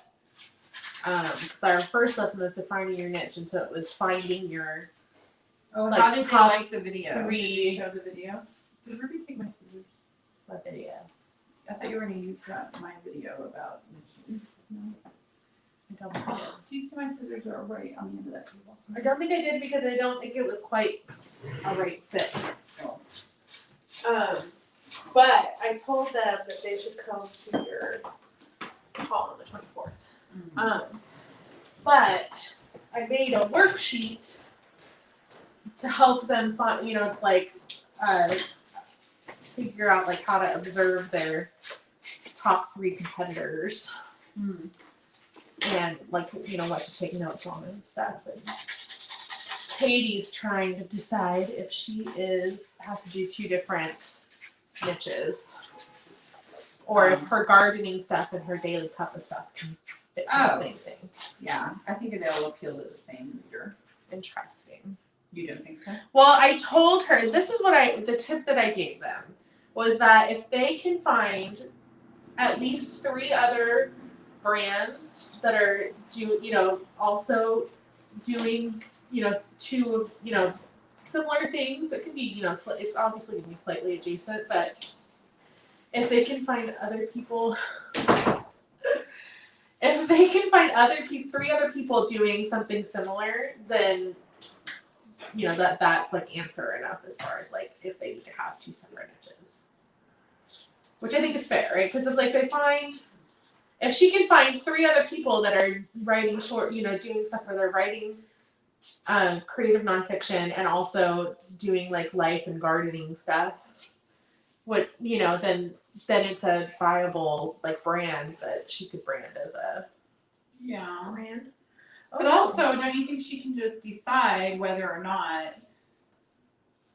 because our first lesson was defining your niche, and so it was finding your Oh, Like how did they top like the video? three- Did you show the video? Did Ruby take my scissors? what video. I thought you were gonna use my video about niche. No. I don't think I did. Do you see my scissors are right on the end of that table? I don't think I did because I don't think it was quite a right fit. Oh. But I told them that they should come to your call on the 24th. But I made a worksheet to help them find, figure out like how to observe their top 3 competitors and what to take notes on and stuff. And Katie's trying to decide if she has to do 2 different niches, or if her gardening stuff and her daily cup of stuff can fit the same thing. Yeah, I think they'll appeal to the same reader. Interesting. You don't think so? Well, I told her this is the tip that I gave them was that if they can find at least 3 other brands that are also doing 2 similar things that could be it's obviously gonna be slightly adjacent, but if they can find other people. If they can find 3 other people doing something similar, then that's like answer enough as far as like if they need to have 2 separate niches, which I think is fair, right? Because if she can find 3 other people that are writing short, doing stuff where they're writing creative nonfiction and also doing like life and gardening stuff, then it's a viable like brand that she could brand as a Yeah. brand. But also, don't you think she can just decide whether or not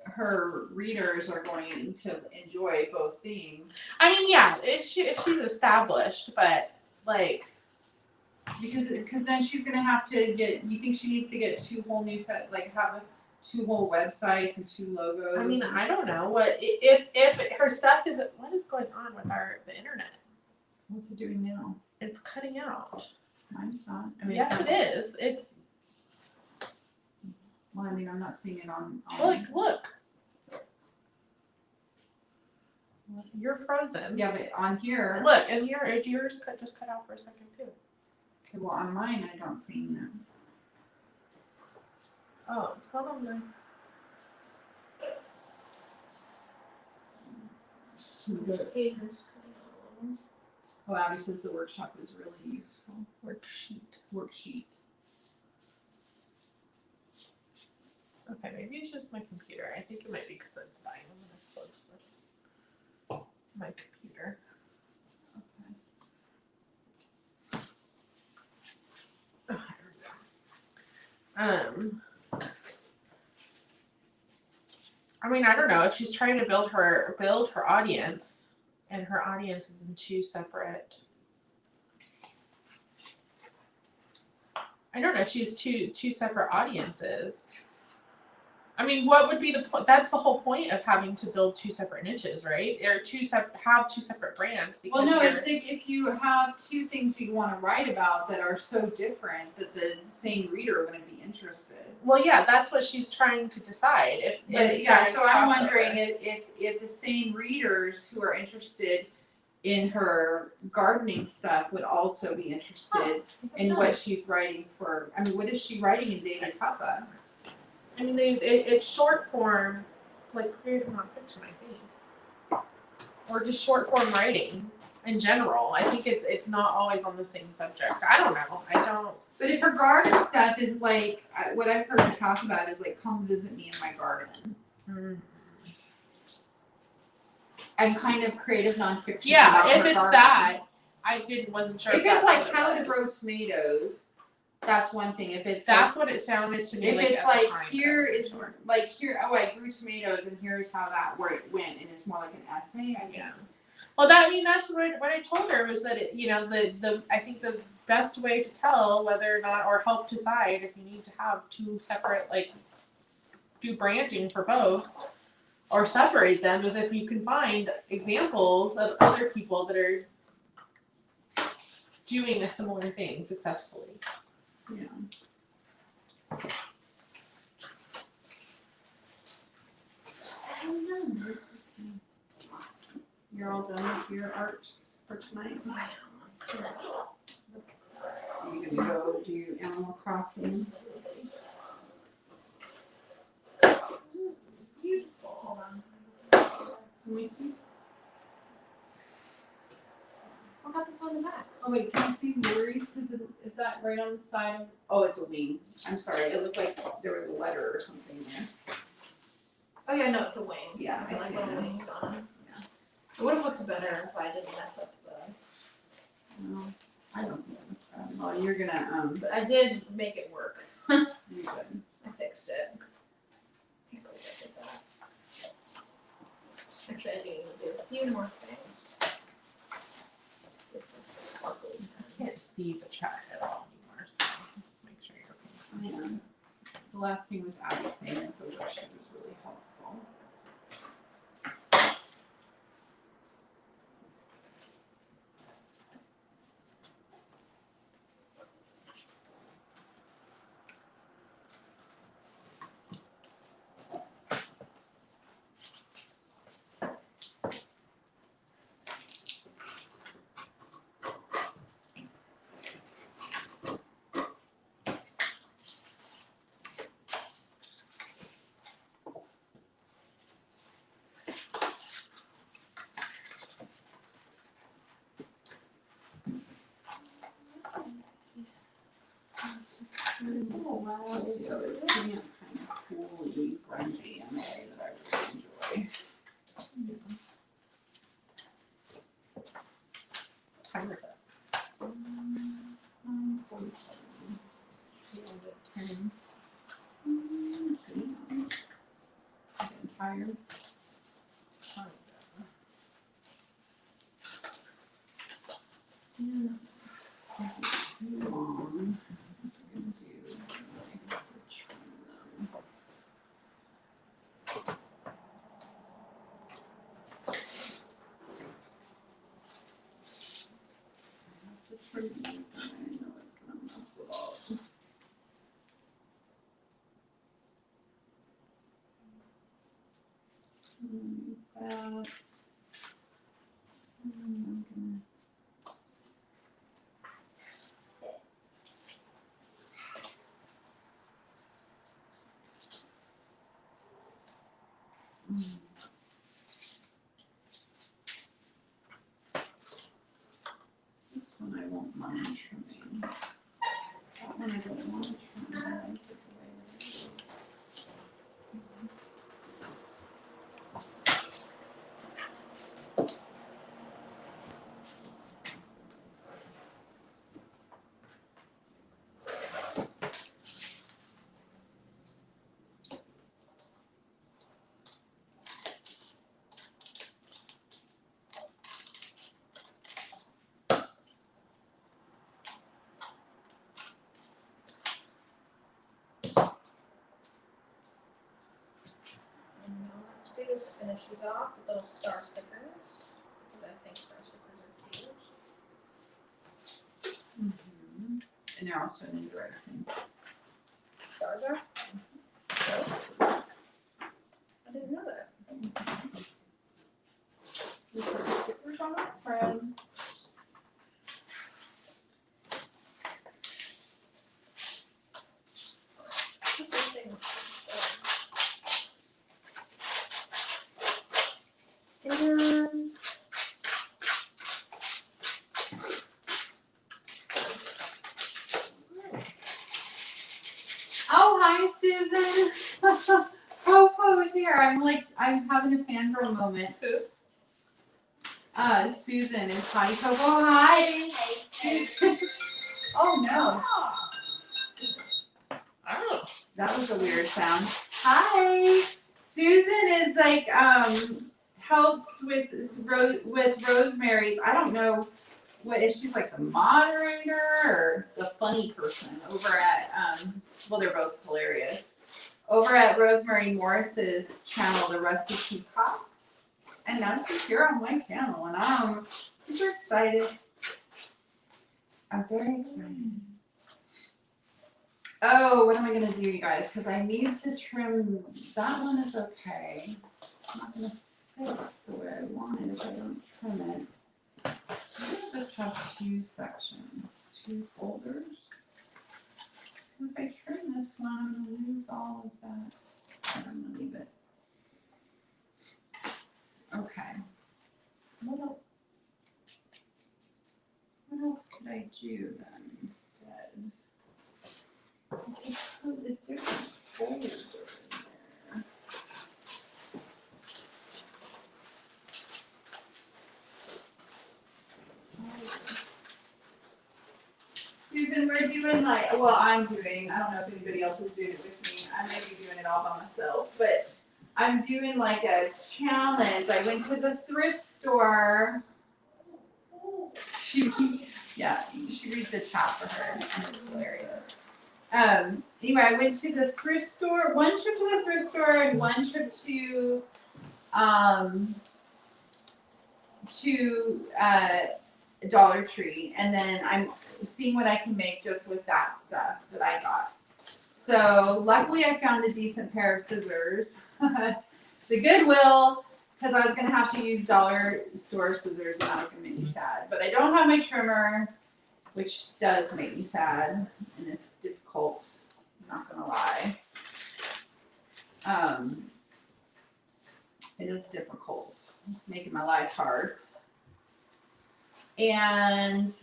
her readers are going to enjoy both themes? I mean, yeah, if she's established, but like, Because then she's gonna have to get. You think she needs to get 2 whole new have 2 whole websites and 2 logos? I mean, I don't know what if her stuff is. What is going on with the internet? What's it doing now? It's cutting out. Mine's not. I mean, Yes, it's it is. It's Well, I mean, I'm not seeing it on. look. You're frozen. Yeah, but on here, Look, and yours just cut out for a second too. okay, well, on mine, I don't see them. Oh, it's not on the. Oh, Abby says the workshop is really useful. Worksheet. Okay, maybe it's just my computer. I think it might be because it's dying. I'm gonna close this. My computer. Oh, here we go. I mean, I don't know if she's trying to build her audience, and her audience is in two separate. I don't know if she's two separate audiences. I mean, what would be the point? That's the whole point of having to build two separate niches, right? Or have two separate brands. Because Well, no, you're- it's like if you have two things you want to write about that are so different that the same reader are going to be interested. Well, yeah, that's what she's trying to decide. If But yeah, there's so I'm crossover. wondering if the same readers who are interested in her gardening stuff would also be interested in what she's writing for. I mean, what is she writing in David Papa? I mean, it's short form, like creative nonfiction, I think, or just short form writing in general. I think it's not always on the same subject. I don't know. I don't. But if her garden stuff is like what I've heard her talk about is like, come visit me in my garden. And kind of creative nonfiction. Yeah, about if her it's garden. that, wasn't sure. If it's that's like what it how to was. grow tomatoes, that's one thing. If it's That's what it sounded to me. if like it's at the like time, here but I wasn't is sure. like here, oh, I grew tomatoes and here's how that where it went, and it's more like an essay. I think. Yeah. Well, that's what I told her was that I think the best way to tell whether or not or help decide if you need to have two separate do branding for both or separate them is if you can find examples of other people that are doing a similar thing successfully. Yeah. You're all done with your art for tonight. You gonna go do Animal Crossing? Let me see. What got this on the back? Oh wait, can I see Lori's? Because is that right on the side of? Oh, it's a wing. I'm sorry. It looked like there was a letter or something there. Oh yeah, no, it's a wing. Yeah, I Like see little that. wings on it. Yeah. It would have looked better if I didn't mess up the. No, I don't think that's bad. Well, you're gonna But I did make it work. you're good. I fixed it. I can't believe I did that. Actually, I do need to do a few more things. With this sparkly pen. I can't see the chat at all anymore, so just make sure you're paying attention. Yeah. The last thing was Abby saying that the worksheet was really helpful. Let's see, oh, it's pretty kind of coolly grungy in a way that I really enjoy. Time with it. 47. Should be able to turn. I'm getting tired. Too long. That's what I'm gonna do. I have to trim them. I have to trim them. I know it's gonna mess it up. Is that? one I won't mind trimming. That one I don't want to trim. I like it the way it is. And all I have to do is finish these off with little star stickers. Because I think star stickers are cute. Mhm. And they're also in indirect. Stars are? I didn't know that. You put the stickers on our friend. And Oh, hi, Susan. Popo's here. I'm having a fangirl moment. Who? Susan is Potty Popo. Hi. Oh no, oh, that was a weird sound. Hi. Susan is like helps with Rosemary's. I don't know what if she's like the moderator or the funny person over at well, they're both hilarious. Over at Rosemary Morris's channel, The Rusty Peacock. And now she's here on my channel, and I'm super excited. I'm very excited. Oh, what am I gonna do, you guys? Because I need to trim. That one is okay. I'm not gonna fit the way I want it if I don't trim it. I'm gonna just have two sections, two folders. If I trim this one, I'm gonna lose all of that. I'm gonna leave it. Okay. What else could I do then instead? Let's put a different folder in there. Susan, we're doing like, well, I'm doing, I don't know if anybody else is doing it with me. I may be doing it all by myself, but I'm doing like a challenge. I went to the thrift store. She reads the chat for her, and it's hilarious. Anyway, I went to the thrift store, one trip to the thrift store and one trip to Dollar Tree, and then I'm seeing what I can make just with that stuff that I got. So luckily I found a decent pair of scissors. The Goodwill, because I was gonna have to use dollar store scissors and that was gonna make me sad. But I don't have my trimmer, which does make me sad, and it's difficult, I'm not gonna lie. It is difficult. It's making my life hard. And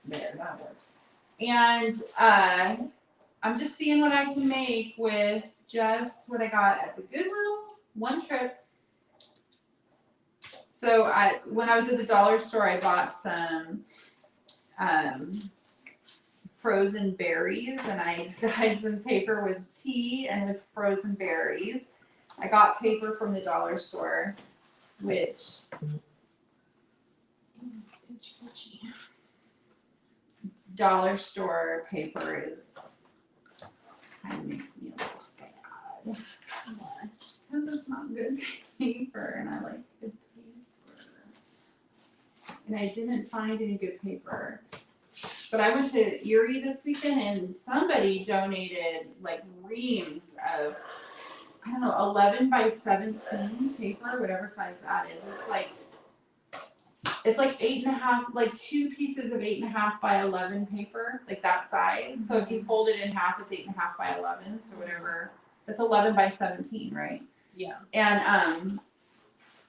there, that works. And I'm just seeing what I can make with just what I got at the Goodwill, one trip. So when I was at the dollar store, I bought some frozen berries, and I dyed some paper with tea and with frozen berries. I got paper from the dollar store, which dollar store paper is kind of makes me a little sad because it's not good paper, and I like good paper. And I didn't find any good paper. But I went to Erie this weekend, and somebody donated like reams of, I don't know, 11 by 17 paper, whatever size that is. It's like 8.5, like 2 pieces of 8.5 by 11 paper, like that size. So if you fold it in half, it's 8.5 by 11. So whatever, that's 11 by 17, right? Yeah. And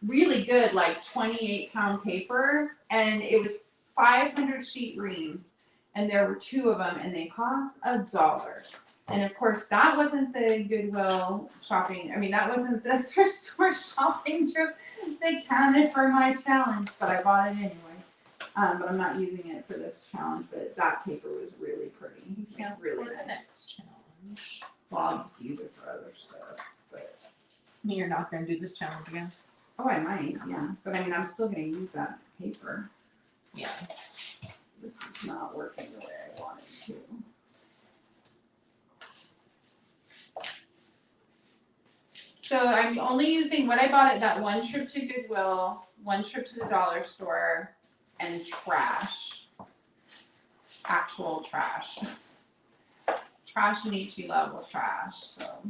really good, like 28-pound paper, and it was 500 sheet reams, and there were 2 of them, and they cost $1. And of course, that wasn't the Goodwill shopping. I mean, that wasn't the thrift store shopping trip that counted for my challenge, but I bought it anyway. But I'm not using it for this challenge. But that paper was really pretty. Yeah, Really for the nice. next challenge. Well, I'll just use it for other stuff. But I mean, you're not gonna do this challenge again. oh, I might, yeah. But I mean, I'm still gonna use that paper. Yeah. This is not working the way I wanted to. So I'm only using what I bought at that one trip to Goodwill, one trip to the dollar store, and trash. Actual trash. Trash and HE level trash, so.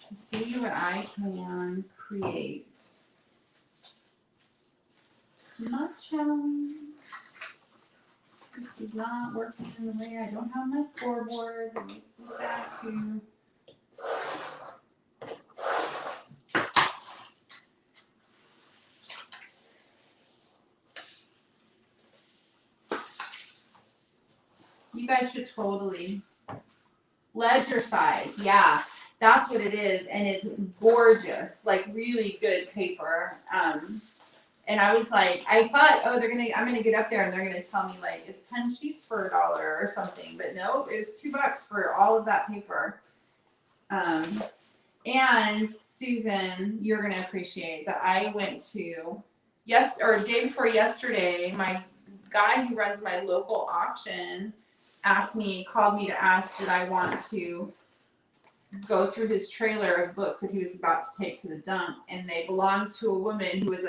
To see what I can create. Not challenge. This is not working in the way. I don't have my scoreboard. That makes me sad too. You guys should totally. Ledger size, yeah, that's what it is, and it's gorgeous, like really good paper. And I was like, I thought, oh, I'm gonna get up there and they're gonna tell me like it's 10 sheets for $1 or something, but no, it was $2 for all of that paper. And Susan, you're gonna appreciate that I went to day before yesterday, my guy who runs my local auction called me to ask did I want to go through his trailer of books that he was about to take to the dump, and they belonged to a woman who was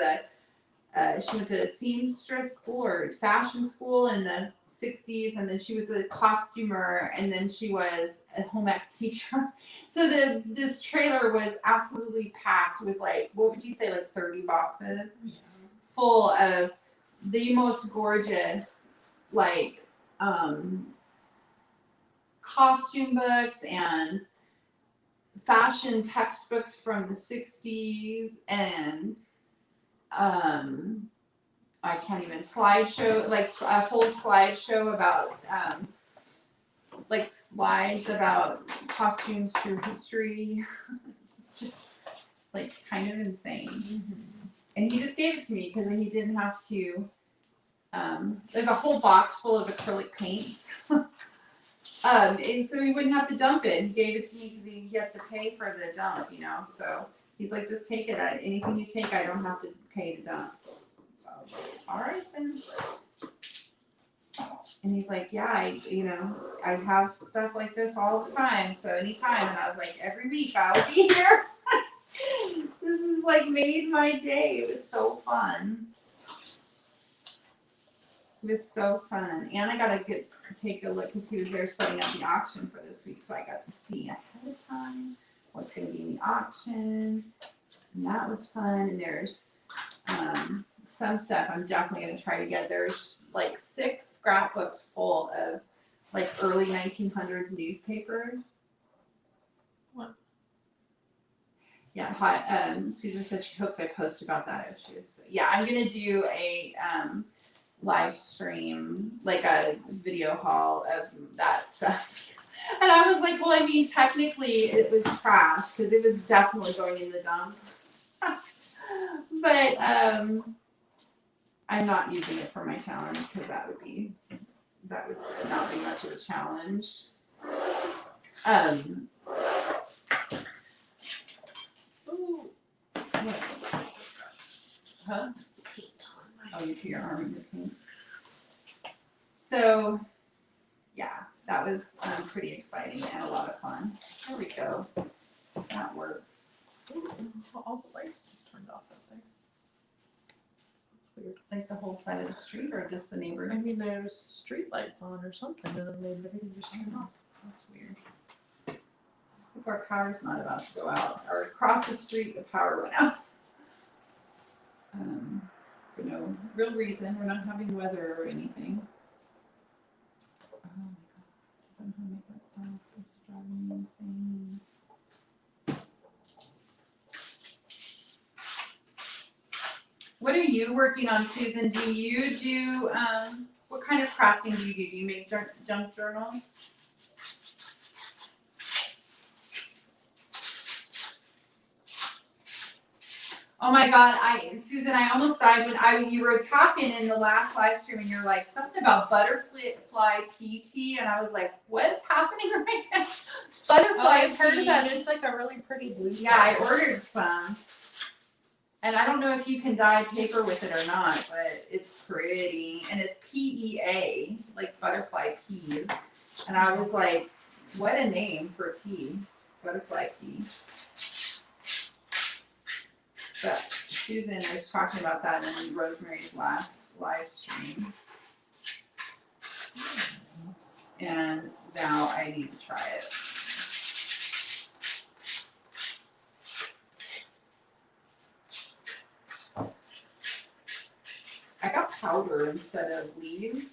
she went to seamstress school or fashion school in the 60s, and then she was a costumer, and then she was a home ec teacher. So this trailer was absolutely packed with like, what would you say, like 30 boxes full of the most gorgeous like costume books and fashion textbooks from the 60s, and I can't even slideshow, like a whole slideshow about like slides about costumes through history. It's just like kind of insane. And he just gave it to me because he didn't have to there's a whole box full of acrylic paints. And so he wouldn't have to dump it. He gave it to me because he has to pay for the dump, you know. So he's like, just take it. Anything you take, I don't have to pay to dump. So I was like, all right then. And he's like, yeah, I have stuff like this all the time. So anytime. And I was like, every week I'll be here. This is like made my day. It was so fun. It was so fun. And I got to take a look because he was there setting up the auction for this week. So I got to see ahead of time what's going to be in the auction. And that was fun. And there's some stuff I'm definitely going to try to get. There's like 6 scrapbooks full of like early 1900s newspapers. What? Yeah, hi. Susan said she hopes I post about that. I'm going to do a live stream, like a video haul of that stuff. And I was like, well, I mean, technically it was trash because it was definitely going in the dump. But I'm not using it for my challenge because that would not be much of a challenge. Ooh. What? Huh? Paint on my Oh, you put your arm in your paint. So, yeah, that was pretty exciting and a lot of fun. There we go. That works. Ooh, all the lights just turned off up there. Weird. Like the whole side of the street or just the I neighborhood? mean, there's street lights on or something, and then everything just turned off. That's weird. I hope our power's not about to go out. Or across the street, the power went out. For no real reason. We're not having weather or anything. Oh my god. I don't know how to make that stop. It's driving me insane. What are you working on, Susan? Do you do, what kind of crafting do you do? Do you make junk journals? Oh my God, Susan, I almost died when you were talking in the last live stream and you're like, something about butterfly pea tea, and I was like, what's happening right now? Butterfly Oh, I've heard pea. of that. It's like a really pretty blue. Yeah, I ordered some. And I don't know if you can dye paper with it or not, but it's pretty. And it's PEA, like butterfly peas. And I was like, what a name for tea. Butterfly pea. But Susan was talking about that in Rosemary's last live stream. And now I need to try it. I got powder instead of leaves.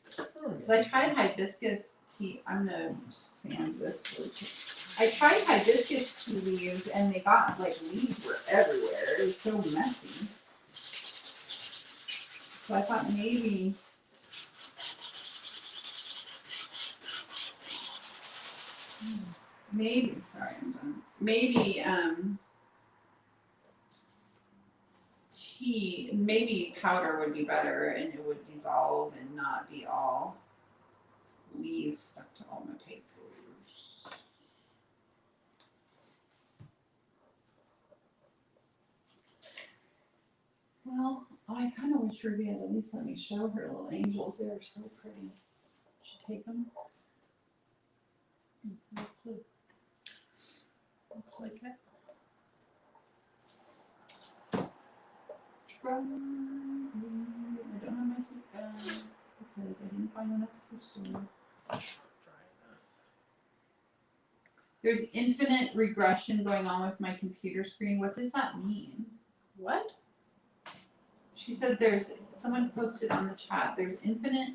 Because I tried hibiscus tea. I'm gonna sand this. I tried hibiscus tea leaves and they got like leaves were everywhere. It was so messy. So I thought maybe. Sorry, I'm done. Maybe maybe powder would be better and it would dissolve and not be all leaves stuck to all my papers. Well, I kind of wish Ruby had at least let me show her little angels. They are so pretty. Should take them. Looks like it. I don't have my heat gun because I didn't find one at the thrift store. Dry enough. There's infinite regression going on with my computer screen. What does that mean? What? She said someone posted on the chat, there's infinite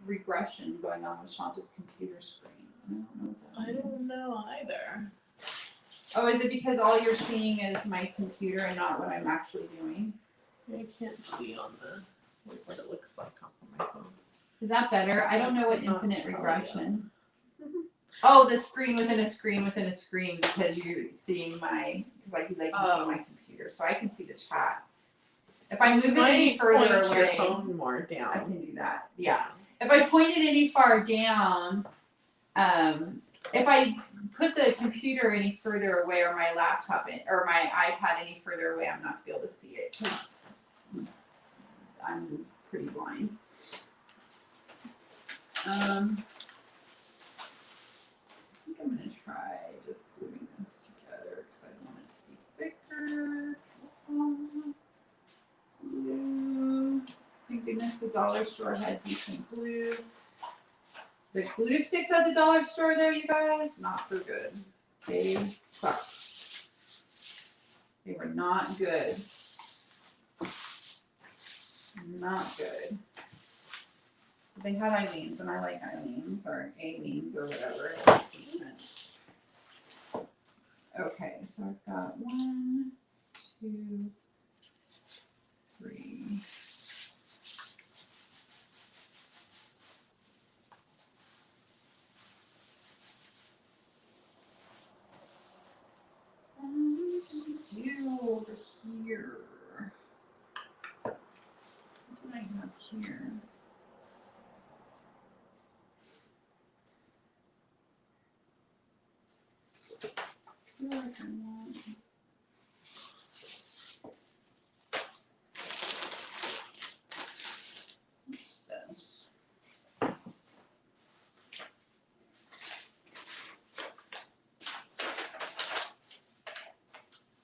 regression going on with Shanta's computer screen. I don't know what that I means. don't know either. Oh, is it because all you're seeing is my computer and not what I'm actually doing? I can't see on what it looks like on my phone. Is that better? I don't know what Not infinite totally. regression. Oh, the screen within a screen within a screen because you're seeing because I can see my computer, so I can see the chat. If I move it any further Point your away, phone more I down. can do that. Yeah. If I point it any far down, if I put the computer any further away or my laptop or my iPad any further away, I'm not gonna be able to see it because I'm pretty blind. I think I'm gonna try just gluing this together because I want it to be thicker. Glue. Thank goodness the dollar store had decent glue. The glue sticks at the dollar store though, you guys, not so good. They suck. They were not good. Not good. They had Eileen's and I like Eileen's or Aileen's or whatever. It's decent. Okay, so I've got 1, 2, 3. Do over here. What did I have here? I feel like I want. What's this?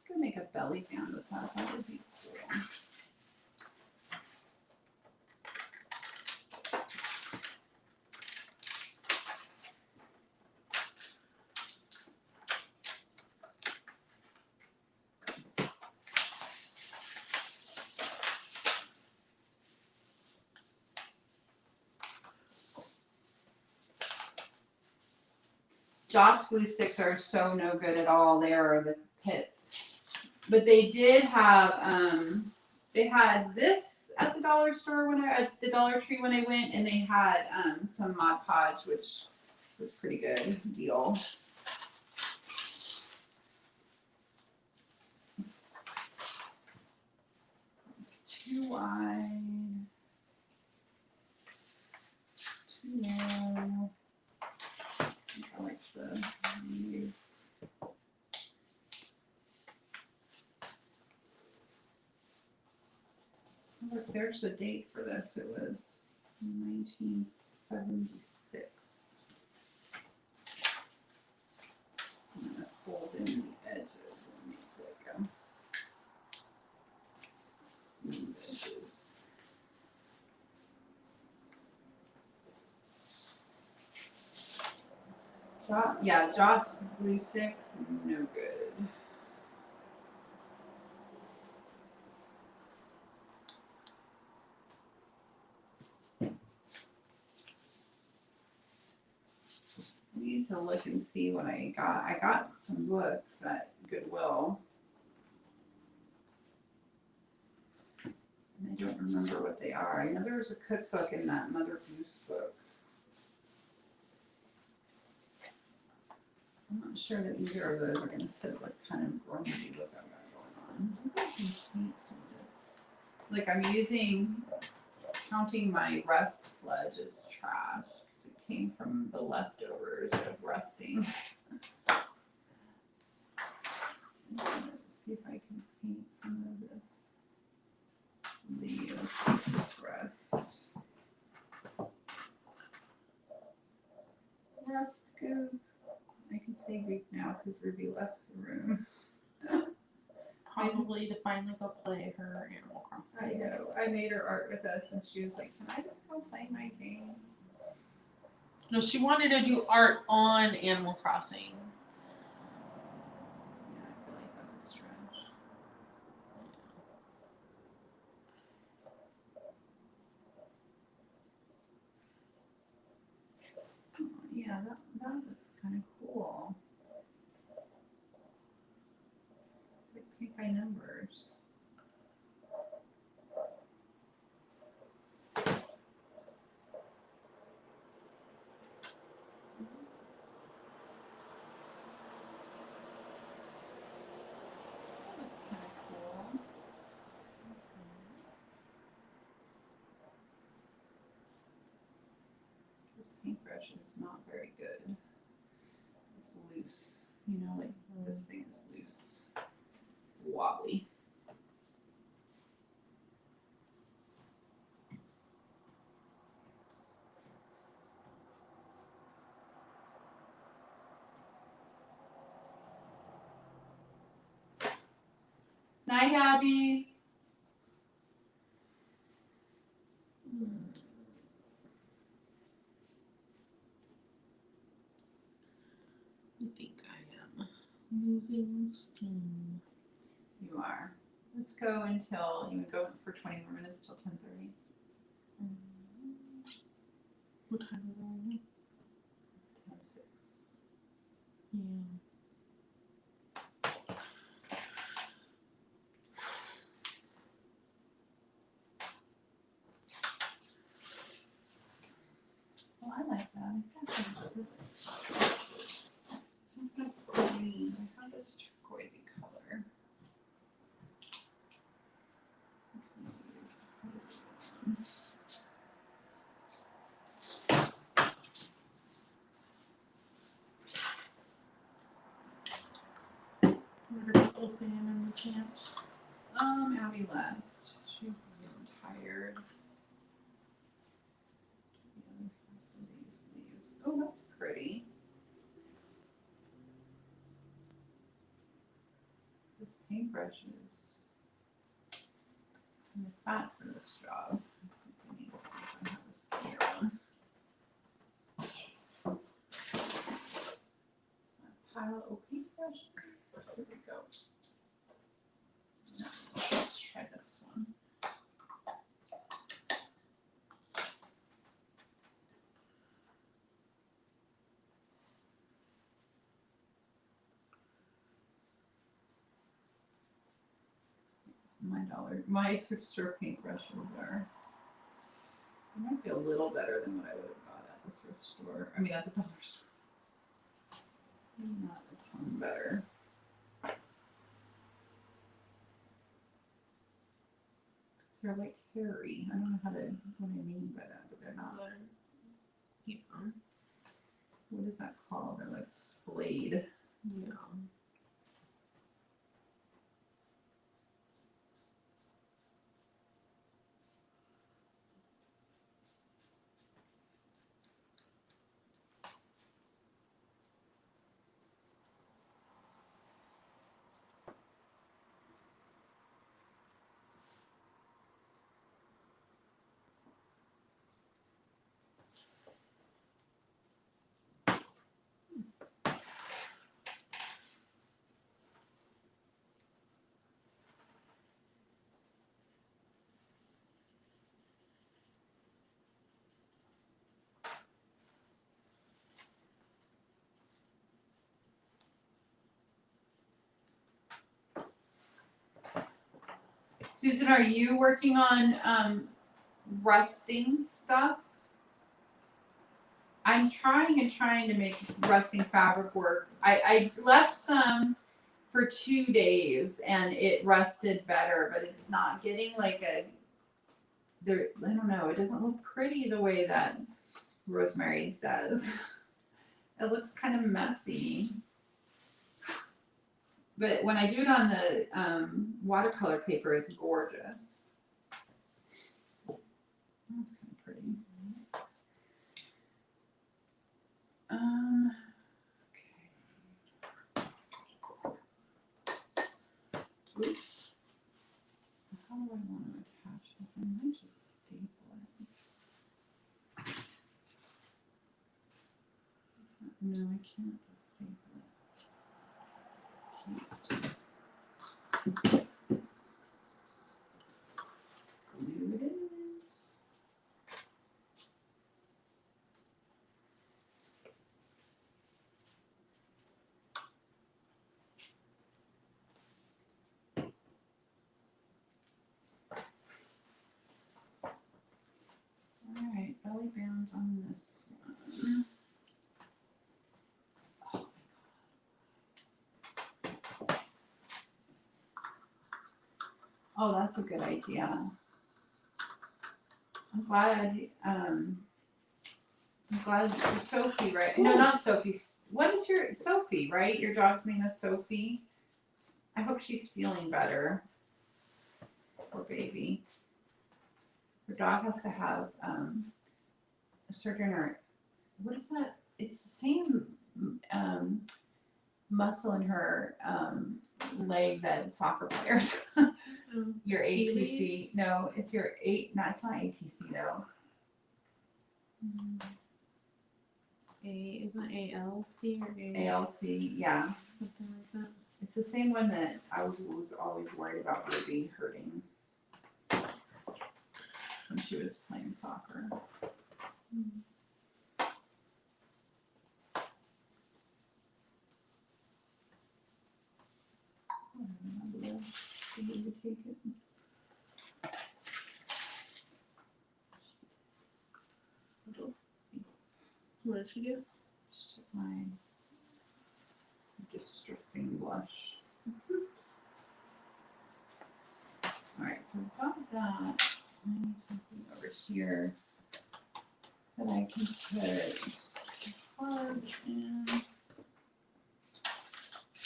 Could make a belly band with that. That would be cool. Jott's glue sticks are so no good at all. They are the pits. But they did have they had this at the dollar store at the Dollar Tree when I went, and they had some Mod Podge, which was pretty good deal. It's too wide, too narrow. I like the leaves. Look, there's the date for this. It was 1976. I'm gonna fold in the edges and make like a smooth edges. Jock's glue sticks, no good. I need to look and see what I got. I got some books at Goodwill. And I don't remember what they are. I know there was a cookbook in that Mother Goose book. I'm not sure that either of those are going to fit this kind of grungy look I've got going on. Maybe I can paint some of it. Like I'm counting my rust sludge as trash because it came from the leftovers of rusting. Let's see if I can paint some of this. This rust. Rust goop. I can say goop now because Ruby left the room. Probably to finally go play her Animal Crossing. I know. I made her art with us and she was like, can I just go play my game? No, she wanted to do art on Animal Crossing. Yeah, I feel like that's a stretch. Oh, yeah, that looks kind of cool. It's like paint by numbers. That's kind of cool. This paintbrush is not very good. It's loose. You know, like this thing is loose. It's wobbly. Night, Abby. I think I am moving steam. You are. Let's go until you would go for 20 more minutes till 10:30. What time is it right now? 6. Yeah. Oh, I like that. I have green. I have this turquoisey color. What are people saying in the chat? Abby left. She's getting tired. These leaves. Oh, that's pretty. This paintbrush is kind of fat for this job. I need to see if I have a skinnier one. A pile of paintbrushes. Here we go. Let's try this one. My thrift store paintbrushes are. They might be a little better than what I would have got at the thrift store. I mean, at the dollar store. Maybe not a ton better. They're like hairy. I don't know what I mean by that, but they're not. Yeah. What is that called? They're like splayed. Yeah. Susan, are you working on rusting stuff? I'm trying to make rusting fabric work. I left some for 2 days and it rusted better, but it's not getting like I don't know, it doesn't look pretty the way that Rosemary's does. It looks kind of messy. But when I do it on the watercolor paper, it's gorgeous. That's kind of pretty. Okay. Oops. How do I want to attach this? I might just staple it. No, I can't just staple it. Glue it in. Alright, belly bands on this one. Oh, that's a good idea. I'm glad Sophie, right? No, not Sophie. What is your Sophie, right? Your dog's name is Sophie. I hope she's feeling better. Poor baby. Her dog has to have a surgery or what is that? It's the same muscle in her leg that soccer players. Your ATC. Achilles? No, it's your no, it's not ATC though. Isn't it ALC or ALC, yeah. something like that? It's the same one that I was always worried about Ruby hurting when she was playing soccer. I don't remember the way to take it. What did she do? Just took my distressing blush. Alright, so I've got that. I need something over here that I can put card in.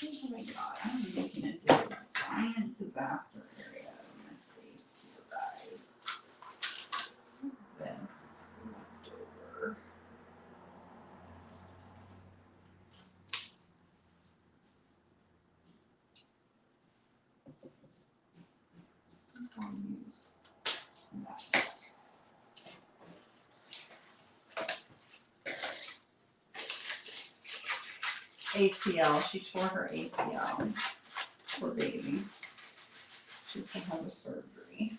Oh my god, I'm making a giant disaster area in my space here, guys. This left over. I'll use that. ACL. She tore her ACL. Poor baby. She's gonna have a surgery.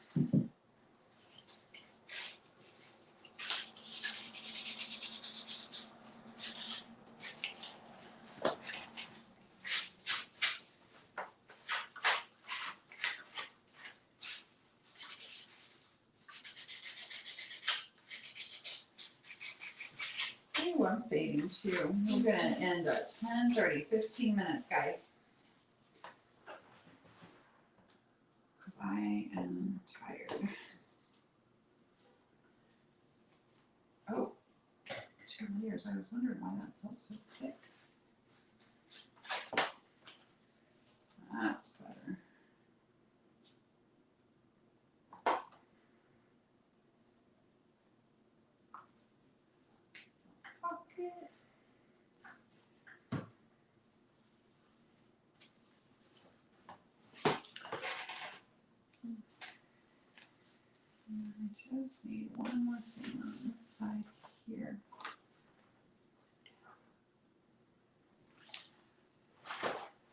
fading too. We're gonna end at 10:30, 15 minutes, guys. I am tired. Oh, 2 layers. I was wondering why that felt so thick. That's better. Pocket. And I just need one more thing on this side here.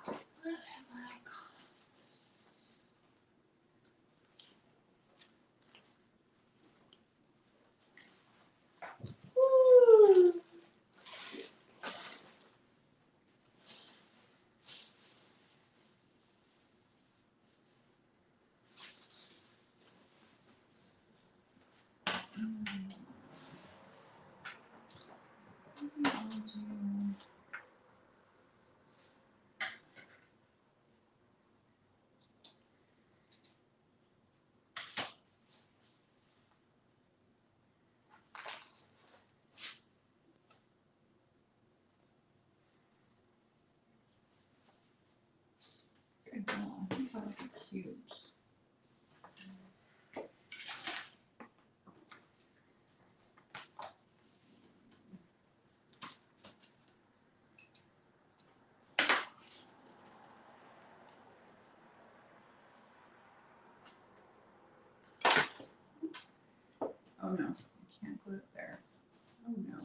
What have I got? Woo! Good girl. I think that would be cute. Oh no, you can't glue it there. Oh no.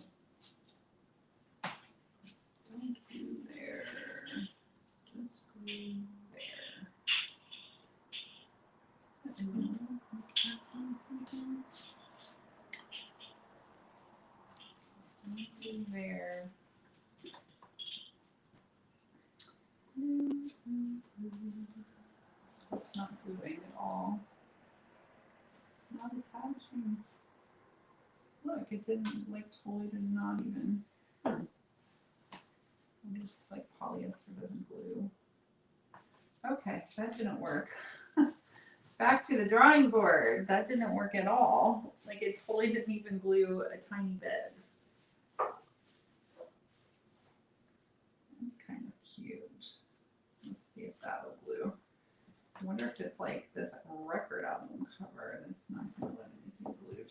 Don't glue there. Just glue there. Glue there. It's not gluing at all. It's not attaching. Look, it didn't, like, totally did not even. Just like polyester doesn't glue. Okay, that didn't work. Back to the drawing board. That didn't work at all. Like, it totally didn't even glue a tiny bit. That's kind of cute. Let's see if that will glue. I wonder if it's like this record album cover that's not going to let anything glue to it.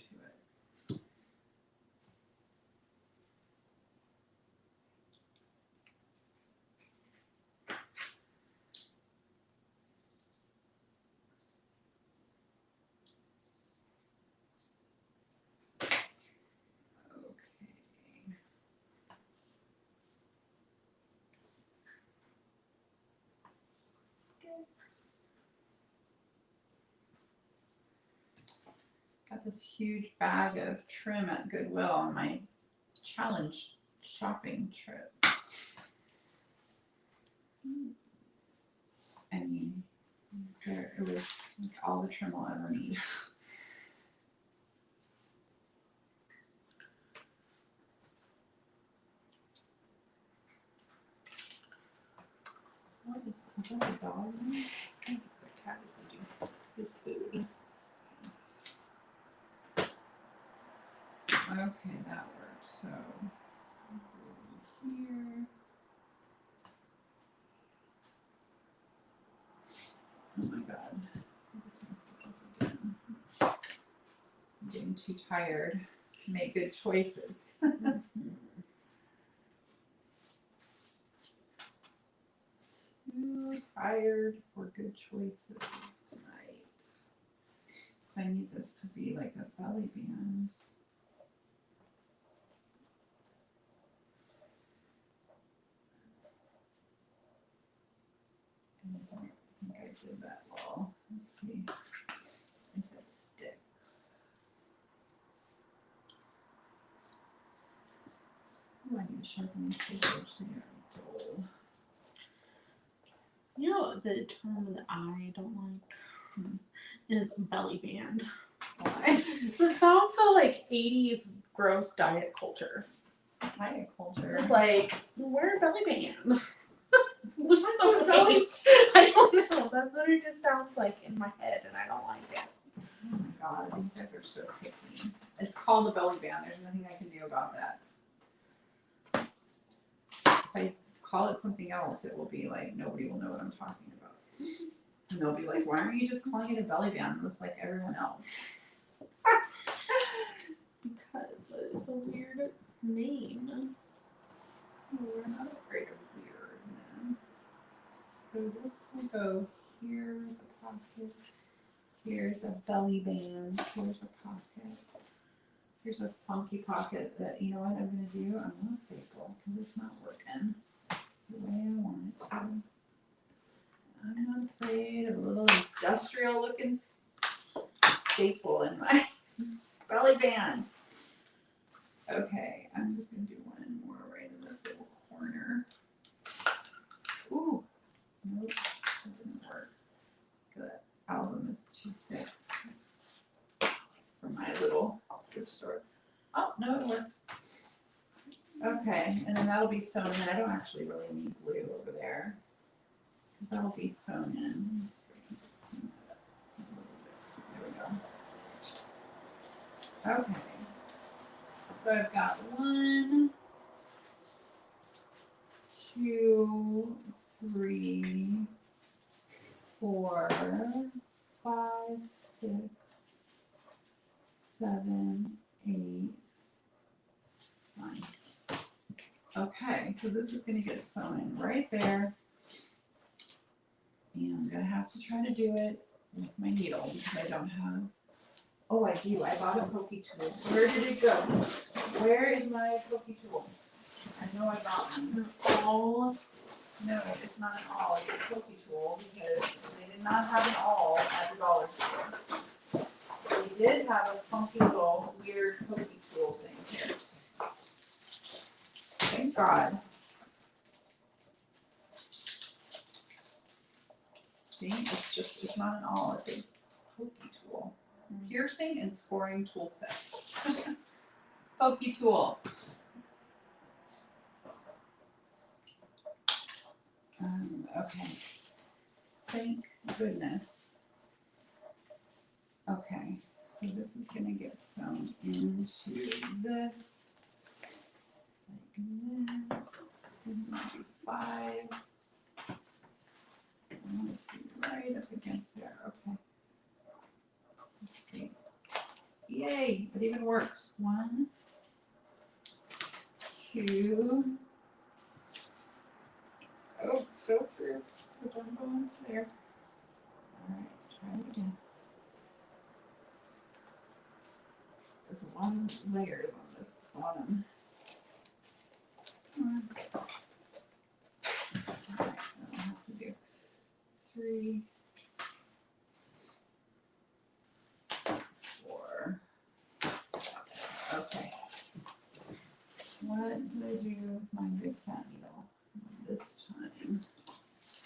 Okay. Got this huge bag of trim at Goodwill on my challenge shopping trip. I mean, there it was like all the trim I'll ever need. What is that a dog? I think it's a cat is eating his food. Okay, that works. So here. Oh my god. Let's mess this up again. I'm getting too tired to make good choices. Too tired for good choices tonight. I need this to be like a belly band. I don't think I did that well. Let's see if it sticks. Ooh, I need to sharpen these scissors. They are dull. You know the term that I don't like is belly band. Why? So it sounds so like 80s gross diet culture. Diet culture. It's like, wear a belly band. Looks What's so a belly- late. I don't know. That's what it just sounds like in my head, and I don't like it. Oh my god, you guys are so picky. It's called a belly band. There's nothing I can do about that. If I call it something else, it will be like nobody will know what I'm talking about. And they'll be like, why aren't you just calling it a belly band? It's like everyone else. Because it's a weird name. We're not afraid of weirdness. So this will go here's a pocket. Here's a belly band. Here's a pocket. Here's a funky pocket that, you know what I'm going to do? I'm going to staple because it's not working the way I want it to. I'm not afraid of a little industrial looking staple in my belly band. Okay, I'm just going to do one more right in this little corner. Ooh, nope, that didn't work. The album is too thick for my little thrift store. Oh, no, it worked. Okay, and then that'll be sewn in. I don't actually really need glue over there because that'll be sewn in. There we go. Okay. So I've got 1, 2, 3, 4, 5, 6, 7, 8, 9. Okay, so this is going to get sewn in right there. And I'm going to have to try to do it with my needle because I don't have. Oh, I do. I bought a pokey tool. Where did it go? Where is my pokey tool? I know I bought one. All No, it's not an awl. It's a pokey tool because they did not have an awl at the dollar store. They did have a funky little weird pokey tool thing here. Thank God. See, it's not an awl. It's a pokey tool. Piercing and scoring tool set. Pokey tool. Okay. Thank goodness. Okay, so this is gonna get sewn into this. Like this. And then do 5. I want it to be right up against there. Okay. Let's see. Yay! It even works. 1, 2. Oh, so true. Don't go into there. Alright, try it again. There's 1 layer on this bottom. Alright, I'll have to do 3, 4. Okay. What did I do with my big fat needle this time?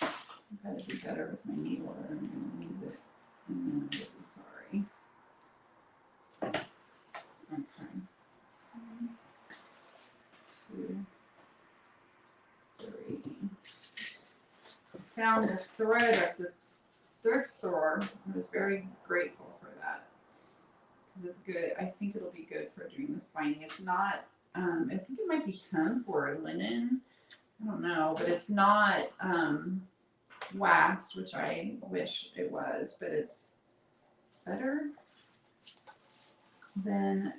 I've got to be better with my needle or I'm going to lose it and then I'm going to be sorry. Okay. 1, 2, 3. Found this thread at the thrift store. I was very grateful for that because it's good. I think it'll be good for doing this binding. It's not. I think it might be hemp or linen. I don't know, but it's not waxed, which I wish it was, but it's better than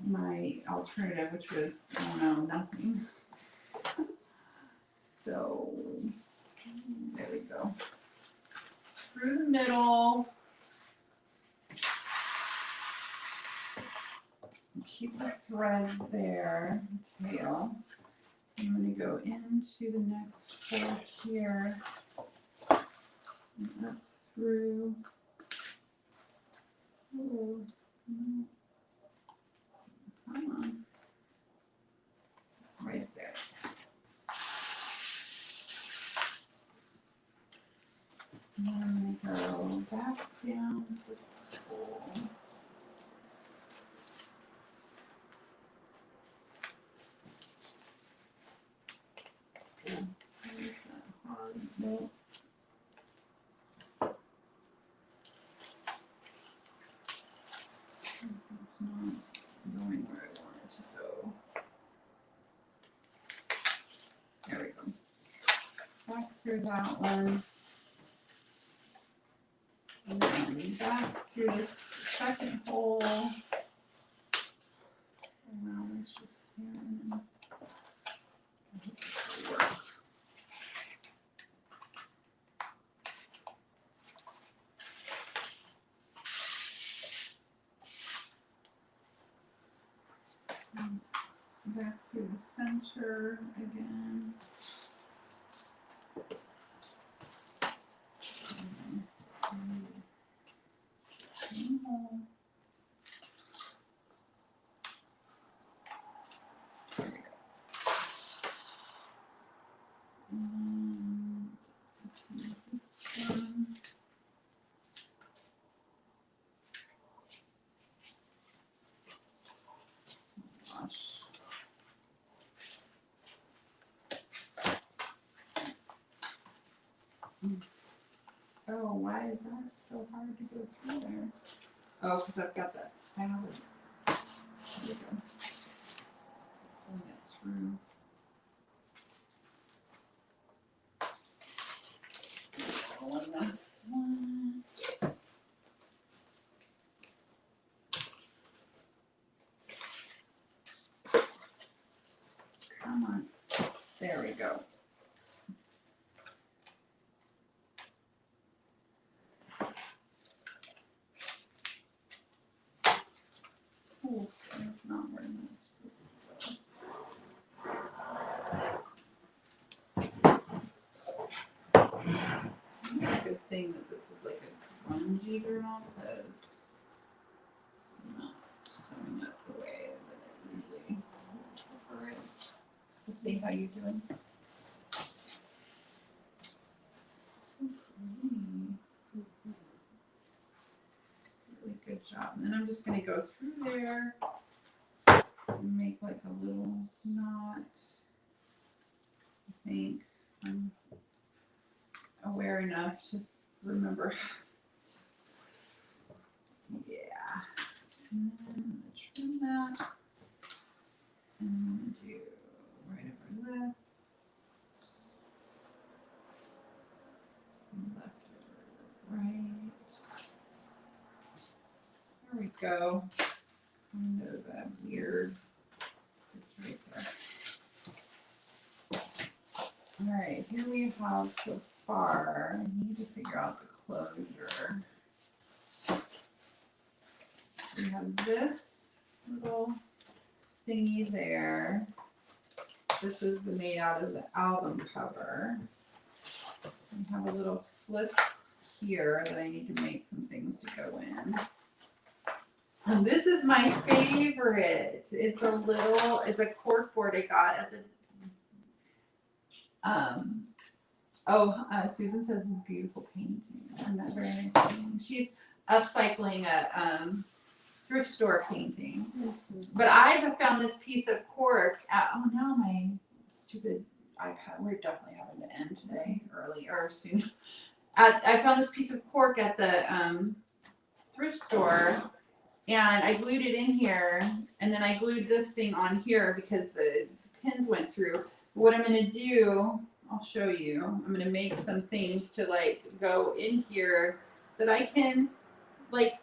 my alternative, which was, I don't know, nothing. So, there we go. Through the middle. Keep the thread there, tail. I'm going to go into the next hole here. And up through. Oh, no. Come on. Right there. And then I'm going to go back down this hole. Nope. It's not going where I want it to go. There we go. Back through that one. And then back through this second hole. Oh, wow, it's just here and then. I hope this will work. Back through the center again. Same hole. There we go. This one. Gosh. Oh, why is that so hard to go through there? Oh, because I've got that salad. There we go. Pulling it through. One last one. Come on. There we go. Oh, that's not where I'm supposed to go. It's a good thing that this is like a grungy journal because it's not sewing up the way that I usually prefer it. Let's see how you're doing. So pretty. Really good job. And then I'm just going to go through there and make like a little knot. I think I'm aware enough to remember. Yeah. And then I'm going to trim that. And I'm going to do right over left. And left over right. There we go. Kind of a weird stitch right there. Alright, here we have so far. I need to figure out the closure. We have this little thingy there. This is made out of the album cover. We have a little flip here that I need to make some things to go in. And this is my favorite. It's a cork board I got at the Susan says it's a beautiful painting. And that very nice painting. She's upcycling a thrift store painting. But I have found this piece of cork at, oh now my stupid iPad, we're definitely having to end today early or soon. I found this piece of cork at the thrift store and I glued it in here and then I glued this thing on here because the pins went through. What I'm gonna do, I'll show you. I'm gonna make some things to like go in here that I can like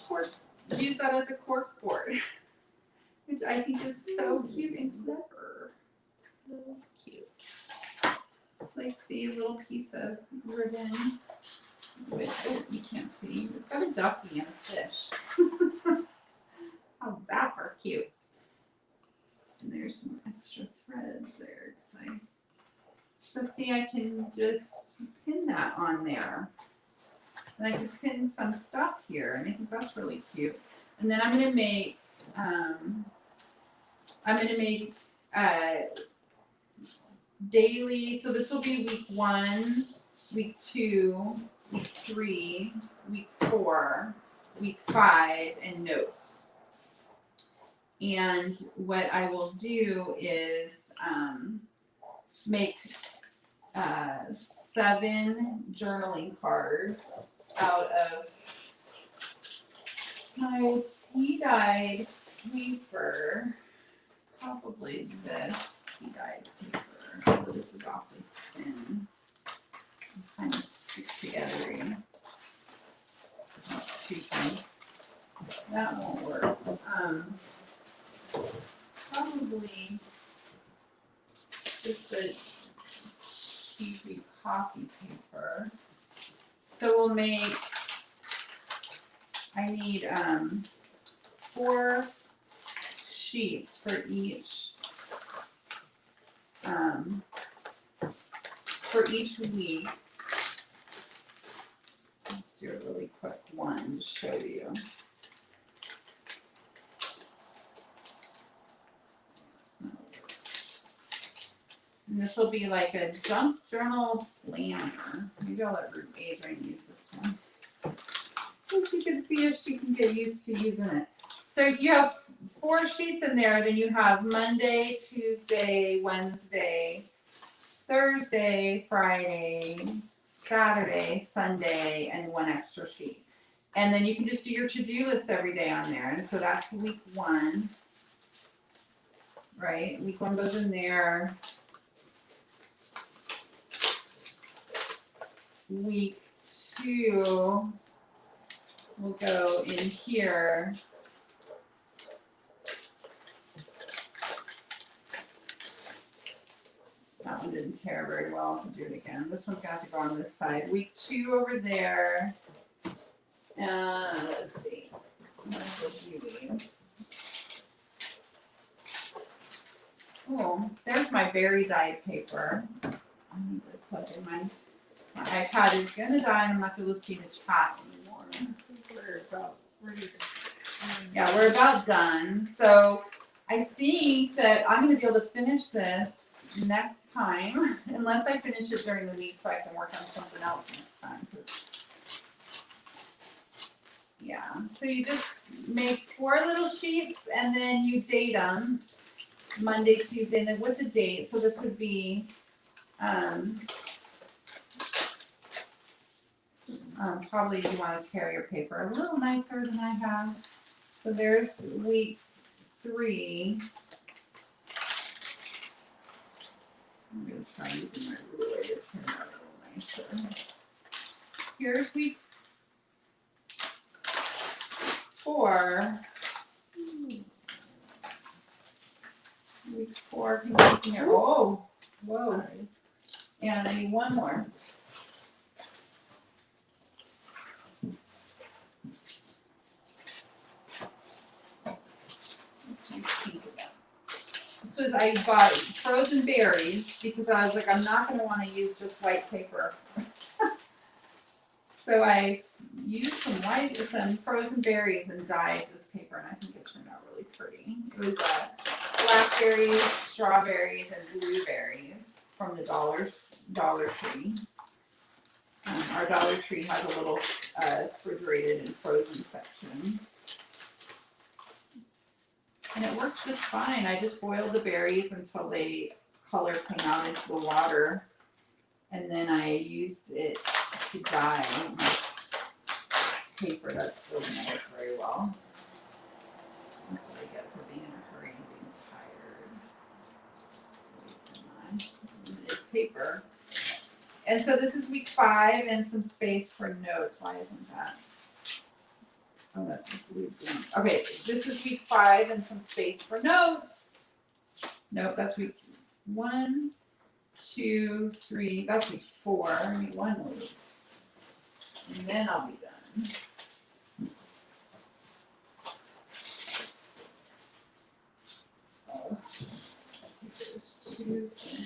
cork, use that as a cork board, which I think is so cute and clever. That's cute. Like, see a little piece of ribbon, which you can't see. It's got a ducky and a fish. How's that for cute? And there's some extra threads there. So see, I can just pin that on there. And I can pin some stuff here, and I think that's really cute. And then I'm gonna make daily. So this will be week 1, week 2, week 3, week 4, week 5, and notes. And what I will do is make 7 journaling cards out of my tea-dyed paper. Probably this tea-dyed paper, although this is awfully thin. This kind of sticks together. Not too thin. That won't work. Probably just a cheapy copy paper. So we'll make, I need 4 sheets for each week. Let's do a really quick one to show you. And this will be like a junk journal planner. Maybe I'll let Adrian use this one. So she can see if she can get used to using it. So if you have 4 sheets in there, then you have Monday, Tuesday, Wednesday, Thursday, Friday, Saturday, Sunday, and 1 extra sheet. And then you can just do your to-do list every day on there. And so that's week 1. Right? Week 1 goes in there. Week 2 will go in here. That one didn't tear very well. I'll do it again. This one's gonna have to go on this side. Week 2 over there. Let's see. Oh, there's my berry dyed paper. I need to plug in my iPad is gonna die and I'm not able to see the chat anymore. Yeah, we're about done. So I think that I'm gonna be able to finish this next time, unless I finish it during the week so I can work on something else next time. Yeah, so you just make 4 little sheets and then you date them Monday, Tuesday, and then with the date. So this would be probably you want to carry your paper a little nicer than I have. So there's week 3. I'm going to try using my ruler to turn it out a little nicer. Here's week 4. Week 4 can go in there. Oh, whoa. And I need 1 more. This was, I bought frozen berries because I was like, I'm not going to want to use just white paper. So I used some frozen berries and dyed this paper, and I think it turned out really pretty. It was blackberries, strawberries, and blueberries from the Dollar Tree. Our Dollar Tree has a little refrigerated and frozen section. And it works just fine. I just boiled the berries until they color came out into the water. And then I used it to dye my paper. That still didn't work very well. That's what I get for being in a hurry and being tired. It's paper. And so this is week 5 and some space for notes. Why isn't that? Oh, that's week 1. Okay, this is week 5 and some space for notes. Nope, that's week 1, 2, 3. That's week 4. I need 1 more week. And then I'll be done. Oh, this is too thin.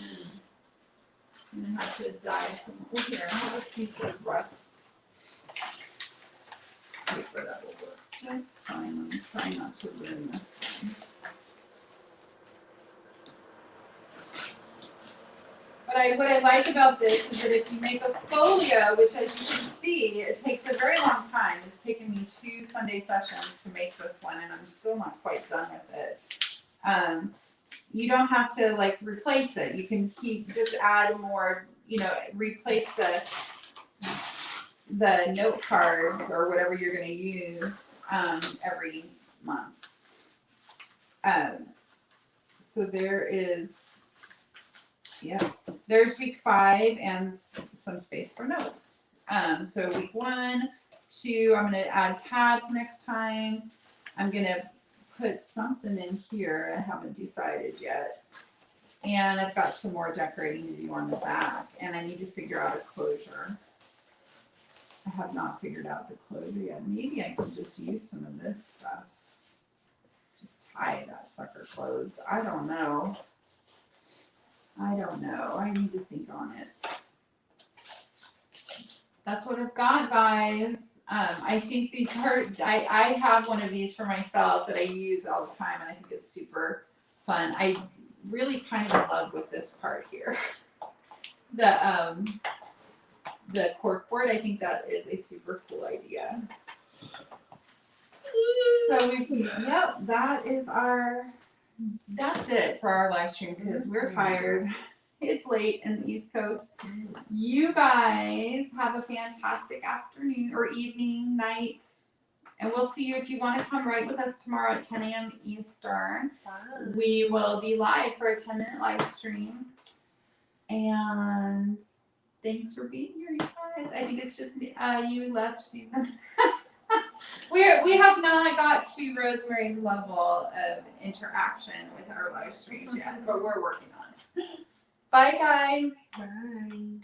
I'm gonna have to dye some. Oh, here, I have a piece of rust paper that will work just fine. I'm trying not to ruin this one. But what I like about this is that if you make a folio, which as you can see, it takes a very long time. It's taken me 2 Sunday sessions to make this one, and I'm still not quite done with it. You don't have to like replace it. You can just add more replace the note cards or whatever you're gonna use every month. So there's week 5 and some space for notes. So week 1, 2, I'm gonna add tabs next time. I'm gonna put something in here, I haven't decided yet. And I've got some more decorating to do on the back, and I need to figure out a closure. I have not figured out the closure yet. Maybe I can just use some of this stuff. Just tie that sucker closed. I don't know. I need to think on it. That's what I've got, guys. I think these are, I have one of these for myself that I use all the time, and I think it's super fun. I really kind of in love with this part here. The cork board, I think that is a super cool idea. So that's it for our live stream because we're tired. It's late in the East Coast. You guys have a fantastic afternoon or evening, night. And we'll see you if you want to come right with us tomorrow at 10 a.m. Eastern. We will be live for a 10-minute live stream. And thanks for being here, you guys. I think it's just you left, Susan. We have not got to Rosemary's level of interaction with our live streams yet, but we're working on it. Bye, guys. Bye.